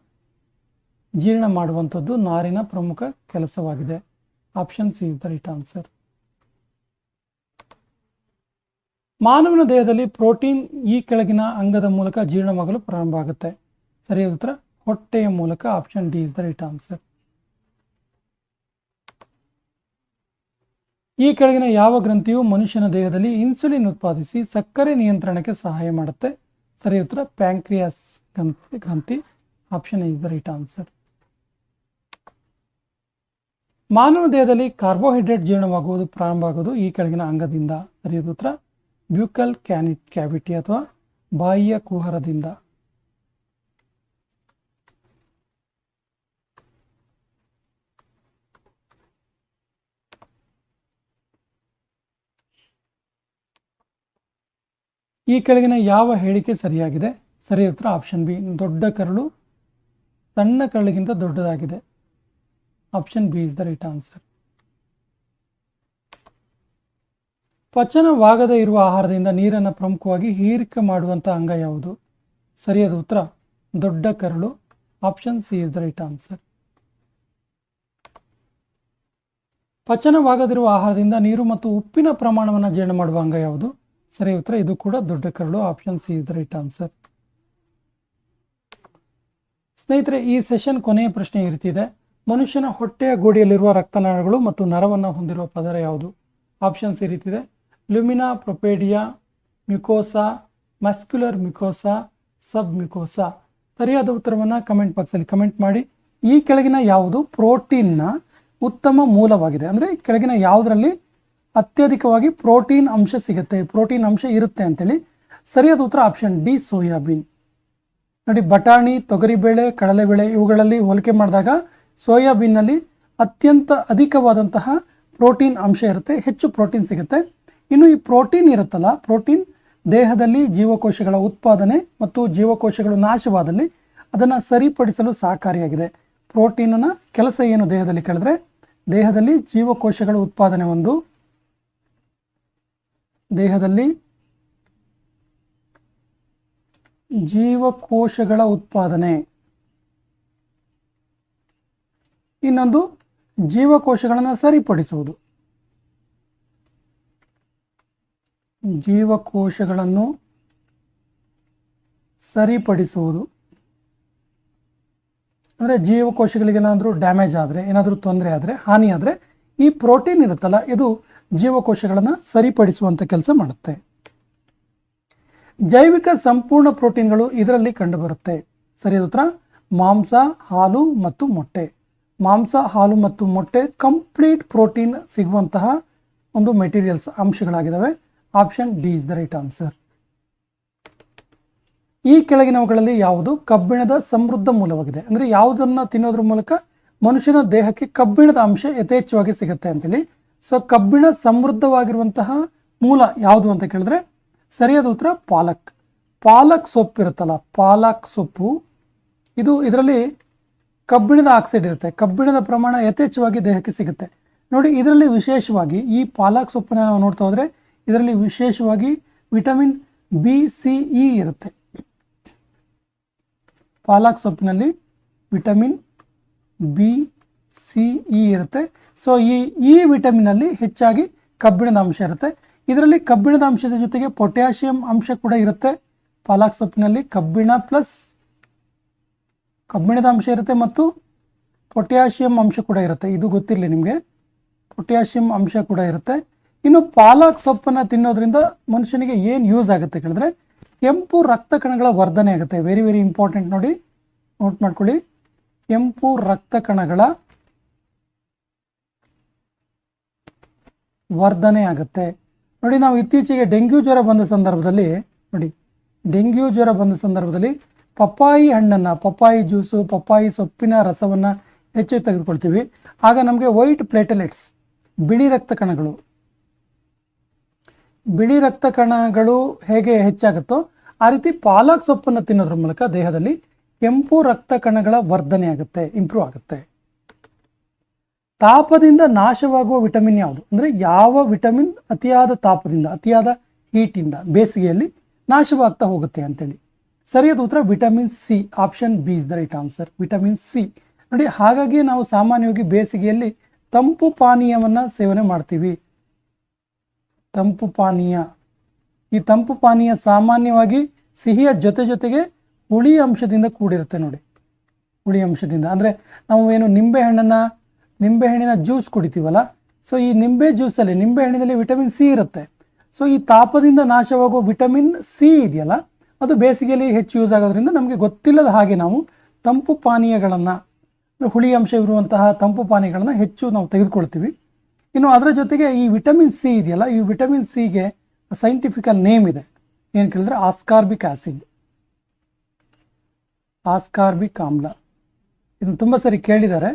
ಜೀರ್ಣ ಮಾಡುವಂಥದ್ದು ನಾರಿನ ಪ್ರಮುಖ ಕೆಲಸವಾಗಿದೆ. Option C is the right answer. ಮಾನವನ ದೇಹದಲ್ಲಿ ಪ್ರೋಟೀನ್ ಈ ಕೆಳಗಿನ ಅಂಗದ ಮೂಲಕ ಜೀರ್ಣವಾಗಲು ಪ್ರಾರಂಭ ಆಗುತ್ತೆ. ಸರಿಯಾದ ಉತ್ತರ ಹೊಟ್ಟೆಯ ಮೂಲಕ. Option D is the right answer. ಈ ಕೆಳಗಿನ ಯಾವ ಗ್ರಂಥಿಯು ಮನುಷ್ಯನ ದೇಹದಲ್ಲಿ ಇನ್ಸುಲಿನ್ ಉತ್ಪಾದಿಸಿ ಸಕ್ಕರೆ ನಿಯಂತ್ರಣಕ್ಕೆ ಸಹಾಯ ಮಾಡುತ್ತೆ? ಸರಿ ಉತ್ತರ ಪ್ಯಾಂಕ್ರಿಯಾಸ್ ಗ್ರಂಥಿ. Option is the right answer. ಮಾನವ ದೇಹದಲ್ಲಿ ಕಾರ್ಬೋಹೈಡ್ರೇಟ್ ಜೀರ್ಣವಾಗುವುದು ಪ್ರಾರಂಭ ಆಗುವುದು ಈ ಕೆಳಗಿನ ಅಂಗದಿಂದ? ಸರಿಯಾದ ಉತ್ತರ ಬ್ಯೂಕಲ್ ಕ್ಯಾವಿಟಿ ಅಥವಾ ಬಾಯಿಯ ಕುಹರದಿಂದ. ಈ ಕೆಳಗಿನ ಯಾವ ಹೇಳಿಕೆ ಸರಿಯಾಗಿದೆ? ಸರಿ ಉತ್ತರ ಆಪ್ಷನ್ ಬಿ, ದೊಡ್ಡ ಕರಳು ಸಣ್ಣ ಕರಳಿಗಿಂತ ದೊಡ್ಡದಾಗಿದೆ. Option B is the right answer. ಪಚನವಾಗದೇ ಇರುವ ಆಹಾರದಿಂದ ನೀರನ್ನು ಪ್ರಮುಖವಾಗಿ ಹೀರಿಕೆ ಮಾಡುವಂಥ ಅಂಗ ಯಾವುದು? ಸರಿಯಾದ ಉತ್ತರ ದೊಡ್ಡ ಕರಳು. Option C is the right answer. ಪಚನವಾಗದಿರುವ ಆಹಾರದಿಂದ ನೀರು ಮತ್ತು ಉಪ್ಪಿನ ಪ್ರಮಾಣವನ್ನು ಜೀರ್ಣ ಮಾಡುವ ಅಂಗ ಯಾವುದು? ಸರಿ ಉತ್ತರ ಇದು ಕೂಡ ದೊಡ್ಡ ಕರಳು. Option C is the right answer. ಸ್ನೇಹಿತರೆ, ಈ ಸೆಷನ್ ಕೊನೆಯ ಪ್ರಶ್ನೆ ಈ ರೀತಿ ಇದೆ. ಮನುಷ್ಯನ ಹೊಟ್ಟೆಯ ಗೋಡೆಯಲ್ಲಿರುವ ರಕ್ತನಾಳಗಳು ಮತ್ತು ನರವನ್ನು ಹೊಂದಿರುವ ಪದರ ಯಾವುದು? ಆಪ್ಷನ್ಸ್ ಈ ರೀತಿ ಇದೆ: ಲ್ಯುಮಿನಾ ಪ್ರೊಪೇಡಿಯಾ, ಮ್ಯುಕೋಸಾ, ಮಸ್ಕ್ಯುಲರ್ ಮ್ಯುಕೋಸಾ, ಸಬ್ ಮ್ಯುಕೋಸಾ. ಸರಿಯಾದ ಉತ್ತರವನ್ನು ಕಮೆಂಟ್ ಬಾಕ್ಸಲ್ಲಿ ಕಮೆಂಟ್ ಮಾಡಿ. ಈ ಕೆಳಗಿನ ಯಾವುದು ಪ್ರೋಟೀನ್ನ ಉತ್ತಮ ಮೂಲವಾಗಿದೆ? ಅಂದರೆ ಕೆಳಗಿನ ಯಾವುದರಲ್ಲಿ ಅತ್ಯಧಿಕವಾಗಿ ಪ್ರೋಟೀನ್ ಅಂಶ ಸಿಗುತ್ತೆ, ಪ್ರೋಟೀನ್ ಅಂಶ ಇರುತ್ತೆ ಅಂತೇಳಿ. ಸರಿಯಾದ ಉತ್ತರ ಆಪ್ಷನ್ ಡಿ, ಸೋಯಾಬೀನ್. ನೋಡಿ, ಬಟಾಣಿ, ತೊಗರಿಬೇಳೆ, ಕಡಲೆಬೇಳೆ ಇವುಗಳಲ್ಲಿ ಹೋಲಿಕೆ ಮಾಡಿದಾಗ ಸೋಯಾಬೀನ್ನಲ್ಲಿ ಅತ್ಯಂತ ಅಧಿಕವಾದಂತಹ ಪ್ರೋಟೀನ್ ಅಂಶ ಇರುತ್ತೆ, ಹೆಚ್ಚು ಪ್ರೋಟೀನ್ ಸಿಗುತ್ತೆ. ಇನ್ನು ಈ ಪ್ರೋಟೀನ್ ಇರುತ್ತಲ್ಲ, ಪ್ರೋಟೀನ್ ದೇಹದಲ್ಲಿ ಜೀವಕೋಶಗಳ ಉತ್ಪಾದನೆ ಮತ್ತು ಜೀವಕೋಶಗಳು ನಾಶವಾದಲ್ಲಿ ಅದನ್ನು ಸರಿಪಡಿಸಲು ಸಹಕಾರಿಯಾಗಿದೆ. ಪ್ರೋಟೀನ್ನ ಕೆಲಸ ಏನು ದೇಹದಲ್ಲಿ ಕೇಳಿದ್ರೆ, ದೇಹದಲ್ಲಿ ಜೀವಕೋಶಗಳ ಉತ್ಪಾದನೆ ಒಂದು, ದೇಹದಲ್ಲಿ ಜೀವಕೋಶಗಳ ಉತ್ಪಾದನೆ, ಇನ್ನೊಂದು ಜೀವಕೋಶಗಳನ್ನು ಸರಿಪಡಿಸುವುದು. ಜೀವಕೋಶಗಳನ್ನು ಸರಿಪಡಿಸುವುದು ಅಂದರೆ ಜೀವಕೋಶಗಳಿಗೆ ಏನಾದರೂ ಡ್ಯಾಮೇಜ್ ಆದರೆ, ಏನಾದರೂ ತೊಂದರೆ ಆದರೆ, ಹಾನಿ ಆದರೆ ಈ ಪ್ರೋಟೀನ್ ಇರುತ್ತಲ್ಲ ಇದು ಜೀವಕೋಶಗಳನ್ನು ಸರಿಪಡಿಸುವಂಥ ಕೆಲಸ ಮಾಡುತ್ತೆ. ಜೈವಿಕ ಸಂಪೂರ್ಣ ಪ್ರೋಟೀನ್ಗಳು ಇದರಲ್ಲಿ ಕಂಡುಬರುತ್ತೆ. ಸರಿಯಾದ ಉತ್ತರ ಮಾಂಸ, ಹಾಲು ಮತ್ತು ಮೊಟ್ಟೆ. ಮಾಂಸ, ಹಾಲು ಮತ್ತು ಮೊಟ್ಟೆ ಕಂಪ್ಲೀಟ್ ಪ್ರೋಟೀನ್ ಸಿಗುವಂತಹ ಒಂದು ಮೆಟೀರಿಯಲ್ಸ್, ಅಂಶಗಳಾಗಿದ್ದಾವೆ. Option D is the right answer. ಈ ಕೆಳಗಿನವುಗಳಲ್ಲಿ ಯಾವುದು ಕಬ್ಬಿಣದ ಸಮೃದ್ಧ ಮೂಲವಾಗಿದೆ? ಅಂದರೆ ಯಾವುದನ್ನು ತಿನ್ನೋದ್ರ ಮೂಲಕ ಮನುಷ್ಯನ ದೇಹಕ್ಕೆ ಕಬ್ಬಿಣದ ಅಂಶ ಯಥೇಚ್ಛವಾಗಿ ಸಿಗುತ್ತೆ ಅಂತೇಳಿ. ಸೊ ಕಬ್ಬಿಣ ಸಮೃದ್ಧವಾಗಿರುವಂತಹ ಮೂಲ ಯಾವುದು ಅಂತ ಕೇಳಿದ್ರೆ ಸರಿಯಾದ ಉತ್ತರ ಪಾಲಕ್. ಪಾಲಕ್ ಸೊಪ್ಪು ಇರುತ್ತಲ್ಲ, ಪಾಲಕ್ ಸೊಪ್ಪು, ಇದರಲ್ಲಿ ಕಬ್ಬಿಣದ ಆಕ್ಸೈಡ್ ಇರುತ್ತೆ. ಕಬ್ಬಿಣದ ಪ್ರಮಾಣ ಯಥೇಚ್ಛವಾಗಿ ದೇಹಕ್ಕೆ ಸಿಗುತ್ತೆ. ನೋಡಿ, ಇದರಲ್ಲಿ ವಿಶೇಷವಾಗಿ ಈ ಪಾಲಕ್ ಸೊಪ್ಪನ್ನ ನಾವು ನೋಡ್ತಾ ಹೋದರೆ ಇದರಲ್ಲಿ ವಿಶೇಷವಾಗಿ ವಿಟಮಿನ್ BCE ಇರುತ್ತೆ. ಪಾಲಕ್ ಸೊಪ್ಪಿನಲ್ಲಿ ವಿಟಮಿನ್ BCE ಇರುತ್ತೆ. ಸೊ ಈ ವಿಟಮಿನಲ್ಲಿ ಹೆಚ್ಚಾಗಿ ಕಬ್ಬಿಣದ ಅಂಶ ಇರುತ್ತೆ. ಇದರಲ್ಲಿ ಕಬ್ಬಿಣದ ಅಂಶದ ಜೊತೆಗೆ ಪೊಟ್ಯಾಷಿಯಂ ಅಂಶ ಕೂಡ ಇರುತ್ತೆ. ಪಾಲಕ್ ಸೊಪ್ಪಿನಲ್ಲಿ ಕಬ್ಬಿಣದ ಅಂಶ ಇರುತ್ತೆ ಮತ್ತು ಪೊಟ್ಯಾಷಿಯಂ ಅಂಶ ಕೂಡ ಇರುತ್ತೆ. ಇದು ಗೊತ್ತಿರಲಿ ನಿಮಗೆ, ಪೊಟ್ಯಾಷಿಯಂ ಅಂಶ ಕೂಡ ಇರುತ್ತೆ. ಇನ್ನು ಪಾಲಕ್ ಸೊಪ್ಪನ್ನು ತಿನ್ನೋದ್ರಿಂದ ಮನುಷ್ಯನಿಗೆ ಏನು ಯೂಸ್ ಆಗುತ್ತೆ ಕೇಳಿದ್ರೆ ಕೆಂಪು ರಕ್ತ ಕಣಗಳ ವರ್ಧನೆ ಆಗುತ್ತೆ. ವೆರಿ ವೆರಿ ಇಂಪಾರ್ಟೆಂಟ್, ನೋಡಿ ನೋಟ್ ಮಾಡ್ಕೊಳ್ಳಿ. ಕೆಂಪು ರಕ್ತ ಕಣಗಳ ವರ್ಧನೆ ಆಗುತ್ತೆ. ನೋಡಿ, ನಾವು ಇತ್ತೀಚೆಗೆ ಡೆಂಗ್ಯೂ ಜ್ವರ ಬಂದ ಸಂದರ್ಭದಲ್ಲಿ ಪಪ್ಪಾಯಿ ಹಣ್ಣನ್ನು, ಪಪ್ಪಾಯಿ ಜ್ಯೂಸು, ಪಪ್ಪಾಯಿ ಸೊಪ್ಪಿನ ರಸವನ್ನು ಹೆಚ್ಚು ತೆಗೆದುಕೊಳ್ತೀವಿ. ಆಗ ನಮಗೆ ವೈಟ್ ಪ್ಲೇಟಲೆಟ್ಸ್, ಬಿಳಿ ರಕ್ತ ಕಣಗಳು ಹೇಗೆ ಹೆಚ್ಚಾಗುತ್ತೋ ಆ ರೀತಿ ಪಾಲಕ್ ಸೊಪ್ಪನ್ನು ತಿನ್ನೋದ್ರ ಮೂಲಕ ದೇಹದಲ್ಲಿ ಕೆಂಪು ರಕ್ತ ಕಣಗಳ ವರ್ಧನೆ ಆಗುತ್ತೆ, ಇಂಪ್ರೂವ್ ಆಗುತ್ತೆ. ತಾಪದಿಂದ ನಾಶವಾಗುವ ವಿಟಮಿನ್ ಯಾವುದು? ಅಂದರೆ ಯಾವ ವಿಟಮಿನ್ ಅತಿಯಾದ ತಾಪದಿಂದ, ಅತಿಯಾದ ಹೀಟಿಂದ ಬೇಸಿಗೆಯಲ್ಲಿ ನಾಶವಾಗ್ತಾ ಹೋಗುತ್ತೆ ಅಂತೇಳಿ. ಸರಿಯಾದ ಉತ್ತರ vitamin C. Option B is the right answer, vitamin C. ನೋಡಿ, ಹಾಗಾಗಿ ನಾವು ಸಾಮಾನ್ಯವಾಗಿ ಬೇಸಿಗೆಯಲ್ಲಿ ತಂಪು ಪಾನೀಯವನ್ನು ಸೇವನೆ ಮಾಡ್ತೀವಿ. ತಂಪು ಪಾನೀಯ, ಈ ತಂಪು ಪಾನೀಯ ಸಾಮಾನ್ಯವಾಗಿ ಸಿಹಿಯ ಜೊತೆಗೆ ಹುಳಿ ಅಂಶದಿಂದ ಕೂಡಿರುತ್ತೆ. ನೋಡಿ, ಹುಳಿ ಅಂಶದಿಂದ ಅಂದರೆ ನಾವು ಏನು ನಿಂಬೆಹಣ್ಣಿನ ಜ್ಯೂಸ್ ಕುಡಿತೀವಲ್ಲ, ಸೊ ಈ ನಿಂಬೆಹಣ್ಣಿನಲ್ಲಿ ವಿಟಮಿನ್ ಸಿ ಇರುತ್ತೆ. ಸೊ ಈ ತಾಪದಿಂದ ನಾಶವಾಗುವ ವಿಟಮಿನ್ ಸಿ ಇದೆಯಲ್ಲ, ಅದು ಬೇಸಿಗೆಯಲ್ಲಿ ಹೆಚ್ಚು ಯೂಸ್ ಆಗೋದ್ರಿಂದ ನಮಗೆ ಗೊತ್ತಿಲ್ಲದ ಹಾಗೆ ನಾವು ತಂಪು ಪಾನೀಯಗಳನ್ನು, ಹುಳಿ ಅಂಶ ಇರುವಂತಹ ತಂಪು ಪಾನೀಯಗಳನ್ನು ಹೆಚ್ಚು ನಾವು ತೆಗೆದುಕೊಳ್ತೀವಿ. ಇನ್ನು ಅದರ ಜೊತೆಗೆ ಈ ವಿಟಮಿನ್ ಸಿ ಇದೆಯಲ್ಲ, ಈ ವಿಟಮಿನ್ ಸಿಗೆ ಸೈಂಟಿಫಿಕಲ್ ನೇಮ್ ಇದೆ. ಏನು ಕೇಳಿದ್ರೆ ಆಸ್ಕಾರ್ಬಿಕ್ ಆ್ಯಸಿಡ್, ಆಸ್ಕಾರ್ಬಿಕ್ ಆಮ್ಲ. ಇದನ್ನು ತುಂಬ ಸರಿ ಕೇಳಿದ್ದಾರೆ.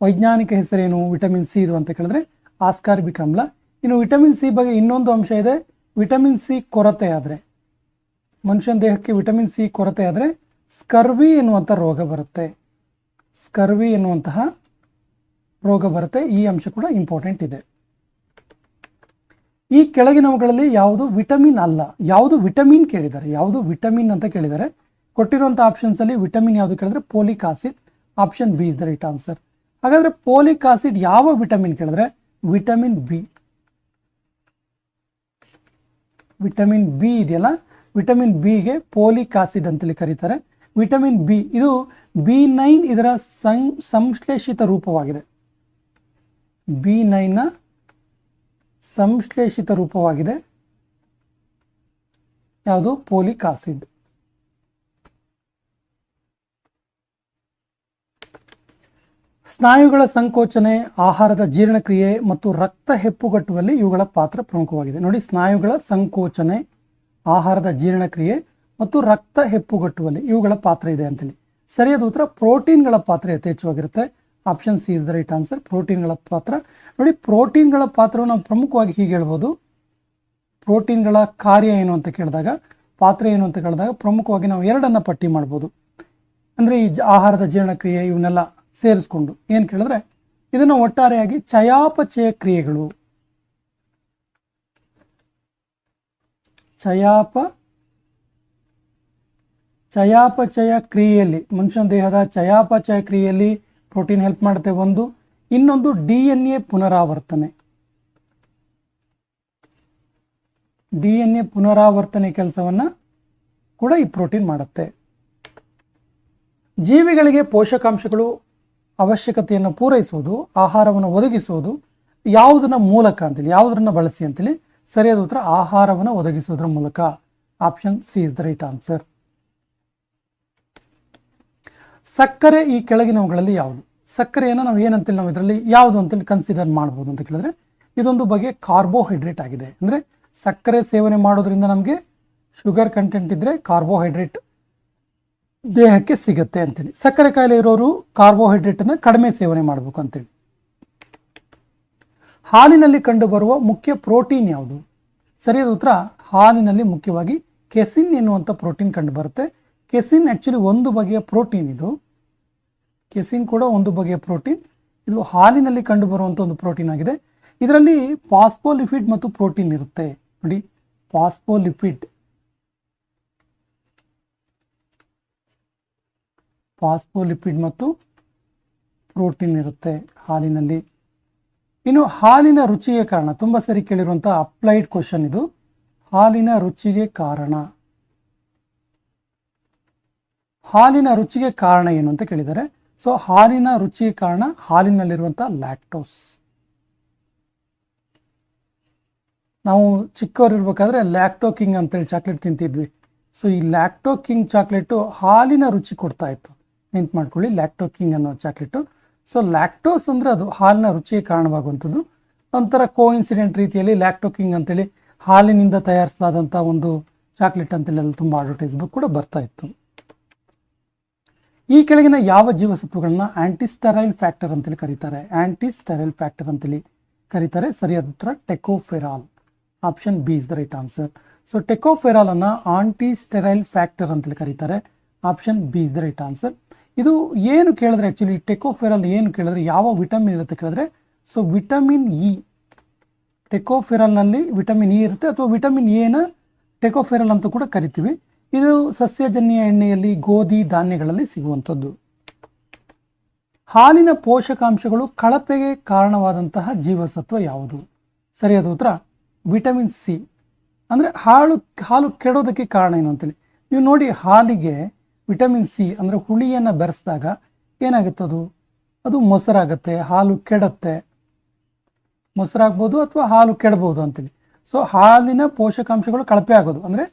ವೈಜ್ಞಾನಿಕ ಹೆಸರೇನು ವಿಟಮಿನ್ ಸಿ ಇದು ಅಂತ ಕೇಳಿದ್ರೆ ಆಸ್ಕಾರ್ಬಿಕ್ ಆಮ್ಲ. ಇನ್ನು ವಿಟಮಿನ್ ಸಿ ಬಗ್ಗೆ ಇನ್ನೊಂದು ಅಂಶ ಇದೆ. ವಿಟಮಿನ್ ಸಿ ಕೊರತೆ ಆದರೆ, ಮನುಷ್ಯನ ದೇಹಕ್ಕೆ ವಿಟಮಿನ್ ಸಿ ಕೊರತೆ ಆದರೆ ಸ್ಕರ್ವಿ ಎನ್ನುವಂಥ ರೋಗ ಬರುತ್ತೆ. ಈ ಅಂಶ ಕೂಡ ಇಂಪಾರ್ಟೆಂಟ್ ಇದೆ. ಈ ಕೆಳಗಿನವುಗಳಲ್ಲಿ ಯಾವುದು ವಿಟಮಿನ್ ಅಲ್ಲ? ಯಾವುದು ವಿಟಮಿನ್ ಕೇಳಿದ್ದಾರೆ, ಯಾವುದು ವಿಟಮಿನ್ ಅಂತ ಕೇಳಿದ್ದಾರೆ. ಕೊಟ್ಟಿರುವಂಥ ಆಪ್ಷನ್ಸಲ್ಲಿ ವಿಟಮಿನ್ ಯಾವುದು ಕೇಳಿದ್ರೆ folic acid. Option B is the right answer. ಹಾಗಾದರೆ ಪೋಲಿಕ್ ಆಸಿಡ್ ಯಾವ ವಿಟಮಿನ್ ಕೇಳಿದ್ರೆ ವಿಟಮಿನ್ ಬಿ. ವಿಟಮಿನ್ ಬಿ ಇದೆಯಲ್ಲ, ವಿಟಮಿನ್ ಬಿಗೆ ಪೋಲಿಕ್ ಆಸಿಡ್ ಅಂತೇಳಿ ಕರೀತಾರೆ. ವಿಟಮಿನ್ ಬಿ ಇದು B9 ಇದರ ಸಂಶ್ಲೇಷಿತ ರೂಪವಾಗಿದೆ. B9ನ ಸಂಶ್ಲೇಷಿತ ರೂಪವಾಗಿದೆ ಯಾವುದು? Folic acid. ಸ್ನಾಯುಗಳ ಸಂಕೋಚನೆ, ಆಹಾರದ ಜೀರ್ಣಕ್ರಿಯೆ ಮತ್ತು ರಕ್ತ ಹೆಪ್ಪುಗಟ್ಟುವಲ್ಲಿ ಇವುಗಳ ಪಾತ್ರ ಪ್ರಮುಖವಾಗಿದೆ. ನೋಡಿ, ಸ್ನಾಯುಗಳ ಸಂಕೋಚನೆ, ಆಹಾರದ ಜೀರ್ಣಕ್ರಿಯೆ ಮತ್ತು ರಕ್ತ ಹೆಪ್ಪುಗಟ್ಟುವಲ್ಲಿ ಇವುಗಳ ಪಾತ್ರ ಇದೆ ಅಂತೇಳಿ. ಸರಿಯಾದ ಉತ್ತರ ಪ್ರೋಟೀನ್ಗಳ ಪಾತ್ರ ಯಥೇಚ್ಛವಾಗಿರುತ್ತೆ. Option C is the right answer, ಪ್ರೋಟೀನ್ಗಳ ಪಾತ್ರ. ನೋಡಿ, ಪ್ರೋಟೀನ್ಗಳ ಪಾತ್ರವನ್ನು ನಾವು ಪ್ರಮುಖವಾಗಿ ಹೀಗೆ ಹೇಳ್ಬೋದು. ಪ್ರೋಟೀನ್ಗಳ ಕಾರ್ಯ ಏನು ಅಂತ ಕೇಳಿದಾಗ, ಪಾತ್ರ ಏನು ಅಂತ ಕೇಳಿದಾಗ ಪ್ರಮುಖವಾಗಿ ನಾವು ಎರಡನ್ನು ಪಟ್ಟಿ ಮಾಡ್ಬೋದು. ಅಂದರೆ ಈ ಆಹಾರದ ಜೀರ್ಣಕ್ರಿಯೆ ಇವನ್ನೆಲ್ಲ ಸೇರಿಸ್ಕೊಂಡು ಏನು ಕೇಳಿದ್ರೆ ಇದನ್ನು ಒಟ್ಟಾರೆಯಾಗಿ ಚಯಾಪಚಯ ಕ್ರಿಯೆಗಳು, ಚಯಾಪಚಯ ಕ್ರಿಯೆಯಲ್ಲಿ, ಮನುಷ್ಯನ ದೇಹದ ಚಯಾಪಚಯ ಕ್ರಿಯೆಯಲ್ಲಿ ಪ್ರೋಟೀನ್ ಹೆಲ್ಪ್ ಮಾಡುತ್ತೆ ಒಂದು. ಇನ್ನೊಂದು DNA ಪುನರಾವರ್ತನೆ ಕೆಲಸವನ್ನು ಕೂಡ ಈ ಪ್ರೋಟೀನ್ ಮಾಡುತ್ತೆ. ಜೀವಿಗಳಿಗೆ ಪೋಷಕಾಂಶಗಳು ಅವಶ್ಯಕತೆಯನ್ನು ಪೂರೈಸುವುದು, ಆಹಾರವನ್ನು ಒದಗಿಸುವುದು ಯಾವುದನ್ನ ಮೂಲಕ ಅಂತೇಳಿ, ಯಾವುದನ್ನ ಬಳಸಿ ಅಂತೇಳಿ? ಸರಿಯಾದ ಉತ್ತರ ಆಹಾರವನ್ನು ಒದಗಿಸುವುದರ ಮೂಲಕ. Option C is the right answer. ಸಕ್ಕರೆ ಈ ಕೆಳಗಿನವುಗಳಲ್ಲಿ ಯಾವುದು? ಸಕ್ಕರೆಯನ್ನು ನಾವು ಏನಂತೇಳಿ ನಾವು ಇದರಲ್ಲಿ ಯಾವುದು ಅಂತೇಳಿ ಕನ್ಸಿಡರ್ ಮಾಡ್ಬೋದು ಅಂತ ಕೇಳಿದ್ರೆ, ಇದೊಂದು ಬಗೆಯ ಕಾರ್ಬೋಹೈಡ್ರೇಟ್ ಆಗಿದೆ. ಅಂದರೆ ಸಕ್ಕರೆ ಸೇವನೆ ಮಾಡೋದ್ರಿಂದ ನಮಗೆ ಶುಗರ್ ಕಂಟೆಂಟ್ ಇದ್ದರೆ ಕಾರ್ಬೋಹೈಡ್ರೇಟ್ ದೇಹಕ್ಕೆ ಸಿಗತ್ತೆ ಅಂತೇಳಿ. ಸಕ್ಕರೆ ಕಾಯಿಲೆ ಇರೋರು ಕಾರ್ಬೋಹೈಡ್ರೇಟನ್ನು ಕಡಿಮೆ ಸೇವನೆ ಮಾಡಬೇಕು ಅಂತೇಳಿ. ಹಾಲಿನಲ್ಲಿ ಕಂಡುಬರುವ ಮುಖ್ಯ ಪ್ರೋಟೀನ್ ಯಾವುದು? ಸರಿಯಾದ ಉತ್ತರ ಹಾಲಿನಲ್ಲಿ ಮುಖ್ಯವಾಗಿ ಕೆಸಿನ್ ಎನ್ನುವಂಥ ಪ್ರೋಟೀನ್ ಕಂಡು ಬರುತ್ತೆ. ಕೆಸಿನ್ ಆ್ಯಕ್ಚುಲಿ ಒಂದು ಬಗೆಯ ಪ್ರೋಟೀನ್. ಇದು ಕೆಸಿನ್ ಕೂಡ ಒಂದು ಬಗೆಯ ಪ್ರೋಟೀನ್. ಇದು ಹಾಲಿನಲ್ಲಿ ಕಂಡುಬರುವಂಥ ಒಂದು ಪ್ರೋಟೀನ್ ಆಗಿದೆ. ಇದರಲ್ಲಿ ಫಾಸ್ಫೋಲಿಪಿಡ್ ಮತ್ತು ಪ್ರೋಟೀನ್ ಇರುತ್ತೆ ನೋಡಿ. ಫಾಸ್ಫೋಲಿಪಿಡ್ ಮತ್ತು ಪ್ರೋಟೀನ್ ಇರುತ್ತೆ ಹಾಲಿನಲ್ಲಿ. ಇನ್ನು ಹಾಲಿನ ರುಚಿಗೆ ಕಾರಣ, ತುಂಬ ಸರಿ ಕೇಳಿರುವಂಥ ಅಪ್ಲೈಡ್ ಕ್ವಶನ್ ಇದು. ಹಾಲಿನ ರುಚಿಗೆ ಕಾರಣ ಏನು ಅಂತ ಕೇಳಿದ್ದಾರೆ. ಸೊ ಹಾಲಿನ ರುಚಿಗೆ ಕಾರಣ ಹಾಲಿನಲ್ಲಿರುವಂಥ ಲ್ಯಾಕ್ಟೋಸ್. ನಾವು ಚಿಕ್ಕವರಿರ್ಬೇಕಾದ್ರೆ ಲ್ಯಾಕ್ಟೋ ಕಿಂಗ್ ಅಂತೇಳಿ ಚಾಕ್ಲೇಟ್ ತಿಂತಿದ್ವಿ. ಸೊ ಈ ಲ್ಯಾಕ್ಟೋ ಕಿಂಗ್ ಚಾಕ್ಲೇಟು ಹಾಲಿನ ರುಚಿ ಕೊಡ್ತಾ ಇತ್ತು. ನೆನ್ಪು ಮಾಡ್ಕೊಳ್ಳಿ, ಲ್ಯಾಕ್ಟೋ ಕಿಂಗ್ ಅನ್ನೋ ಚಾಕ್ಲೇಟು. ಸೊ ಲ್ಯಾಕ್ಟೋಸ್ ಅಂದರೆ ಅದು ಹಾಲಿನ ರುಚಿಗೆ ಕಾರಣವಾಗುವಂಥದ್ದು. ಒಂಥರ ಕೋಇನ್ಸಿಡೆಂಟ್ ರೀತಿಯಲ್ಲಿ ಲ್ಯಾಕ್ಟೋ ಕಿಂಗ್ ಅಂತೇಳಿ ಹಾಲಿನಿಂದ ತಯಾರಿಸಲಾದಂಥ ಒಂದು ಚಾಕ್ಲೇಟ್ ಅಂತೇಳಿ ಅಲ್ಲಿ ತುಂಬ ಅಡ್ವರ್ಟೈಸ್ಮೆಂಟ್ ಕೂಡ ಬರ್ತಾ ಇತ್ತು. ಈ ಕೆಳಗಿನ ಯಾವ ಜೀವಸತ್ವಗಳನ್ನ ಆಂಟಿಸ್ಟರೈಲ್ ಫ್ಯಾಕ್ಟರ್ ಅಂತೇಳಿ ಕರೀತಾರೆ? ಸರಿಯಾದ ಉತ್ತರ tocopherol. Option B is the right answer. So tocopherol ಅನ್ನ ಆಂಟಿಸ್ಟೆರೈಲ್ ಫ್ಯಾಕ್ಟರ್ ಅಂತೇಳಿ ಕರೀತಾರೆ. Option B is the right answer. ಇದು ಏನು ಕೇಳಿದ್ರೆ ಆ್ಯಕ್ಚುಲಿ ಟೆಕೋಫೆರಾಲ್ ಏನು ಕೇಳಿದ್ರೆ ಯಾವ ವಿಟಮಿನ್ ಇರುತ್ತೆ ಕೇಳಿದ್ರೆ, ಸೊ ವಿಟಮಿನ್ ಇ. ಟೆಕೋಫೆರಾಲ್ನಲ್ಲಿ ವಿಟಮಿನ್ ಇ ಇರುತ್ತೆ, ಅಥವಾ ವಿಟಮಿನ್ ಎನ ಟೆಕೋಫೆರಾಲ್ ಅಂತ ಕೂಡ ಕರಿತೀವಿ. ಇದು ಸಸ್ಯಜನ್ಯ ಎಣ್ಣೆಯಲ್ಲಿ, ಗೋಧಿ ಧಾನ್ಯಗಳಲ್ಲಿ ಸಿಗುವಂಥದ್ದು. ಹಾಲಿನ ಪೋಷಕಾಂಶಗಳು ಕಳಪೆಗೆ ಕಾರಣವಾದಂತಹ ಜೀವಸತ್ವ ಯಾವುದು? ಸರಿಯಾದ ಉತ್ತರ ವಿಟಮಿನ್ ಸಿ. ಅಂದರೆ ಹಾಲು ಕೆಡೋದಕ್ಕೆ ಕಾರಣ ಏನು ಅಂತೇಳಿ ನೀವು ನೋಡಿ. ಹಾಲಿಗೆ ವಿಟಮಿನ್ ಸಿ ಅಂದರೆ ಹುಳಿಯನ್ನು ಬೆರೆಸಿದಾಗ ಏನಾಗುತ್ತೆ? ಅದು ಮೊಸರಾಗುತ್ತೆ, ಹಾಲು ಕೆಡುತ್ತೆ. ಮೊಸರಾಗ್ಬೋದು ಅಥವಾ ಹಾಲು ಕೆಡಬಹುದು ಅಂತೇಳಿ. ಸೊ ಹಾಲಿನ ಪೋಷಕಾಂಶಗಳು ಕಳಪೆ ಆಗೋದು ಅಂದರೆ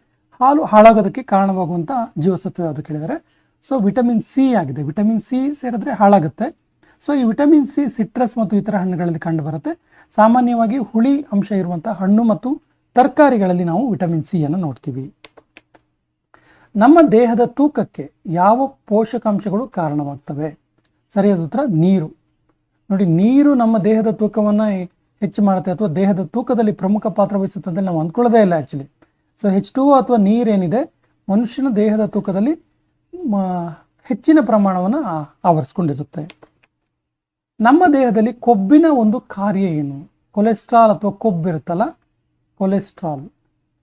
ಹಾಲು ಹಾಳಾಗೋದಕ್ಕೆ ಕಾರಣವಾಗುವಂಥ ಜೀವಸತ್ವ ಯಾವುದು ಕೇಳಿದರೆ, ಸೊ ವಿಟಮಿನ್ ಸಿ ಆಗಿದೆ. ವಿಟಮಿನ್ ಸಿ ಸೇರಿದ್ರೆ ಹಾಳಾಗುತ್ತೆ. ಸೊ ಈ ವಿಟಮಿನ್ ಸಿ ಸಿಟ್ರಸ್ ಮತ್ತು ಇತರ ಹಣ್ಣುಗಳಲ್ಲಿ ಕಂಡು ಬರುತ್ತೆ. ಸಾಮಾನ್ಯವಾಗಿ ಹುಳಿ ಅಂಶ ಇರುವಂಥ ಹಣ್ಣು ಮತ್ತು ತರಕಾರಿಗಳಲ್ಲಿ ನಾವು ವಿಟಮಿನ್ ಸಿ ಅನ್ನು ನೋಡ್ತೀವಿ. ನಮ್ಮ ದೇಹದ ತೂಕಕ್ಕೆ ಯಾವ ಪೋಷಕಾಂಶಗಳು ಕಾರಣವಾಗ್ತವೆ? ಸರಿಯಾದ ಉತ್ತರ ನೀರು. ನೋಡಿ, ನೀರು ನಮ್ಮ ದೇಹದ ತೂಕವನ್ನು ಹೆಚ್ಚು ಮಾಡುತ್ತೆ ಅಥವಾ ದೇಹದ ತೂಕದಲ್ಲಿ ಪ್ರಮುಖ ಪಾತ್ರ ವಹಿಸುತ್ತೆ ಅಂತ ನಾವು ಅಂದ್ಕೊಳ್ಳೋದೇ ಇಲ್ಲ ಆ್ಯಕ್ಚುಲಿ. ಸೊ H2O ಅಥವಾ ನೀರೇನಿದೆ ಮನುಷ್ಯನ ದೇಹದ ತೂಕದಲ್ಲಿ ಹೆಚ್ಚಿನ ಪ್ರಮಾಣವನ್ನು ಆವರಿಸ್ಕೊಂಡಿರುತ್ತೆ. ನಮ್ಮ ದೇಹದಲ್ಲಿ ಕೊಬ್ಬಿನ ಒಂದು ಕಾರ್ಯ ಏನು? ಕೊಲೆಸ್ಟ್ರಾಲ್ ಅಥವಾ ಕೊಬ್ಬಿರುತ್ತಲ್ಲ, ಕೊಲೆಸ್ಟ್ರಾಲ್.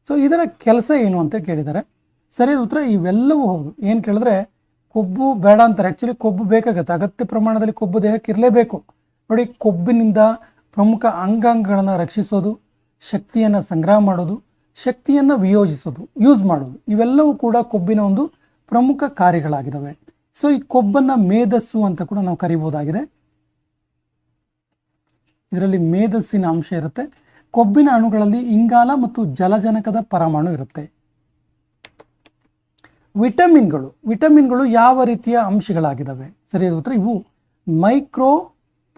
ಸೊ ಇದರ ಕೆಲಸ ಏನು ಅಂತ ಕೇಳಿದ್ದಾರೆ. ಸರಿಯಾದ ಉತ್ತರ ಇವೆಲ್ಲವೂ ಹೌದು. ಏನು ಕೇಳಿದ್ರೆ ಕೊಬ್ಬು ಬೇಡ ಅಂತಾರೆ. ಆ್ಯಕ್ಚುಲಿ ಕೊಬ್ಬು ಬೇಕಾಗತ್ತೆ, ಅಗತ್ಯ ಪ್ರಮಾಣದಲ್ಲಿ ಕೊಬ್ಬು ದೇಹಕ್ಕೆ ಇರಲೇಬೇಕು. ನೋಡಿ, ಕೊಬ್ಬಿನಿಂದ ಪ್ರಮುಖ ಅಂಗಾಂಗಗಳನ್ನು ರಕ್ಷಿಸೋದು, ಶಕ್ತಿಯನ್ನು ಸಂಗ್ರಹ ಮಾಡೋದು, ಶಕ್ತಿಯನ್ನು ವಿಯೋಜಿಸೋದು, ಯೂಸ್ ಮಾಡೋದು, ಇವೆಲ್ಲವೂ ಕೂಡ ಕೊಬ್ಬಿನ ಒಂದು ಪ್ರಮುಖ ಕಾರ್ಯಗಳಾಗಿದ್ದಾವೆ. ಸೊ ಈ ಕೊಬ್ಬನ್ನು ಮೇಧಸ್ಸು ಅಂತ ಕೂಡ ನಾವು ಕರಿಬಹುದಾಗಿದೆ. ಇದರಲ್ಲಿ ಮೇಧಸ್ಸಿನ ಅಂಶ ಇರುತ್ತೆ. ಕೊಬ್ಬಿನ ಅಣುಗಳಲ್ಲಿ ಇಂಗಾಲ ಮತ್ತು ಜಲಜನಕದ ಪರಮಾಣು ಇರುತ್ತೆ. ವಿಟಮಿನ್ಗಳು ಯಾವ ರೀತಿಯ ಅಂಶಗಳಾಗಿದ್ದಾವೆ? ಸರಿಯಾದ ಉತ್ತರ ಇವು ಮೈಕ್ರೋ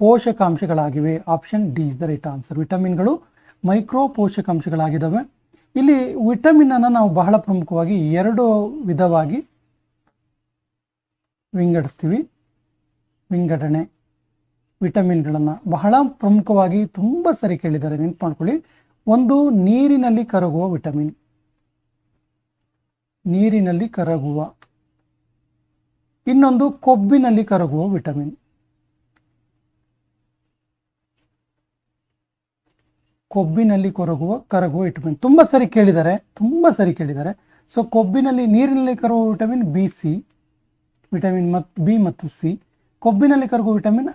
ಪೋಷಕಾಂಶಗಳಾಗಿವೆ. Option D is the right answer. ವಿಟಮಿನ್ಗಳು ಮೈಕ್ರೋ ಪೋಷಕಾಂಶಗಳಾಗಿದ್ದಾವೆ. ಇಲ್ಲಿ ವಿಟಮಿನ್ ಅನ್ನು ನಾವು ಬಹಳ ಪ್ರಮುಖವಾಗಿ ಎರಡು ವಿಧವಾಗಿ ವಿಂಗಡಿಸ್ತೀವಿ. ವಿಂಗಡಣೆ ವಿಟಮಿನ್ಗಳನ್ನು ಬಹಳ ಪ್ರಮುಖವಾಗಿ ತುಂಬ ಸರಿ ಕೇಳಿದ್ದಾರೆ, ನೆನ್ಪು ಮಾಡ್ಕೊಳ್ಳಿ. ಒಂದು ನೀರಿನಲ್ಲಿ ಕರಗುವ ವಿಟಮಿನ್, ನೀರಿನಲ್ಲಿ ಕರಗುವ. ಇನ್ನೊಂದು ಕೊಬ್ಬಿನಲ್ಲಿ ಕರಗುವ ವಿಟಮಿನ್. ಕೊಬ್ಬಿನಲ್ಲಿ ಕರಗುವ ವಿಟಮಿನ್ ತುಂಬ ಸರಿ ಕೇಳಿದ್ದಾರೆ. ಸೊ ಕೊಬ್ಬಿನಲ್ಲಿ, ನೀರಿನಲ್ಲಿ ಕರಗುವ ವಿಟಮಿನ್ BC, ವಿಟಮಿನ್ ಬಿ ಮತ್ತು ಸಿ. ಕೊಬ್ಬಿನಲ್ಲಿ ಕರಗುವ ವಿಟಮಿನ್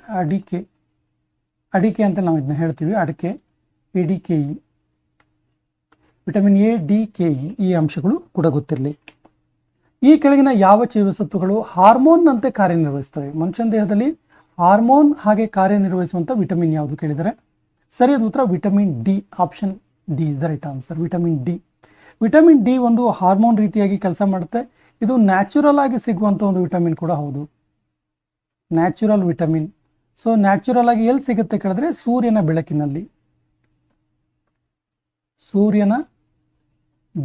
ಅಡಿಕೆ ಅಂತ ನಾವು ಇದನ್ನ ಹೇಳ್ತೀವಿ, ಅಡಿಕೆ, ADKE. Vitamin A, D, KE ಈ ಅಂಶಗಳು ಕೂಡ ಗೊತ್ತಿರಲಿ. ಈ ಕೆಳಗಿನ ಯಾವ ಜೀವಸತ್ವಗಳು ಹಾರ್ಮೋನ್ನಂತೆ ಕಾರ್ಯನಿರ್ವಹಿಸ್ತವೆ? ಮನುಷ್ಯನ ದೇಹದಲ್ಲಿ ಹಾರ್ಮೋನ್ ಹಾಗೆ ಕಾರ್ಯನಿರ್ವಹಿಸುವಂಥ ವಿಟಮಿನ್ ಯಾವುದು ಕೇಳಿದರೆ ಸರಿಯಾದ ಉತ್ತರ vitamin D. Option D is the right answer. Vitamin D. Vitamin D ಒಂದು ಹಾರ್ಮೋನ್ ರೀತಿಯಾಗಿ ಕೆಲಸ ಮಾಡುತ್ತೆ. ಇದು ನ್ಯಾಚುರಲ್ ಆಗಿ ಸಿಗುವಂಥ ಒಂದು ವಿಟಮಿನ್ ಕೂಡ ಹೌದು, ನ್ಯಾಚುರಲ್ ವಿಟಮಿನ್. ಸೊ ನ್ಯಾಚುರಲ್ ಆಗಿ ಎಲ್ಲಿ ಸಿಗುತ್ತೆ ಕೇಳಿದ್ರೆ ಸೂರ್ಯನ ಬೆಳಕಿನಲ್ಲಿ. ಸೂರ್ಯನ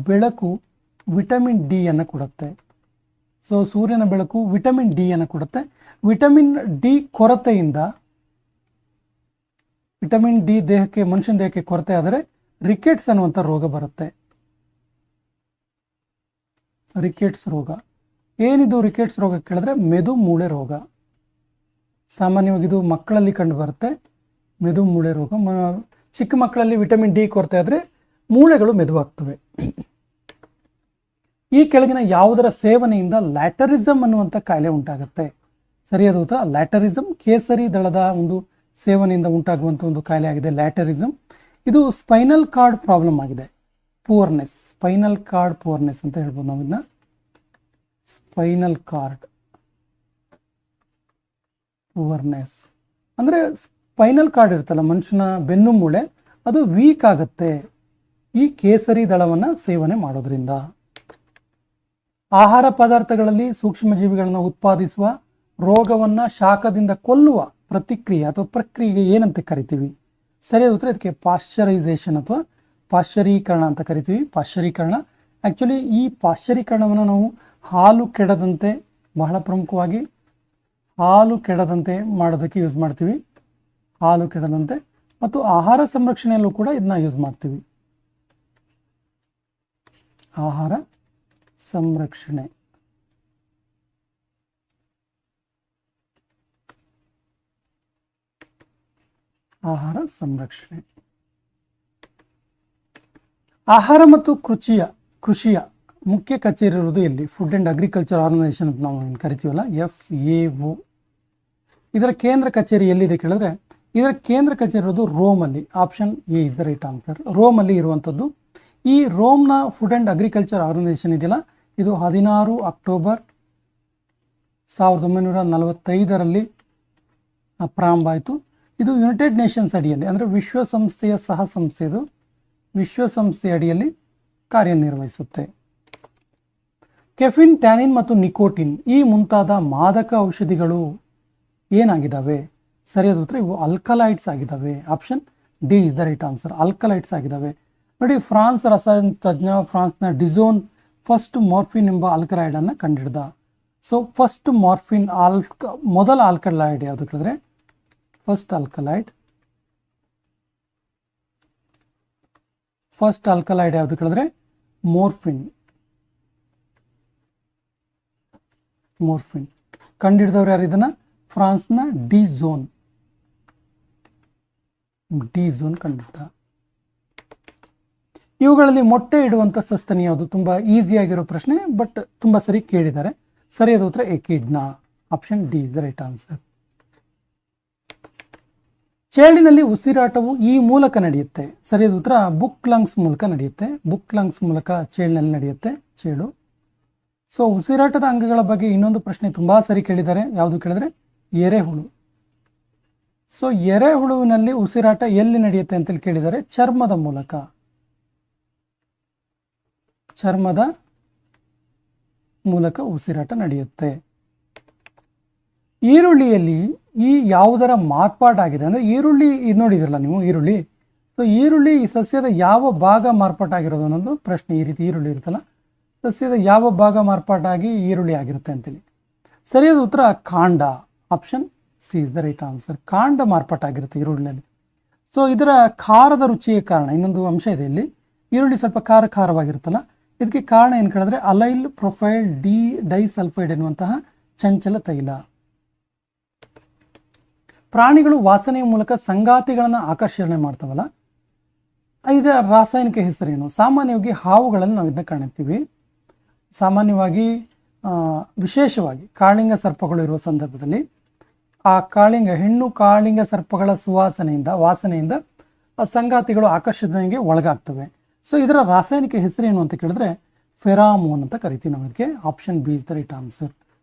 ಬೆಳಕು ವಿಟಮಿನ್ ಡಿ ಅನ್ನು ಕೊಡುತ್ತೆ. ಸೊ ಸೂರ್ಯನ ಬೆಳಕು ವಿಟಮಿನ್ ಡಿ ಅನ್ನು ಕೊಡುತ್ತೆ. ವಿಟಮಿನ್ ಡಿ ಕೊರತೆಯಿಂದ, ವಿಟಮಿನ್ ಡಿ ದೇಹಕ್ಕೆ, ಮನುಷ್ಯನ ದೇಹಕ್ಕೆ ಕೊರತೆ ಆದರೆ ರಿಕೆಟ್ಸ್ ಅನ್ನುವಂಥ ರೋಗ ಬರುತ್ತೆ. ರಿಕೆಟ್ಸ್ ರೋಗ. ಏನಿದು ರಿಕೆಟ್ಸ್ ರೋಗ ಕೇಳಿದ್ರೆ ಮೆದು ಮೂಳೆ ರೋಗ. ಸಾಮಾನ್ಯವಾಗಿ ಇದು ಮಕ್ಕಳಲ್ಲಿ ಕಂಡು ಬರುತ್ತೆ, ಮೆದು ಮೂಳೆ ರೋಗ. ಚಿಕ್ಕ ಮಕ್ಕಳಲ್ಲಿ ವಿಟಮಿನ್ ಡಿ ಕೊರತೆ ಆದರೆ ಮೂಳೆಗಳು ಮೆದುವಾಗ್ತವೆ. ಈ ಕೆಳಗಿನ ಯಾವುದರ ಸೇವನೆಯಿಂದ ಲ್ಯಾಟರಿಸಮ್ ಅನ್ನುವಂಥ ಕಾಯಿಲೆ ಉಂಟಾಗುತ್ತೆ? ಸರಿಯಾದ ಉತ್ತರ ಲ್ಯಾಟರಿಸಮ್. ಕೇಸರಿ ದಳದ ಒಂದು ಸೇವನೆಯಿಂದ ಉಂಟಾಗುವಂಥ ಒಂದು ಕಾಯಿಲೆ ಆಗಿದೆ ಲ್ಯಾಟರಿಸಮ್. ಇದು ಸ್ಪೈನಲ್ ಕಾರ್ಡ್ ಪ್ರಾಬ್ಲಮ್ ಆಗಿದೆ. ಪೂರ್ನೆಸ್, ಸ್ಪೈನಲ್ ಕಾರ್ಡ್ ಪೂರ್ನೆಸ್ ಅಂತ ಹೇಳ್ಬೋದು ನಾವು ಇದನ್ನ. ಸ್ಪೈನಲ್ ಕಾರ್ಡ್ ಪೂರ್ನೆಸ್ ಅಂದರೆ ಸ್ಪೈನಲ್ ಕಾರ್ಡ್ ಇರುತ್ತಲ್ಲ ಮನುಷ್ಯನ ಬೆನ್ನು ಮೂಳೆ, ಅದು ವೀಕ್ ಆಗುತ್ತೆ ಈ ಕೇಸರಿ ದಳವನ್ನು ಸೇವನೆ ಮಾಡೋದ್ರಿಂದ. ಆಹಾರ ಪದಾರ್ಥಗಳಲ್ಲಿ ಸೂಕ್ಷ್ಮಜೀವಿಗಳನ್ನು ಉತ್ಪಾದಿಸುವ ರೋಗವನ್ನು ಶಾಖದಿಂದ ಕೊಲ್ಲುವ ಪ್ರತಿಕ್ರಿಯೆ ಅಥವಾ ಪ್ರಕ್ರಿಯೆಗೆ ಏನಂತ ಕರಿತೀವಿ? ಸರಿಯಾದ ಉತ್ತರ ಇದಕ್ಕೆ ಪಾಶ್ಚರೈಸೇಷನ್ ಅಥವಾ ಪಾಶ್ಚರೀಕರಣ ಅಂತ ಕರಿತೀವಿ. ಪಾಶ್ಚರೀಕರಣ. ಆ್ಯಕ್ಚುಲಿ ಈ ಪಾಶ್ಚರೀಕರಣವನ್ನು ನಾವು ಹಾಲು ಕೆಡದಂತೆ, ಬಹಳ ಪ್ರಮುಖವಾಗಿ ಹಾಲು ಕೆಡದಂತೆ ಮಾಡೋದಕ್ಕೆ ಯೂಸ್ ಮಾಡ್ತೀವಿ. ಹಾಲು ಕೆಡದಂತೆ ಮತ್ತು ಆಹಾರ ಸಂರಕ್ಷಣೆಯಲ್ಲೂ ಕೂಡ ಇದನ್ನ ಯೂಸ್ ಮಾಡ್ತೀವಿ. ಆಹಾರ ಸಂರಕ್ಷಣೆ. ಆಹಾರ ಸಂರಕ್ಷಣೆ. ಆಹಾರ ಮತ್ತು ಕೃಷಿಯ ಮುಖ್ಯ ಕಚೇರಿ ಇರುವುದು ಎಲ್ಲಿ? ಫುಡ್ ಆ್ಯಂಡ್ ಅಗ್ರಿಕಲ್ಚರ್ ಆರ್ಗನೈಸೇಷನ್ ಅಂತ ನಾವು ಕರಿತೀವಲ್ಲ, FAO. ಇದರ ಕೇಂದ್ರ ಕಚೇರಿ ಎಲ್ಲಿದೆ ಕೇಳಿದ್ರೆ ಇದರ ಕೇಂದ್ರ ಕಚೇರಿ ಇರೋದು ರೋಮಲ್ಲಿ. Option A is the right answer. ರೋಮಲ್ಲಿ ಇರುವಂಥದ್ದು. ಈ ರೋಮ್ನ ಫುಡ್ ಆ್ಯಂಡ್ ಅಗ್ರಿಕಲ್ಚರ್ ಆರ್ಗನೈಸೇಷನ್ ಇದೆಯಲ್ಲ, ಇದು 16 ಅಕ್ಟೋಬರ್ 1945ರಲ್ಲಿ ಪ್ರಾರಂಭ ಆಯಿತು. ಇದು ಯುನೈಟೆಡ್ ನೇಷನ್ಸ್ ಅಡಿಯಲ್ಲಿ, ಅಂದರೆ ವಿಶ್ವಸಂಸ್ಥೆಯ ಸಹ ಸಂಸ್ಥೆ, ಇದು ವಿಶ್ವಸಂಸ್ಥೆಯ ಅಡಿಯಲ್ಲಿ ಕಾರ್ಯನಿರ್ವಹಿಸುತ್ತೆ. ಕೆಫಿನ್, ಟ್ಯಾನಿನ್ ಮತ್ತು ನಿಕೋಟಿನ್ ಈ ಮುಂತಾದ ಮಾದಕ ಔಷಧಿಗಳು ಏನಾಗಿದ್ದಾವೆ? ಸರಿಯಾದ ಉತ್ತರ ಇವು ಅಲ್ಕಲೈಡ್ಸ್ ಆಗಿದ್ದಾವೆ. Option D is the right answer. Alkaloids ಆಗಿದ್ದಾವೆ. ನೋಡಿ, ಫ್ರಾನ್ಸ್ ರಸಾಯನ ತಜ್ಞ ಫ್ರಾನ್ಸ್ನ ಡಿಸೋನ್ ಫಸ್ಟ್ ಮಾರ್ಫಿನ್ ಎಂಬ ಆಲ್ಕಲೈಡ್ ಅನ್ನು ಕಂಡುಹಿಡಿದ. ಸೊ ಫಸ್ಟ್ ಮಾರ್ಫಿನ್ ಮೊದಲ ಆಲ್ಕಲೈಡ್ ಯಾವುದು ಕೇಳಿದ್ರೆ ಫಸ್ಟ್ ಆಲ್ಕಲೈಡ್ ಯಾವುದು ಕೇಳಿದ್ರೆ ಮೋರ್ಫಿನ್. ಕಂಡುಹಿಡಿದವ್ರು ಯಾರು ಇದನ್ನ? ಫ್ರಾನ್ಸ್ನ ಡಿಸೋನ್ ಕಂಡುಹಿಡಿದ. ಇವುಗಳಲ್ಲಿ ಮೊಟ್ಟೆ ಇಡುವಂಥ ಸಸ್ತನಿ ಯಾವುದು? ತುಂಬ ಈಸಿಯಾಗಿರೋ ಪ್ರಶ್ನೆ, ಬಟ್ ತುಂಬ ಸರಿ ಕೇಳಿದ್ದಾರೆ. ಸರಿಯಾದ ಉತ್ತರ echidna. Option D is the right answer. ಚೇಳಿನಲ್ಲಿ ಉಸಿರಾಟವು ಈ ಮೂಲಕ ನಡೆಯುತ್ತೆ. ಸರಿಯಾದ ಉತ್ತರ ಬುಕ್ ಲಂಗ್ಸ್ ಮೂಲಕ ನಡೆಯುತ್ತೆ. ಬುಕ್ ಲಂಗ್ಸ್ ಮೂಲಕ ಚೇಳಿನಲ್ಲಿ ನಡೆಯುತ್ತೆ ಚೇಳು. ಸೊ ಉಸಿರಾಟದ ಅಂಗಗಳ ಬಗ್ಗೆ ಇನ್ನೊಂದು ಪ್ರಶ್ನೆ ತುಂಬ ಸರಿ ಕೇಳಿದ್ದಾರೆ. ಯಾವುದು ಕೇಳಿದ್ರೆ ಎರೆಹುಳು. ಸೊ ಎರೆಹುಳುವಿನಲ್ಲಿ ಉಸಿರಾಟ ಎಲ್ಲಿ ನಡೆಯುತ್ತೆ ಅಂತೇಳಿ ಕೇಳಿದ್ದಾರೆ? ಚರ್ಮದ ಮೂಲಕ. ಚರ್ಮದ ಮೂಲಕ ಉಸಿರಾಟ ನಡೆಯುತ್ತೆ. ಈರುಳ್ಳಿಯಲ್ಲಿ ಈ ಯಾವುದರ ಮಾರ್ಪಾಟಾಗಿದೆ ಅಂದರೆ ಈರುಳ್ಳಿ ಇದು ನೋಡಿದಿರಲ್ಲ ನೀವು, ಈರುಳ್ಳಿ. ಸೊ ಈರುಳ್ಳಿ ಸಸ್ಯದ ಯಾವ ಭಾಗ ಮಾರ್ಪಾಟಾಗಿರೋದು ಅನ್ನೋದು ಪ್ರಶ್ನೆ. ಈ ರೀತಿ ಈರುಳ್ಳಿ ಇರುತ್ತಲ್ಲ, ಸಸ್ಯದ ಯಾವ ಭಾಗ ಮಾರ್ಪಾಟಾಗಿ ಈರುಳ್ಳಿ ಆಗಿರುತ್ತೆ ಅಂತೇಳಿ. ಸರಿಯಾದ ಉತ್ತರ ಕಾಂಡ. Option C is the right answer. ಕಾಂಡ ಮಾರ್ಪಾಟಾಗಿರುತ್ತೆ ಈರುಳ್ಳಿಯಲ್ಲಿ. ಸೊ ಇದರ ಖಾರದ ರುಚಿಯ ಕಾರಣ ಇನ್ನೊಂದು ಅಂಶ ಇದೆ ಇಲ್ಲಿ. ಈರುಳ್ಳಿ ಸ್ವಲ್ಪ ಖಾರವಾಗಿರುತ್ತಲ್ಲ, ಇದಕ್ಕೆ ಕಾರಣ ಏನು ಕೇಳಿದ್ರೆ ಅಲೈಲ್ ಪ್ರೊಫೈಲ್ ಡೈಸಲ್ಫೈಡ್ ಎನ್ನುವಂತಹ ಚಂಚಲ ತೈಲ. ಪ್ರಾಣಿಗಳು ವಾಸನೆಯ ಮೂಲಕ ಸಂಗಾತಿಗಳನ್ನು ಆಕರ್ಷಣೆ ಮಾಡ್ತಾವಲ್ಲ, ಇದರ ರಾಸಾಯನಿಕ ಹೆಸರೇನು? ಸಾಮಾನ್ಯವಾಗಿ ಹಾವುಗಳಲ್ಲಿ ನಾವು ಇದನ್ನ ಕಾಣುತ್ತೀವಿ. ಸಾಮಾನ್ಯವಾಗಿ ವಿಶೇಷವಾಗಿ ಕಾಳಿಂಗ ಸರ್ಪಗಳು ಇರುವ ಸಂದರ್ಭದಲ್ಲಿ ಆ ಹೆಣ್ಣು ಕಾಳಿಂಗ ಸರ್ಪಗಳ ವಾಸನೆಯಿಂದ ಆ ಸಂಗಾತಿಗಳು ಆಕರ್ಷಣೆಗೆ ಒಳಗಾಗ್ತವೆ. ಸೊ ಇದರ ರಾಸಾಯನಿಕ ಹೆಸರೇನು ಅಂತ ಕೇಳಿದ್ರೆ ಫೆರಾಮೋನ್ ಅಂತ ಕರಿತೀವಿ ನಾವು ಇದಕ್ಕೆ. Option B is the right answer,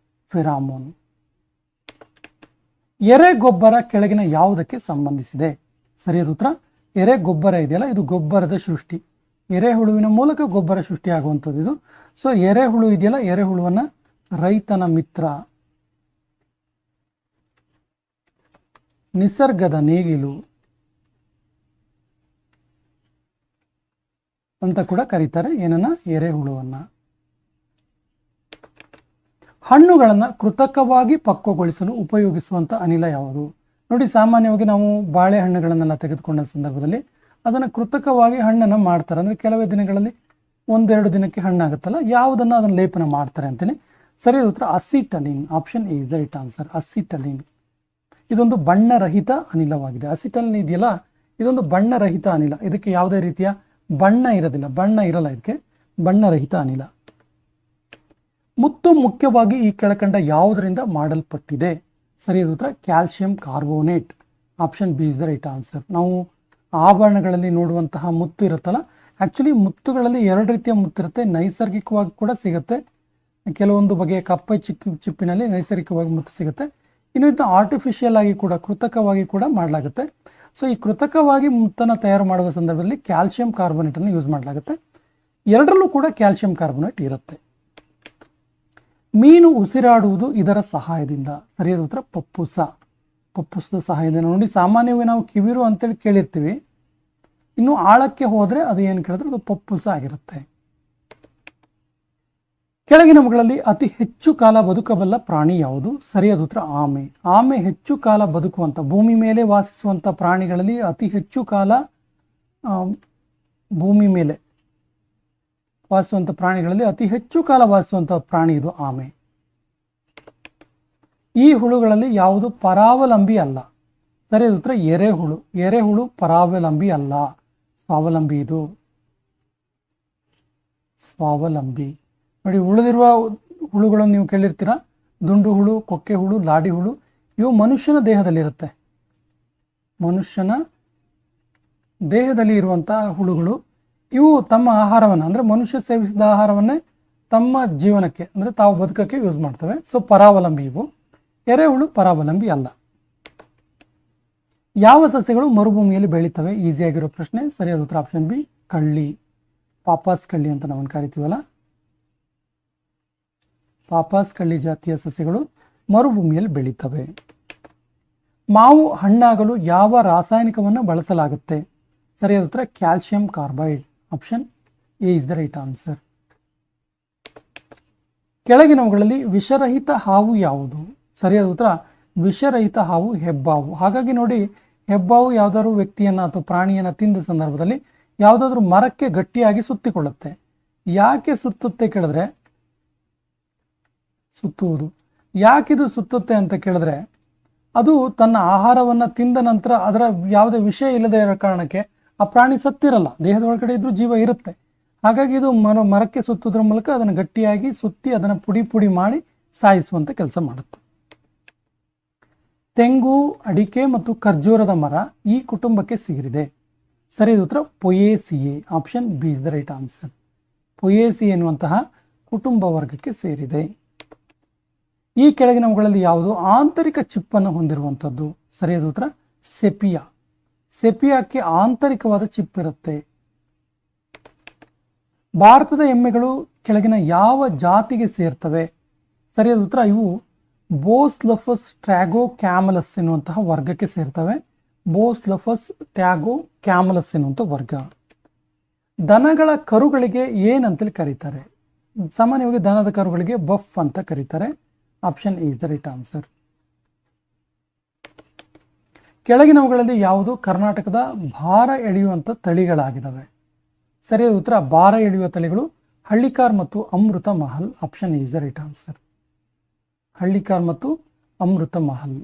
pheromone. ಎರೆ ಗೊಬ್ಬರ ಕೆಳಗಿನ ಯಾವುದಕ್ಕೆ ಸಂಬಂಧಿಸಿದೆ? ಸರಿಯಾದ ಉತ್ತರ ಎರೆ ಗೊಬ್ಬರ ಇದೆಯಲ್ಲ, ಇದು ಗೊಬ್ಬರದ ಸೃಷ್ಟಿ. ಎರೆಹುಳುವಿನ ಮೂಲಕ ಗೊಬ್ಬರ ಸೃಷ್ಟಿಯಾಗುವಂಥದ್ದು ಇದು. ಸೊ ಎರೆಹುಳು ಇದೆಯಲ್ಲ, ಎರೆಹುಳುವನ್ನ ರೈತನ ಮಿತ್ರ, ನಿಸರ್ಗದ ನೇಗಿಲು ಅಂತ ಕೂಡ ಕರೀತಾರೆ. ಏನನ್ನ? ಎರೆಹುಳುವನ್ನ. ಹಣ್ಣುಗಳನ್ನು ಕೃತಕವಾಗಿ ಪಕ್ವಗೊಳಿಸಲು ಉಪಯೋಗಿಸುವಂಥ ಅನಿಲ ಯಾವುದು? ನೋಡಿ, ಸಾಮಾನ್ಯವಾಗಿ ನಾವು ಬಾಳೆಹಣ್ಣುಗಳನ್ನೆಲ್ಲ ತೆಗೆದುಕೊಂಡ ಸಂದರ್ಭದಲ್ಲಿ ಅದನ್ನು ಕೃತಕವಾಗಿ ಹಣ್ಣನ್ನು ಮಾಡ್ತಾರೆ. ಅಂದರೆ ಕೆಲವೇ ದಿನಗಳಲ್ಲಿ, 1-2 ದಿನಕ್ಕೆ ಹಣ್ಣಾಗುತ್ತಲ್ಲ, ಯಾವುದನ್ನು ಅದನ್ನು ಲೇಪನ ಮಾಡ್ತಾರೆ ಅಂತೇಳಿ. ಸರಿಯಾದ ಉತ್ತರ acetylene. Option A is the right answer, acetylene. ಇದೊಂದು ಬಣ್ಣರಹಿತ ಅನಿಲವಾಗಿದೆ. ಅಸಿಟಲಿನ್ ಇದೆಯಲ್ಲ, ಇದೊಂದು ಬಣ್ಣರಹಿತ ಅನಿಲ. ಇದಕ್ಕೆ ಯಾವುದೇ ರೀತಿಯ ಬಣ್ಣ ಇರೋದಿಲ್ಲ, ಬಣ್ಣ ಇರಲ್ಲ ಇದಕ್ಕೆ, ಬಣ್ಣರಹಿತ ಅನಿಲ. ಮುತ್ತು ಮುಖ್ಯವಾಗಿ ಈ ಕೆಳಕಂಡ ಯಾವುದರಿಂದ ಮಾಡಲ್ಪಟ್ಟಿದೆ? ಸರಿಯಾದ ಉತ್ತರ calcium carbonate. Option B is the right answer. ನಾವು ಆಭರಣಗಳಲ್ಲಿ ನೋಡುವಂತಹ ಮುತ್ತು ಇರುತ್ತಲ್ಲ, ಆ್ಯಕ್ಚುಲಿ ಮುತ್ತುಗಳಲ್ಲಿ 2 ರೀತಿಯ ಮುತ್ತಿರುತ್ತೆ. ನೈಸರ್ಗಿಕವಾಗಿ ಕೂಡ ಸಿಗುತ್ತೆ, ಕೆಲವೊಂದು ಬಗೆಯ ಕಪ್ಪೆ ಚಿಪ್ಪಿನಲ್ಲಿ ನೈಸರ್ಗಿಕವಾಗಿ ಮುತ್ತು ಸಿಗುತ್ತೆ. ಇನ್ನು ಇದು ಆರ್ಟಿಫಿಷಿಯಲ್ ಆಗಿ ಕೂಡ, ಕೃತಕವಾಗಿ ಕೂಡ ಮಾಡಲಾಗುತ್ತೆ. ಸೊ ಈ ಕೃತಕವಾಗಿ ಮುತ್ತನ್ನು ತಯಾರು ಮಾಡುವ ಸಂದರ್ಭದಲ್ಲಿ ಕ್ಯಾಲ್ಸಿಯಂ ಕಾರ್ಬೋನೇಟನ್ನು ಯೂಸ್ ಮಾಡಲಾಗುತ್ತೆ. ಎರಡರಲ್ಲೂ ಕೂಡ ಕ್ಯಾಲ್ಸಿಯಂ ಕಾರ್ಬೋನೇಟ್ ಇರುತ್ತೆ. ಮೀನು ಉಸಿರಾಡುವುದು ಇದರ ಸಹಾಯದಿಂದ? ಸರಿಯಾದ ಉತ್ತರ ಪಪ್ಪುಸ. ಪಪ್ಪುಸದ ಸಹಾಯದಿಂದ. ನೋಡಿ, ಸಾಮಾನ್ಯವಾಗಿ ನಾವು ಕಿವಿರು ಅಂತೇಳಿ ಕೇಳಿರ್ತೀವಿ, ಇನ್ನು ಆಳಕ್ಕೆ ಹೋದರೆ ಅದು ಏನು ಕೇಳಿದ್ರೆ ಅದು ಪಪ್ಪುಸ ಆಗಿರುತ್ತೆ. ಕೆಳಗಿನವುಗಳಲ್ಲಿ ಅತಿ ಹೆಚ್ಚು ಕಾಲ ಬದುಕಬಲ್ಲ ಪ್ರಾಣಿ ಯಾವುದು? ಸರಿಯಾದ ಉತ್ತರ ಆಮೆ. ಆಮೆ ಹೆಚ್ಚು ಕಾಲ ಬದುಕುವಂಥ, ಭೂಮಿ ಮೇಲೆ ವಾಸಿಸುವಂಥ ಪ್ರಾಣಿಗಳಲ್ಲಿ ಅತಿ ಹೆಚ್ಚು ಕಾಲ ಭೂಮಿ ಮೇಲೆ ವಾಸಿಸುವಂಥ ಪ್ರಾಣಿಗಳಲ್ಲಿ ಅತಿ ಹೆಚ್ಚು ಕಾಲ ವಾಸಿಸುವಂಥ ಪ್ರಾಣಿ ಇದು ಆಮೆ. ಈ ಹುಳುಗಳಲ್ಲಿ ಯಾವುದು ಪರಾವಲಂಬಿ ಅಲ್ಲ? ಸರಿಯಾದ ಉತ್ತರ ಎರೆಹುಳು. ಎರೆಹುಳು ಪರಾವಲಂಬಿ ಅಲ್ಲ, ಸ್ವಾವಲಂಬಿ ಇದು, ಸ್ವಾವಲಂಬಿ. ನೋಡಿ, ಉಳಿದಿರುವ ಹುಳುಗಳನ್ನು ನೀವು ಕೇಳಿರ್ತೀರ, ದುಂಡು ಹುಳು, ಕೊಕ್ಕೆ ಹುಳು, ಲಾಡಿ ಹುಳು. ಇವು ಮನುಷ್ಯನ ದೇಹದಲ್ಲಿರುತ್ತೆ. ಮನುಷ್ಯನ ದೇಹದಲ್ಲಿ ಇರುವಂತಹ ಹುಳುಗಳು. ಇವು ತಮ್ಮ ಆಹಾರವನ್ನು, ಅಂದರೆ ಮನುಷ್ಯ ಸೇವಿಸಿದ ಆಹಾರವನ್ನೇ ತಮ್ಮ ಜೀವನಕ್ಕೆ, ಅಂದರೆ ತಾವು ಬದುಕಕ್ಕೆ ಯೂಸ್ ಮಾಡ್ತವೆ. ಸೊ ಪರಾವಲಂಬಿ ಇವು. ಎರೆಹುಳು ಪರಾವಲಂಬಿ ಅಲ್ಲ. ಯಾವ ಸಸ್ಯಗಳು ಮರುಭೂಮಿಯಲ್ಲಿ ಬೆಳೀತವೆ? ಈಸಿಯಾಗಿರೋ ಪ್ರಶ್ನೆ. ಸರಿಯಾದ ಉತ್ತರ ಆಪ್ಷನ್ ಬಿ ಕಳ್ಳಿ. ಪಾಪಾಸ್ ಕಳ್ಳಿ ಅಂತ ನಾವನ್ನು ಕರಿತೀವಲ್ಲ, ಪಾಪಾಸ್ ಕಳ್ಳಿ ಜಾತಿಯ ಸಸ್ಯಗಳು ಮರುಭೂಮಿಯಲ್ಲಿ ಬೆಳೀತವೆ. ಮಾವು ಹಣ್ಣಾಗಲು ಯಾವ ರಾಸಾಯನಿಕವನ್ನು ಬಳಸಲಾಗುತ್ತೆ? ಸರಿಯಾದ ಉತ್ತರ calcium carbide. Option A is the right answer. ಕೆಳಗಿನವುಗಳಲ್ಲಿ ವಿಷರಹಿತ ಹಾವು ಯಾವುದು? ಸರಿಯಾದ ಉತ್ತರ ವಿಷರಹಿತ ಹಾವು ಹೆಬ್ಬಾವು. ಹಾಗಾಗಿ ನೋಡಿ, ಹೆಬ್ಬಾವು ಯಾವುದಾದ್ರು ವ್ಯಕ್ತಿಯನ್ನು ಅಥವಾ ಪ್ರಾಣಿಯನ್ನು ತಿಂದ ಸಂದರ್ಭದಲ್ಲಿ ಯಾವುದಾದ್ರೂ ಮರಕ್ಕೆ ಗಟ್ಟಿಯಾಗಿ ಸುತ್ತಿಕೊಳ್ಳುತ್ತೆ. ಯಾಕೆ ಸುತ್ತುತ್ತೆ ಕೇಳಿದ್ರೆ, ಸುತ್ತುವುದು ಯಾಕಿದು ಸುತ್ತುತ್ತೆ ಅಂತ ಕೇಳಿದ್ರೆ, ಅದು ತನ್ನ ಆಹಾರವನ್ನು ತಿಂದ ನಂತರ ಅದರ ಯಾವುದೇ ವಿಷ ಇಲ್ಲದೆ ಇರೋ ಕಾರಣಕ್ಕೆ ಆ ಪ್ರಾಣಿ ಸತ್ತಿರಲ್ಲ, ದೇಹದ ಒಳಗಡೆ ಇದ್ರೂ ಜೀವ ಇರುತ್ತೆ. ಹಾಗಾಗಿ ಇದು ಮರಕ್ಕೆ ಸುತ್ತೋದ್ರ ಮೂಲಕ ಅದನ್ನು ಗಟ್ಟಿಯಾಗಿ ಸುತ್ತಿ ಅದನ್ನು ಪುಡಿ ಪುಡಿ ಮಾಡಿ ಸಾಯಿಸುವಂಥ ಕೆಲಸ ಮಾಡುತ್ತೆ. ತೆಂಗು, ಅಡಿಕೆ ಮತ್ತು ಖರ್ಜೂರದ ಮರ ಈ ಕುಟುಂಬಕ್ಕೆ ಸೇರಿದೆ. ಸರಿಯಾದ ಉತ್ತರ Poaceae. Option B is the right answer. Poaceae ಎನ್ನುವಂತಹ ಕುಟುಂಬ ವರ್ಗಕ್ಕೆ ಸೇರಿದೆ. ಈ ಕೆಳಗಿನವುಗಳಲ್ಲಿ ಯಾವುದು ಆಂತರಿಕ ಚಿಪ್ಪನ್ನು ಹೊಂದಿರುವಂಥದ್ದು? ಸರಿಯಾದ ಉತ್ತರ ಸೆಪಿಯಾ. ಸೆಪಿಯಾಕ್ಕೆ ಆಂತರಿಕವಾದ ಚಿಪ್ ಇರುತ್ತೆ. ಭಾರತದ ಎಮ್ಮೆಗಳು ಕೆಳಗಿನ ಯಾವ ಜಾತಿಗೆ ಸೇರ್ತವೆ? ಸರಿಯಾದ ಉತ್ತರ ಇವು ಬೋಸ್ಲಫಸ್ ಟ್ರ್ಯಾಗೋ ಕ್ಯಾಮಲಸ್ ಎನ್ನುವಂತಹ ವರ್ಗಕ್ಕೆ ಸೇರ್ತವೆ. ಬೋಸ್ಲಫಸ್ ಟ್ರ್ಯಾಗೋ ಕ್ಯಾಮಲಸ್ ಎನ್ನುವಂಥ ವರ್ಗ. ದನಗಳ ಕರುಗಳಿಗೆ ಏನಂತೇಳಿ ಕರೀತಾರೆ? ಸಾಮಾನ್ಯವಾಗಿ ದನದ ಕರುಗಳಿಗೆ ಬಫ್ ಅಂತ ಕರೀತಾರೆ. Option is the right answer. ಕೆಳಗಿನವುಗಳಲ್ಲಿ ಯಾವುದು ಕರ್ನಾಟಕದ ಭಾರ ಎಳೆಯುವಂಥ ತಳಿಗಳಾಗಿದ್ದಾವೆ? ಸರಿಯಾದ ಉತ್ತರ ಭಾರ ಎಳೆಯುವ ತಳಿಗಳು ಹಳ್ಳಿಕಾರ್ ಮತ್ತು Amrit Mahal. Option is the right answer. Hallikar ಮತ್ತು ಅಮೃತ ಮಹಲ್.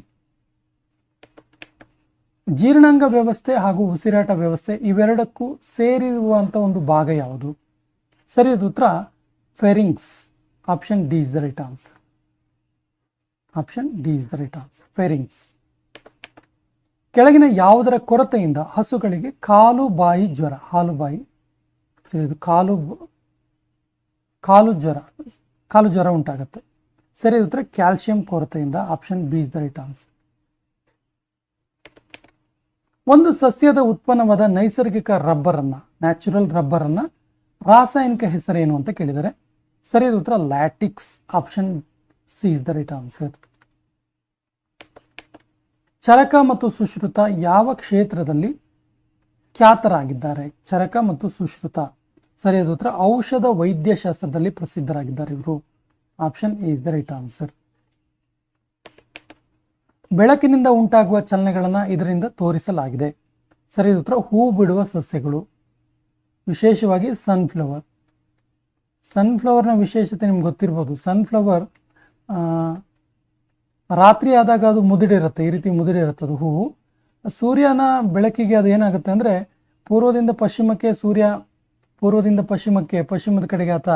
ಜೀರ್ಣಾಂಗ ವ್ಯವಸ್ಥೆ ಹಾಗೂ ಉಸಿರಾಟ ವ್ಯವಸ್ಥೆ ಇವೆರಡಕ್ಕೂ ಸೇರಿರುವಂಥ ಒಂದು ಭಾಗ ಯಾವುದು? ಸರಿಯಾದ ಉತ್ತರ pharynx. Option D is the right answer. Option D is the right answer, pharynx. ಕೆಳಗಿನ ಯಾವುದರ ಕೊರತೆಯಿಂದ ಹಸುಗಳಿಗೆ ಕಾಲು ಬಾಯಿ ಜ್ವರ? ಹಾಲು ಬಾಯಿ, ಕಾಲು ಜ್ವರ ಉಂಟಾಗುತ್ತೆ. ಸರಿಯಾದ ಉತ್ತರ ಕ್ಯಾಲ್ಸಿಯಂ ಕೊರತೆಯಿಂದ. Option B is the right answer. ಒಂದು ಸಸ್ಯದ ಉತ್ಪನ್ನವಾದ ನೈಸರ್ಗಿಕ ನ್ಯಾಚುರಲ್ ರಬ್ಬರನ್ನು ರಾಸಾಯನಿಕ ಹೆಸರೇನು ಅಂತ ಕೇಳಿದರೆ ಸರಿಯಾದ ಉತ್ತರ latex. Option C is the right answer. Charaka ಮತ್ತು ಸುಶ್ರುತ ಯಾವ ಕ್ಷೇತ್ರದಲ್ಲಿ ಖ್ಯಾತರಾಗಿದ್ದಾರೆ? ಚರಕ ಮತ್ತು ಸುಶ್ರುತ ಸರಿಯಾದ ಉತ್ತರ ಔಷಧ ವೈದ್ಯಶಾಸ್ತ್ರದಲ್ಲಿ ಪ್ರಸಿದ್ಧರಾಗಿದ್ದಾರೆ ಇವರು. Option A is the right answer. ಬೆಳಕಿನಿಂದ ಉಂಟಾಗುವ ಚಲನೆಗಳನ್ನು ಇದರಿಂದ ತೋರಿಸಲಾಗಿದೆ. ಸರಿಯಾದ ಉತ್ತರ ಹೂ ಬಿಡುವ ಸಸ್ಯಗಳು, ವಿಶೇಷವಾಗಿ ಸನ್ಫ್ಲವರ್ನ ವಿಶೇಷತೆ ನಿಮ್ಗೆ ಗೊತ್ತಿರ್ಬೋದು. ಸನ್ಫ್ಲವರ್ ರಾತ್ರಿ ಆದಾಗ ಅದು ಮುದುಡಿರುತ್ತೆ, ಈ ರೀತಿ ಮುದುಡಿರುತ್ತೆ ಅದು ಹೂವು. ಸೂರ್ಯನ ಬೆಳಕಿಗೆ ಅದು ಏನಾಗುತ್ತೆ ಅಂದರೆ ಪೂರ್ವದಿಂದ ಪಶ್ಚಿಮಕ್ಕೆ ಪಶ್ಚಿಮದ ಕಡೆಗೆ ಆತ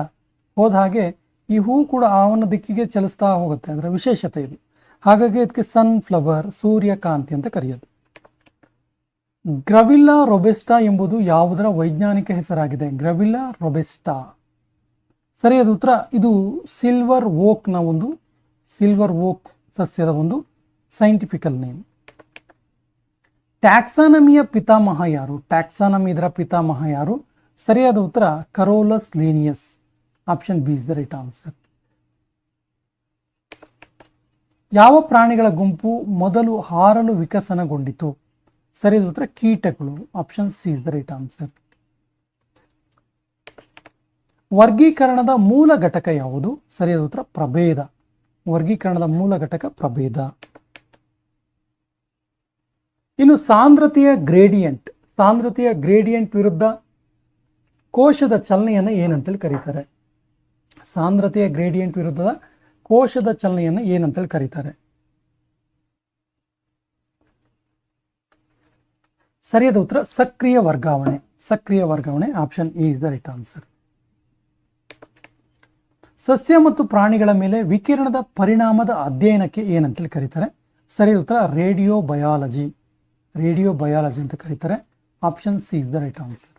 ಹೋದ ಹಾಗೆ ಈ ಹೂ ಕೂಡ ಅವನ ದಿಕ್ಕಿಗೆ ಚಲಿಸ್ತಾ ಹೋಗುತ್ತೆ. ಅದರ ವಿಶೇಷತೆ ಇದು. ಹಾಗಾಗಿ ಇದಕ್ಕೆ ಸನ್ಫ್ಲವರ್, ಸೂರ್ಯಕಾಂತಿ ಅಂತ ಕರೆಯೋದು. ಗ್ರವಿಲ್ಲಾ ರೊಬೆಸ್ಟಾ ಎಂಬುದು ಯಾವುದರ ವೈಜ್ಞಾನಿಕ ಹೆಸರಾಗಿದೆ? ಗ್ರವಿಲ್ಲಾ ರೊಬೆಸ್ಟಾ ಸರಿಯಾದ ಉತ್ತರ ಇದು ಸಿಲ್ವರ್ ಓಕ್ ಸಸ್ಯದ ಒಂದು ಸೈಂಟಿಫಿಕಲ್ ನೇಮ್. ಟ್ಯಾಕ್ಸಾನಮಿಯ ಪಿತಾಮಹ ಯಾರು? ಇದರ ಪಿತಾಮಹ ಯಾರು? ಸರಿಯಾದ ಉತ್ತರ Carolus Linnaeus. Option B is the right answer. ಯಾವ ಪ್ರಾಣಿಗಳ ಗುಂಪು ಮೊದಲು ಹಾರಲು ವಿಕಸನಗೊಂಡಿತು? ಸರಿಯಾದ ಉತ್ತರ ಕೀಟಗಳು. Option C is the right answer. ವರ್ಗೀಕರಣದ ಮೂಲ ಘಟಕ ಯಾವುದು? ಸರಿಯಾದ ಉತ್ತರ ಪ್ರಭೇದ. ವರ್ಗೀಕರಣದ ಮೂಲ ಘಟಕ ಪ್ರಭೇದ. ಇನ್ನು ಸಾಂದ್ರತೆಯ ಗ್ರೇಡಿಯಂಟ್ ವಿರುದ್ಧ ಕೋಶದ ಚಲನೆಯನ್ನು ಏನಂತೇಳಿ ಕರೀತಾರೆ? ಸಾಂದ್ರತೆಯ ಗ್ರೇಡಿಯಂಟ್ ವಿರುದ್ಧದ ಕೋಶದ ಚಲನೆಯನ್ನು ಏನಂತೇಳಿ ಕರೀತಾರೆ? ಸರಿಯಾದ ಉತ್ತರ ಸಕ್ರಿಯ ವರ್ಗಾವಣೆ. Option A is the right answer. ಸಸ್ಯ ಮತ್ತು ಪ್ರಾಣಿಗಳ ಮೇಲೆ ವಿಕಿರಣದ ಪರಿಣಾಮದ ಅಧ್ಯಯನಕ್ಕೆ ಏನಂತೇಳಿ ಕರೀತಾರೆ? ಸರಿಯಾದ ಉತ್ತರ ರೇಡಿಯೋ ಬಯಾಲಜಿ ಅಂತ ಕರೀತಾರೆ. Option C is the right answer.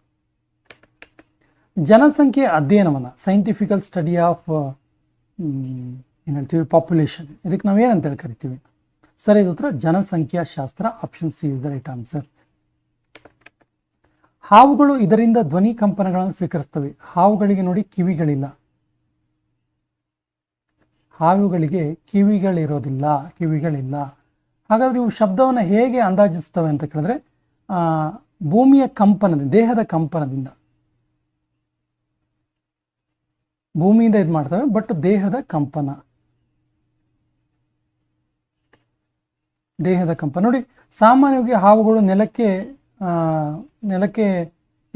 ಜನಸಂಖ್ಯೆ ಅಧ್ಯಯನವನ್ನು ಸೈಂಟಿಫಿಕಲ್ ಸ್ಟಡಿ ಆಫ್ ಏನು ಹೇಳ್ತೀವಿ ಪಾಪ್ಯುಲೇಷನ್, ಇದಕ್ಕೆ ನಾವು ಏನಂತೇಳಿ ಕರಿತೀವಿ? ಸರಿಯಾದ ಉತ್ತರ ಜನಸಂಖ್ಯಾ ಶಾಸ್ತ್ರ. Option C is the right answer. ಹಾವುಗಳು ಇದರಿಂದ ಧ್ವನಿ ಕಂಪನಗಳನ್ನು ಸ್ವೀಕರಿಸ್ತವೆ. ಹಾವುಗಳಿಗೆ ನೋಡಿ ಕಿವಿಗಳಿಲ್ಲ, ಹಾವುಗಳಿಗೆ ಕಿವಿಗಳಿಲ್ಲ. ಹಾಗಾದ್ರೆ ಇವು ಶಬ್ದವನ್ನು ಹೇಗೆ ಅಂದಾಜಿಸ್ತವೆ ಅಂತ ಕೇಳಿದ್ರೆ ಭೂಮಿಯ ಕಂಪನದಿಂದ, ದೇಹದ ಕಂಪನದಿಂದ, ಭೂಮಿಯಿಂದ ಇದು ಮಾಡ್ತವೆ, ಬಟ್ ದೇಹದ ಕಂಪನ ನೋಡಿ. ಸಾಮಾನ್ಯವಾಗಿ ಹಾವುಗಳು ನೆಲಕ್ಕೆ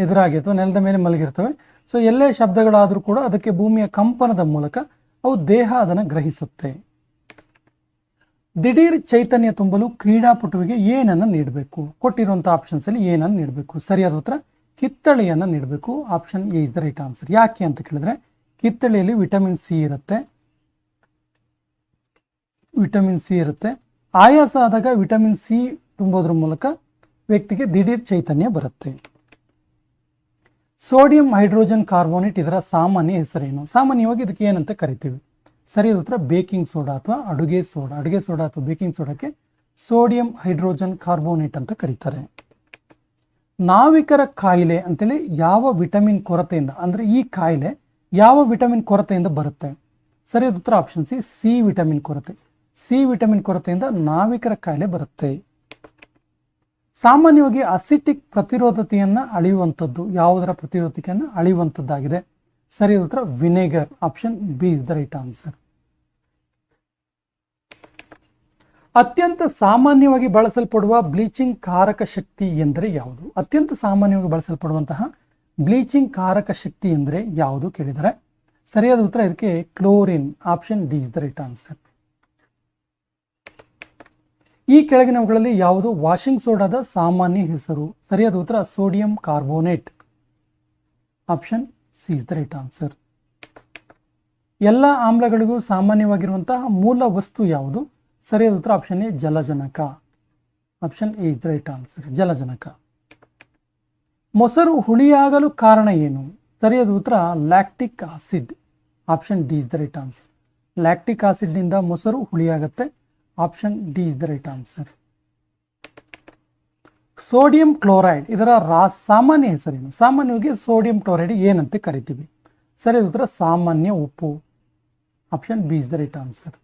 ಎದುರಾಗಿ ಅಥವಾ ನೆಲದ ಮೇಲೆ ಮಲಗಿರ್ತವೆ. ಸೊ ಎಲ್ಲೇ ಶಬ್ದಗಳಾದರೂ ಕೂಡ ಅದಕ್ಕೆ ಭೂಮಿಯ ಕಂಪನದ ಮೂಲಕ ಅವು ದೇಹ ಅದನ್ನು ಗ್ರಹಿಸುತ್ತೆ. ದಿಢೀರ್ ಚೈತನ್ಯ ತುಂಬಲು ಕ್ರೀಡಾಪಟುವಿಗೆ ಏನನ್ನು ನೀಡಬೇಕು? ಕೊಟ್ಟಿರುವಂಥ ಆಪ್ಷನ್ಸ್ ಅಲ್ಲಿ ಏನನ್ನು ನೀಡಬೇಕು? ಸರಿಯಾದ ಉತ್ತರ ಕಿತ್ತಳೆಯನ್ನು ನೀಡಬೇಕು. Option A is the right answer. ಯಾಕೆ ಅಂತ ಕೇಳಿದ್ರೆ ಕಿತ್ತಳೆಯಲ್ಲಿ ವಿಟಮಿನ್ ಸಿ ಇರುತ್ತೆ. ಆಯಾಸ ಆದಾಗ ವಿಟಮಿನ್ ಸಿ ತುಂಬೋದ್ರ ಮೂಲಕ ವ್ಯಕ್ತಿಗೆ ದಿಢೀರ್ ಚೈತನ್ಯ ಬರುತ್ತೆ. ಸೋಡಿಯಂ ಹೈಡ್ರೋಜನ್ ಕಾರ್ಬೋನೇಟ್ ಇದರ ಸಾಮಾನ್ಯ ಹೆಸರೇನು? ಸಾಮಾನ್ಯವಾಗಿ ಇದಕ್ಕೆ ಏನಂತ ಕರಿತೀವಿ? ಸರಿಯಾದ ಉತ್ತರ ಬೇಕಿಂಗ್ ಸೋಡಾ ಅಥವಾ ಅಡುಗೆ ಸೋಡಾ ಅಥವಾ ಬೇಕಿಂಗ್ ಸೋಡಾಕ್ಕೆ ಸೋಡಿಯಂ ಹೈಡ್ರೋಜನ್ ಕಾರ್ಬೋನೇಟ್ ಅಂತ ಕರೀತಾರೆ. ನಾವಿಕರ ಕಾಯಿಲೆ ಅಂತೇಳಿ ಯಾವ ವಿಟಮಿನ್ ಕೊರತೆಯಿಂದ, ಅಂದ್ರೆ ಈ ಕಾಯಿಲೆ ಯಾವ ವಿಟಮಿನ್ ಕೊರತೆಯಿಂದ ಬರುತ್ತೆ? ಸರಿಯಾದ ಉತ್ತರ ಆಪ್ಷನ್ ಸಿ ವಿಟಮಿನ್ ಕೊರತೆಯಿಂದ ನಾವಿಕರ ಕಾಯಿಲೆ ಬರುತ್ತೆ. ಸಾಮಾನ್ಯವಾಗಿ ಅಸಿಟಿಕ್ ಪ್ರತಿರೋಧತೆಯನ್ನು ಅಳೆಯುವಂಥದ್ದು ಯಾವುದರ ಪ್ರತಿರೋಧತೆಯನ್ನು ಅಳೆಯುವಂಥದ್ದಾಗಿದೆ? ಸರಿಯಾದ ಉತ್ತರ vinegar. Option B is the right answer. ಅತ್ಯಂತ ಸಾಮಾನ್ಯವಾಗಿ ಬಳಸಲ್ಪಡುವ ಬ್ಲೀಚಿಂಗ್ ಕಾರಕ ಶಕ್ತಿ ಎಂದರೆ ಯಾವುದು? ಅತ್ಯಂತ ಸಾಮಾನ್ಯವಾಗಿ ಬಳಸಲ್ಪಡುವಂತಹ ಬ್ಲೀಚಿಂಗ್ ಕಾರಕ ಶಕ್ತಿ ಎಂದರೆ ಯಾವುದು ಕೇಳಿದರೆ ಸರಿಯಾದ ಉತ್ತರ ಇದಕ್ಕೆ chlorine. Option D is the right answer. ಈ ಕೆಳಗಿನವುಗಳಲ್ಲಿ ಯಾವುದು ವಾಷಿಂಗ್ ಸೋಡಾದ ಸಾಮಾನ್ಯ ಹೆಸರು? ಸರಿಯಾದ ಉತ್ತರ sodium carbonate. Option C is the right answer. ಎಲ್ಲ ಆಮ್ಲಗಳಿಗೂ ಸಾಮಾನ್ಯವಾಗಿರುವಂತಹ ಮೂಲ ವಸ್ತು ಯಾವುದು? ಸರಿಯಾದ ಉತ್ತರ ಆಪ್ಷನ್ ಎ ಜಲಜನಕ. Option A is the right answer, ಜಲಜನಕ. ಮೊಸರು ಹುಳಿಯಾಗಲು ಕಾರಣ ಏನು? ಸರಿಯಾದ ಉತ್ತರ lactic acid. Option D is the right answer. Lactic ಆಸಿಡ್ನಿಂದ ಮೊಸರು ಹುಳಿಯಾಗುತ್ತೆ. Option D is the right answer. Sodium chloride ಇದರ ಸಾಮಾನ್ಯ ಹೆಸರೇನು? ಸಾಮಾನ್ಯವಾಗಿ ಸೋಡಿಯಂ ಕ್ಲೋರೈಡ್ ಏನಂತೆ ಕರಿತೀವಿ? ಸರಿಯಾದ ಉತ್ತರ ಸಾಮಾನ್ಯ ಉಪ್ಪು. Option B is the right answer.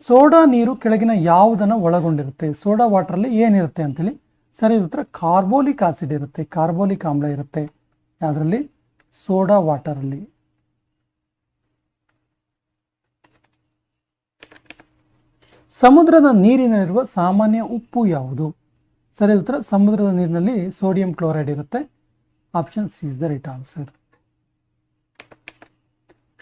Soda ನೀರು ಕೆಳಗಿನ ಯಾವುದನ್ನು ಒಳಗೊಂಡಿರುತ್ತೆ? ಸೋಡಾ ವಾಟರಲ್ಲಿ ಏನಿರುತ್ತೆ ಅಂತೇಳಿ? ಸರಿಯಾದ ಉತ್ತರ ಕಾರ್ಬೋಲಿಕ್ ಆಸಿಡ್ ಇರುತ್ತೆ, ಕಾರ್ಬೋಲಿಕ್ ಆಮ್ಲ ಇರುತ್ತೆ. ಯಾವುದರಲ್ಲಿ? ಸೋಡಾ ವಾಟರಲ್ಲಿ. ಸಮುದ್ರದ ನೀರಿನಲ್ಲಿರುವ ಸಾಮಾನ್ಯ ಉಪ್ಪು ಯಾವುದು? ಸರಿಯಾದ ಉತ್ತರ ಸಮುದ್ರದ ನೀರಿನಲ್ಲಿ ಸೋಡಿಯಂ ಕ್ಲೋರೈಡ್ ಇರುತ್ತೆ. Option C is the right answer.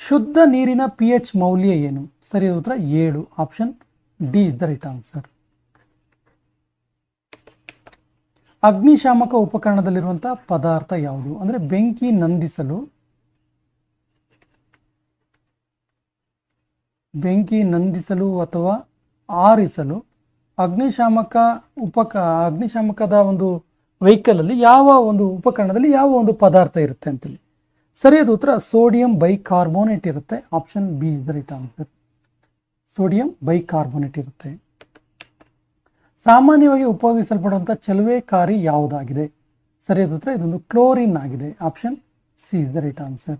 ಶುದ್ಧ ನೀರಿನ pH ಮೌಲ್ಯ ಏನು? ಸರಿಯಾದ ಉತ್ತರ 7. Option D is the right answer. ಅಗ್ನಿಶಾಮಕ ಉಪಕರಣದಲ್ಲಿರುವಂತಹ ಪದಾರ್ಥ ಯಾವುದು? ಅಂದ್ರೆ ಬೆಂಕಿ ನಂದಿಸಲು ಅಥವಾ ಆರಿಸಲು ಅಗ್ನಿಶಾಮಕದ ಒಂದು ವೆಹಿಕಲ್ ಅಲ್ಲಿ ಯಾವ ಒಂದು ಉಪಕರಣದಲ್ಲಿ ಯಾವ ಒಂದು ಪದಾರ್ಥ ಇರುತ್ತೆ ಅಂತೇಳಿ? ಸರಿಯಾದ ಉತ್ತರ ಸೋಡಿಯಂ ಬೈಕಾರ್ಬೋನೇಟ್ ಇರುತ್ತೆ. Option B is the right answer. Sodium bicarbonate ಇರುತ್ತೆ. ಸಾಮಾನ್ಯವಾಗಿ ಉಪಯೋಗಿಸಲ್ಪಡುವಂಥ ಚಲುವೆಕಾರಿ ಯಾವುದಾಗಿದೆ? ಸರಿಯಾದ ಉತ್ತರ ಇದೊಂದು ಕ್ಲೋರಿನ್ ಆಗಿದೆ. Option C is the right answer.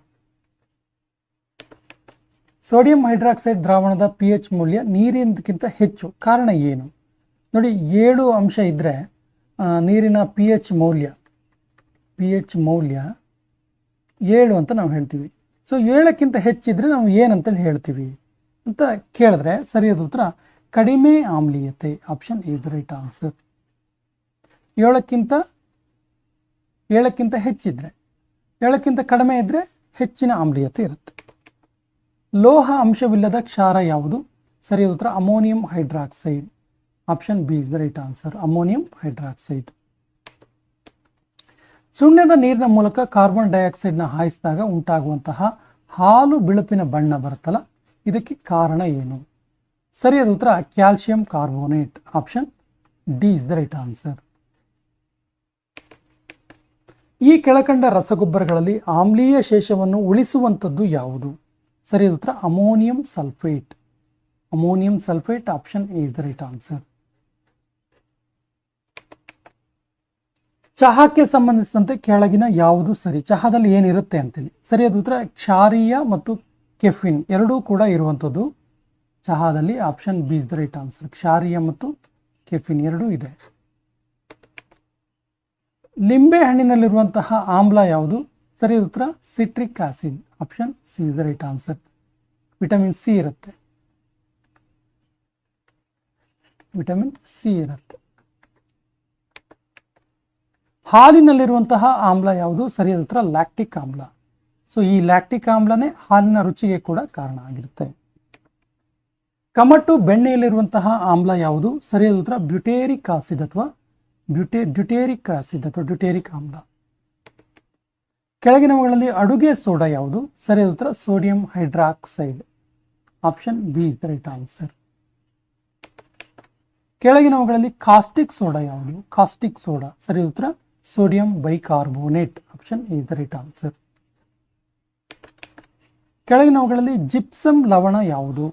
Sodium hydroxide ದ್ರಾವಣದ pH ಮೌಲ್ಯ ನೀರಿನಕ್ಕಿಂತ ಹೆಚ್ಚು, ಕಾರಣ ಏನು? ನೋಡಿ, 7 ಅಂಶ ಇದ್ದರೆ ನೀರಿನ pH ಮೌಲ್ಯ 7 ಅಂತ ನಾವು ಹೇಳ್ತೀವಿ. ಸೊ 7ಕ್ಕಿಂತ ಹೆಚ್ಚಿದ್ರೆ ನಾವು ಏನಂತೇಳಿ ಹೇಳ್ತೀವಿ ಅಂತ ಕೇಳಿದ್ರೆ ಸರಿಯಾದ ಉತ್ತರ ಕಡಿಮೆ ಆಮ್ಲೀಯತೆ. Option A the right answer. 7ಕ್ಕಿಂತ ಹೆಚ್ಚಿದ್ರೆ, 7ಕ್ಕಿಂತ ಕಡಿಮೆ ಇದ್ರೆ ಹೆಚ್ಚಿನ ಆಮ್ಲೀಯತೆ ಇರುತ್ತೆ. ಲೋಹ ಅಂಶವಿಲ್ಲದ ಕ್ಷಾರ ಯಾವುದು? ಸರಿಯಾದ ಉತ್ತರ ammonium hydroxide. Option B is the right answer. Ammonium hydroxide. ಸುಣ್ಣದ ನೀರಿನ ಮೂಲಕ ಕಾರ್ಬನ್ ಡೈಆಕ್ಸೈಡ್ನ ಹಾಯಿಸಿದಾಗ ಉಂಟಾಗುವಂತಹ ಹಾಲು ಬಿಳುಪಿನ ಬಣ್ಣ ಬರುತ್ತಲ್ಲ, ಇದಕ್ಕೆ ಕಾರಣ ಏನು? ಸರಿಯಾದ ಉತ್ತರ calcium carbonate. Option D is the right answer. ಈ ಕೆಳಕಂಡ ರಸಗೊಬ್ಬರಗಳಲ್ಲಿ ಆಮ್ಲೀಯ ಶೇಷವನ್ನು ಉಳಿಸುವಂಥದ್ದು ಯಾವುದು? ಸರಿಯಾದ ಉತ್ತರ ammonium sulphate. Option A is the right answer. ಚಹಾಕ್ಕೆ ಸಂಬಂಧಿಸಿದಂತೆ ಕೆಳಗಿನ ಯಾವುದು ಸರಿ? ಚಹಾದಲ್ಲಿ ಏನಿರುತ್ತೆ ಅಂತೇಳಿ? ಸರಿಯಾದ ಉತ್ತರ ಕ್ಷಾರೀಯ ಮತ್ತು ಕೆಫಿನ್ ಎರಡೂ ಕೂಡ ಇರುವಂಥದ್ದು ಚಹಾದಲ್ಲಿ. Option B is the right answer. ಕ್ಷಾರೀಯ ಮತ್ತು ಕೆಫಿನ್ ಎರಡೂ ಇದೆ. ಲಿಂಬೆ ಹಣ್ಣಿನಲ್ಲಿರುವಂತಹ ಆಮ್ಲ ಯಾವುದು? ಸರಿಯಾದ ಉತ್ತರ citric acid. Option C is the right answer. Vitamin C ಇರುತ್ತೆ. ಹಾಲಿನಲ್ಲಿರುವಂತಹ ಆಮ್ಲ ಯಾವುದು? ಸರಿಯಾದ ಉತ್ತರ ಲ್ಯಾಕ್ಟಿಕ್ ಆಮ್ಲ. ಸೊ ಈ ಲ್ಯಾಕ್ಟಿಕ್ ಆಮ್ಲನೇ ಹಾಲಿನ ರುಚಿಗೆ ಕೂಡ ಕಾರಣ ಆಗಿರುತ್ತೆ. ಕಮಟು ಬೆಣ್ಣೆಯಲ್ಲಿರುವಂತಹ ಆಮ್ಲ ಯಾವುದು? ಸರಿಯಾದ ಉತ್ತರ ಬ್ಯೂಟೇರಿಕ್ ಆಸಿಡ್ ಅಥವಾ ಡ್ಯೂಟೇರಿಕ್ ಆಮ್ಲ. ಕೆಳಗಿನವುಗಳಲ್ಲಿ ಅಡುಗೆ ಸೋಡಾ ಯಾವುದು? ಸರಿಯಾದ ಉತ್ತರ sodium hydroxide. Option B is the right answer. ಕೆಳಗಿನವುಗಳಲ್ಲಿ ಕಾಸ್ಟಿಕ್ ಸೋಡಾ ಯಾವುದು? ಕಾಸ್ಟಿಕ್ ಸೋಡಾ ಸರಿಯಾದ ಉತ್ತರ sodium bicarbonate. Option A is the right answer. ಕೆಳಗಿನವುಗಳಲ್ಲಿ ಜಿಪ್ಸಮ್ ಲವಣ ಯಾವುದು?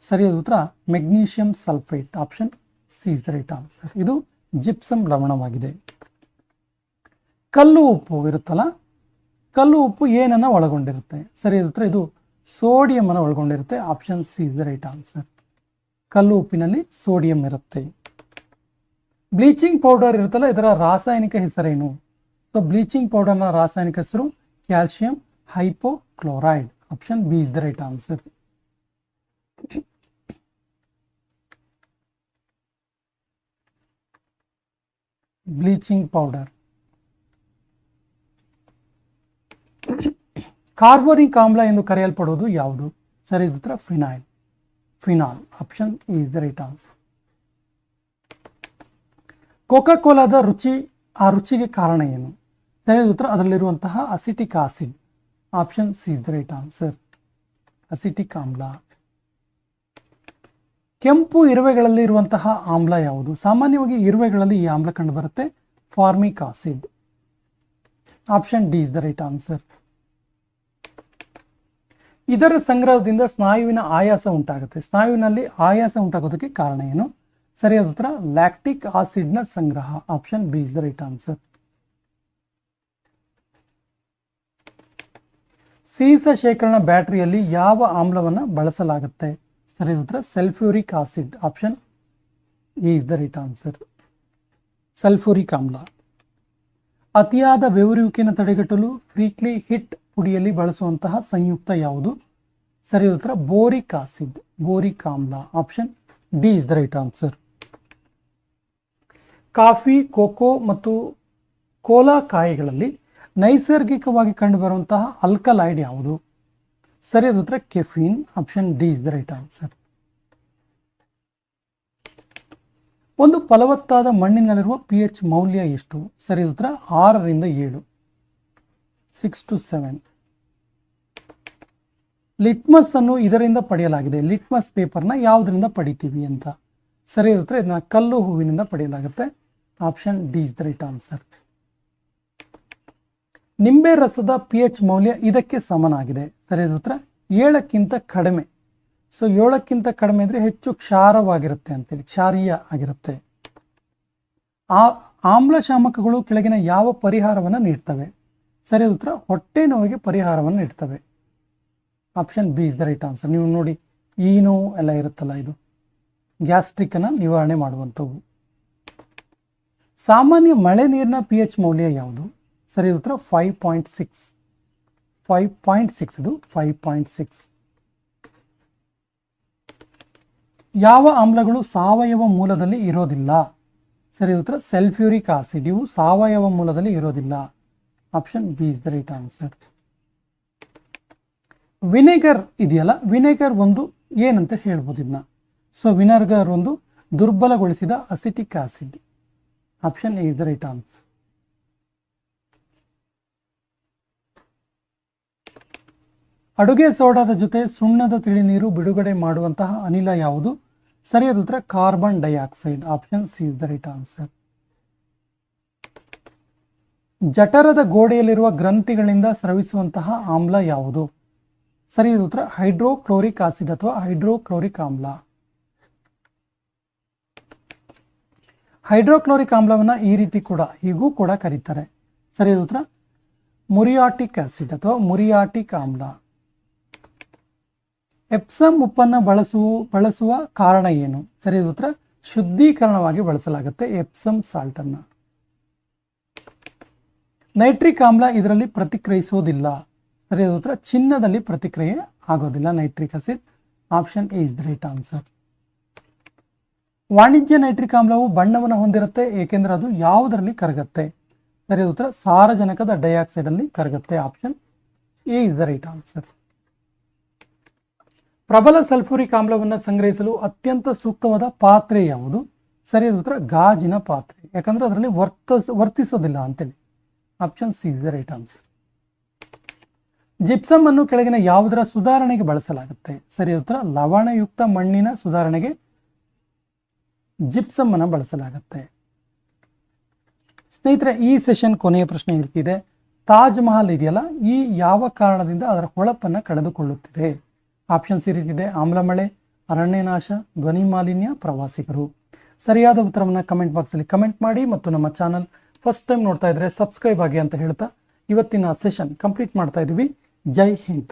ಸರಿಯಾದ ಉತ್ತರ magnesium sulphate. Option C is the right answer. ಇದು ಜಿಪ್ಸಮ್ ಲವಣವಾಗಿದೆ. ಕಲ್ಲು ಉಪ್ಪು ಇರುತ್ತಲ್ಲ, ಕಲ್ಲು ಉಪ್ಪು ಏನನ್ನ ಒಳಗೊಂಡಿರುತ್ತೆ? ಸರಿಯಾದ ಉತ್ತರ ಇದು ಸೋಡಿಯಂ ಅನ್ನು ಒಳಗೊಂಡಿರುತ್ತೆ. Option C is the right answer. ಕಲ್ಲು ಉಪ್ಪಿನಲ್ಲಿ ಸೋಡಿಯಂ ಇರುತ್ತೆ. ಬ್ಲೀಚಿಂಗ್ ಪೌಡರ್ ಇರುತ್ತಲ್ಲ, ಇದರ ರಾಸಾಯನಿಕ ಹೆಸರೇನು? ಸೊ ಬ್ಲೀಚಿಂಗ್ ಪೌಡರ್ನ ರಾಸಾಯನಿಕ ಹೆಸರು calcium hypochloride. Option B is the right answer. Bleaching powder. Carbonic ಆಮ್ಲ ಎಂದು ಕರೆಯಲ್ಪಡುವುದು ಯಾವುದು? ಸರಿಯಾದ ಉತ್ತರ phenol. Option is the right answer. Coca ಕೋಲಾದ ರುಚಿಗೆ ಕಾರಣ ಏನು? ಸರಿಯಾದ ಉತ್ತರ ಅದರಲ್ಲಿರುವಂತಹ acetic acid. Option C is the right answer. Acetic ಆಮ್ಲ. ಕೆಂಪು ಇರುವೆಗಳಲ್ಲಿ ಇರುವಂತಹ ಆಮ್ಲ ಯಾವುದು? ಸಾಮಾನ್ಯವಾಗಿ ಇರುವೆಗಳಲ್ಲಿ ಈ ಆಮ್ಲ ಕಂಡು ಬರುತ್ತೆ, formic acid. Option D is the right answer. ಇದರ ಸಂಗ್ರಹದಿಂದ ಸ್ನಾಯುವಿನ ಆಯಾಸ ಉಂಟಾಗುತ್ತೆ. ಸ್ನಾಯುವಿನಲ್ಲಿ ಆಯಾಸ ಉಂಟಾಗೋದಕ್ಕೆ ಕಾರಣ ಏನು? ಸರಿಯಾದ ಉತ್ತರ ಲ್ಯಾಕ್ಟಿಕ್ ಆಸಿಡ್ನ ಸಂಗ್ರಹ. Option B is the right answer. ಸೀಸ ಶೇಖರಣ ಬ್ಯಾಟರಿಯಲ್ಲಿ ಯಾವ ಆಮ್ಲವನ್ನು ಬಳಸಲಾಗುತ್ತೆ? ಸರಿಯಾದ ಉತ್ತರ sulphuric acid. Option A is the right answer. Sulphuric ಆಮ್ಲ. ಅತಿಯಾದ ಬೆವರುವಿಕೆಯನ್ನು ತಡೆಗಟ್ಟಲು ಫ್ರೀಕ್ಲಿ ಹಿಟ್ ಪುಡಿಯಲ್ಲಿ ಬಳಸುವಂತಹ ಸಂಯುಕ್ತ ಯಾವುದು? ಸರಿಯಾದ ಉತ್ತರ ಬೋರಿಕ್ ಆಸಿಡ್, ಬೋರಿಕ್ ಆಮ್ಲ. Option D is the right answer. Coffee, cocoa ಮತ್ತು ಕೋಲಾ ಕಾಯಿಗಳಲ್ಲಿ ನೈಸರ್ಗಿಕವಾಗಿ ಕಂಡುಬರುವಂತಹ ಆಲ್ಕಲಾಯ್ಡ್ ಯಾವುದು? ಸರಿಯಾದ ಉತ್ತರ caffeine. Option D is the right answer. ಒಂದು ಫಲವತ್ತಾದ ಮಣ್ಣಿನಲ್ಲಿರುವ pH ಮೌಲ್ಯ ಎಷ್ಟು? ಸರಿಯಾದ ಉತ್ತರ 6 ರಿಂದ 7, 6 to 7. ಲಿಟ್ಮಸ್ ಅನ್ನು ಇದರಿಂದ ಪಡೆಯಲಾಗಿದೆ. ಲಿಟ್ಮಸ್ ಪೇಪರ್ನ ಯಾವುದರಿಂದ ಪಡಿತೀವಿ ಅಂತ? ಸರಿಯಾದ ಉತ್ತರ ಇದನ್ನ ಕಲ್ಲು ಹೂವಿನಿಂದ ಪಡೆಯಲಾಗುತ್ತೆ. Option D is the right answer. ನಿಂಬೆ ರಸದ pH ಮೌಲ್ಯ ಇದಕ್ಕೆ ಸಮನಾಗಿದೆ. ಸರಿಯಾದ ಉತ್ತರ 7ಕ್ಕಿಂತ ಕಡಿಮೆ. ಸೊ 7ಕ್ಕಿಂತ ಕಡಿಮೆ ಇದ್ರೆ ಹೆಚ್ಚು ಕ್ಷಾರವಾಗಿರುತ್ತೆ ಅಂತೇಳಿ, ಕ್ಷಾರೀಯ ಆಗಿರುತ್ತೆ. ಆಮ್ಲಶಾಮಕಗಳು ಕೆಳಗಿನ ಯಾವ ಪರಿಹಾರವನ್ನು ನೀಡ್ತವೆ? ಸರಿಯಾದ ಉತ್ತರ ಹೊಟ್ಟೆ ನೋವಿಗೆ ಪರಿಹಾರವನ್ನು ನೀಡ್ತವೆ. Option B is the right answer. ನೀವು ನೋಡಿ ಈ ನೋವು ಎಲ್ಲ ಇರುತ್ತಲ್ಲ, ಇದು ಗ್ಯಾಸ್ಟ್ರಿಕ್ ಅನ್ನ ನಿವಾರಣೆ ಮಾಡುವಂಥವು. ಸಾಮಾನ್ಯ ಮಳೆ ನೀರಿನ pH ಮೌಲ್ಯ ಯಾವುದು? ಸರಿಯಾದ ಉತ್ತರ 5.6. 5.6 ಇದು 5.6. ಯಾವ ಆಮ್ಲಗಳು ಸಾವಯವ ಮೂಲದಲ್ಲಿ ಇರೋದಿಲ್ಲ? ಸರಿಯಾದ ಉತ್ತರ ಸಲ್ಫ್ಯೂರಿಕ್ ಆಸಿಡ್. ಇವು ಸಾವಯವ ಮೂಲದಲ್ಲಿ ಇರೋದಿಲ್ಲ. Option B is the right answer. Vinegar ಇದೆಯಲ್ಲ, ವಿನೆಗರ್ ಒಂದು ಏನಂತ ಹೇಳ್ಬೋದು ಇದನ್ನ? ಸೊ ವಿನೆಗರ್ ಒಂದು ದುರ್ಬಲಗೊಳಿಸಿದ acetic acid. Option A is the right answer. ಅಡುಗೆ ಸೋಡಾದ ಜೊತೆ ಸುಣ್ಣದ ತಿಳಿ ನೀರು ಬಿಡುಗಡೆ ಮಾಡುವಂತಹ ಅನಿಲ ಯಾವುದು? ಸರಿಯಾದ ಉತ್ತರ carbon dioxide. Option C is the right answer. ಜಠರದ ಗೋಡೆಯಲ್ಲಿರುವ ಗ್ರಂಥಿಗಳಿಂದ ಸ್ರವಿಸುವಂತಹ ಆಮ್ಲ ಯಾವುದು? ಸರಿಯಾದ ಉತ್ತರ ಹೈಡ್ರೋಕ್ಲೋರಿಕ್ ಆಸಿಡ್ ಅಥವಾ ಹೈಡ್ರೋಕ್ಲೋರಿಕ್ ಆಮ್ಲ. ಹೈಡ್ರೋಕ್ಲೋರಿಕ್ ಆಮ್ಲವನ್ನು ಈ ರೀತಿ ಕೂಡ ಹೀಗೂ ಕೂಡ ಕರೀತಾರೆ. ಸರಿಯಾದ ಉತ್ತರ ಮುರಿಯಾಟಿಕ್ ಆಸಿಡ್ ಅಥವಾ ಮುರಿಯಾಟಿಕ್ ಆಮ್ಲ. ಎಪ್ಸಮ್ ಉಪ್ಪನ್ನು ಬಳಸುವ ಕಾರಣ ಏನು? ಸರಿಯಾದ ಉತ್ತರ ಶುದ್ಧೀಕರಣವಾಗಿ ಬಳಸಲಾಗುತ್ತೆ ಎಪ್ಸಮ್ ಸಾಲ್ಟ್ ಅನ್ನ. ನೈಟ್ರಿಕ್ ಆಮ್ಲ ಇದರಲ್ಲಿ ಪ್ರತಿಕ್ರಿಯಿಸುವುದಿಲ್ಲ. ಸರಿಯಾದ ಉತ್ತರ ಚಿನ್ನದಲ್ಲಿ ಪ್ರತಿಕ್ರಿಯೆ ಆಗೋದಿಲ್ಲ nitric acid. Option A is the right answer. ವಾಣಿಜ್ಯ ನೈಟ್ರಿಕ್ ಆಮ್ಲವು ಬಣ್ಣವನ್ನು ಹೊಂದಿರುತ್ತೆ, ಏಕೆಂದರೆ ಅದು ಯಾವುದರಲ್ಲಿ ಕರಗುತ್ತೆ? ಸರಿಯಾದ ಉತ್ತರ ಸಾರಜನಕದ ಡೈಆಕ್ಸೈಡ್ ಅಲ್ಲಿ ಕರಗುತ್ತೆ. Option A is the right answer. ಪ್ರಬಲ ಸಲ್ಫ್ಯೂರಿಕ್ ಆಮ್ಲವನ್ನು ಸಂಗ್ರಹಿಸಲು ಅತ್ಯಂತ ಸೂಕ್ತವಾದ ಪಾತ್ರೆ ಯಾವುದು? ಸರಿಯಾದ ಉತ್ತರ ಗಾಜಿನ ಪಾತ್ರೆ, ಯಾಕಂದ್ರೆ ಅದರಲ್ಲಿ ವರ್ತಿಸೋದಿಲ್ಲ ಅಂತೇಳಿ. Option C is the right answer. Gypsum ಅನ್ನು ಕೆಳಗಿನ ಯಾವುದರ ಸುಧಾರಣೆಗೆ ಬಳಸಲಾಗುತ್ತೆ? ಸರಿಯಾದ ಉತ್ತರ ಲವಣಯುಕ್ತ ಮಣ್ಣಿನ ಸುಧಾರಣೆಗೆ ಜಿಪ್ಸಮ್ ಅನ್ನು ಬಳಸಲಾಗುತ್ತೆ. ಸ್ನೇಹಿತರೆ, ಈ ಸೆಷನ್ ಕೊನೆಯ ಪ್ರಶ್ನೆ ಇರ್ತಿದೆ. ತಾಜ್ ಮಹಲ್ ಇದೆಯಲ್ಲ, ಈ ಯಾವ ಕಾರಣದಿಂದ ಅದರ ಹೊಳಪನ್ನು ಕಳೆದುಕೊಳ್ಳುತ್ತಿದೆ? ಆಪ್ಷನ್ಸ್ ಈ ರೀತಿ ಇದೆ: ಆಮ್ಲಮಳೆ, ಅರಣ್ಯನಾಶ, ಧ್ವನಿ ಮಾಲಿನ್ಯ, ಪ್ರವಾಸಿಗರು. ಸರಿಯಾದ ಉತ್ತರವನ್ನು ಕಮೆಂಟ್ ಬಾಕ್ಸಲ್ಲಿ ಕಮೆಂಟ್ ಮಾಡಿ ಮತ್ತು ನಮ್ಮ ಚಾನಲ್ ಫಸ್ಟ್ ಟೈಮ್ ನೋಡ್ತಾ ಇದ್ರೆ ಸಬ್ಸ್ಕ್ರೈಬ್ ಆಗಿ ಅಂತ ಹೇಳ್ತಾ ಇವತ್ತಿನ ಸೆಷನ್ ಕಂಪ್ಲೀಟ್ ಮಾಡ್ತಾ ಇದ್ದೀವಿ. ಜೈ ಹಿಂದ್.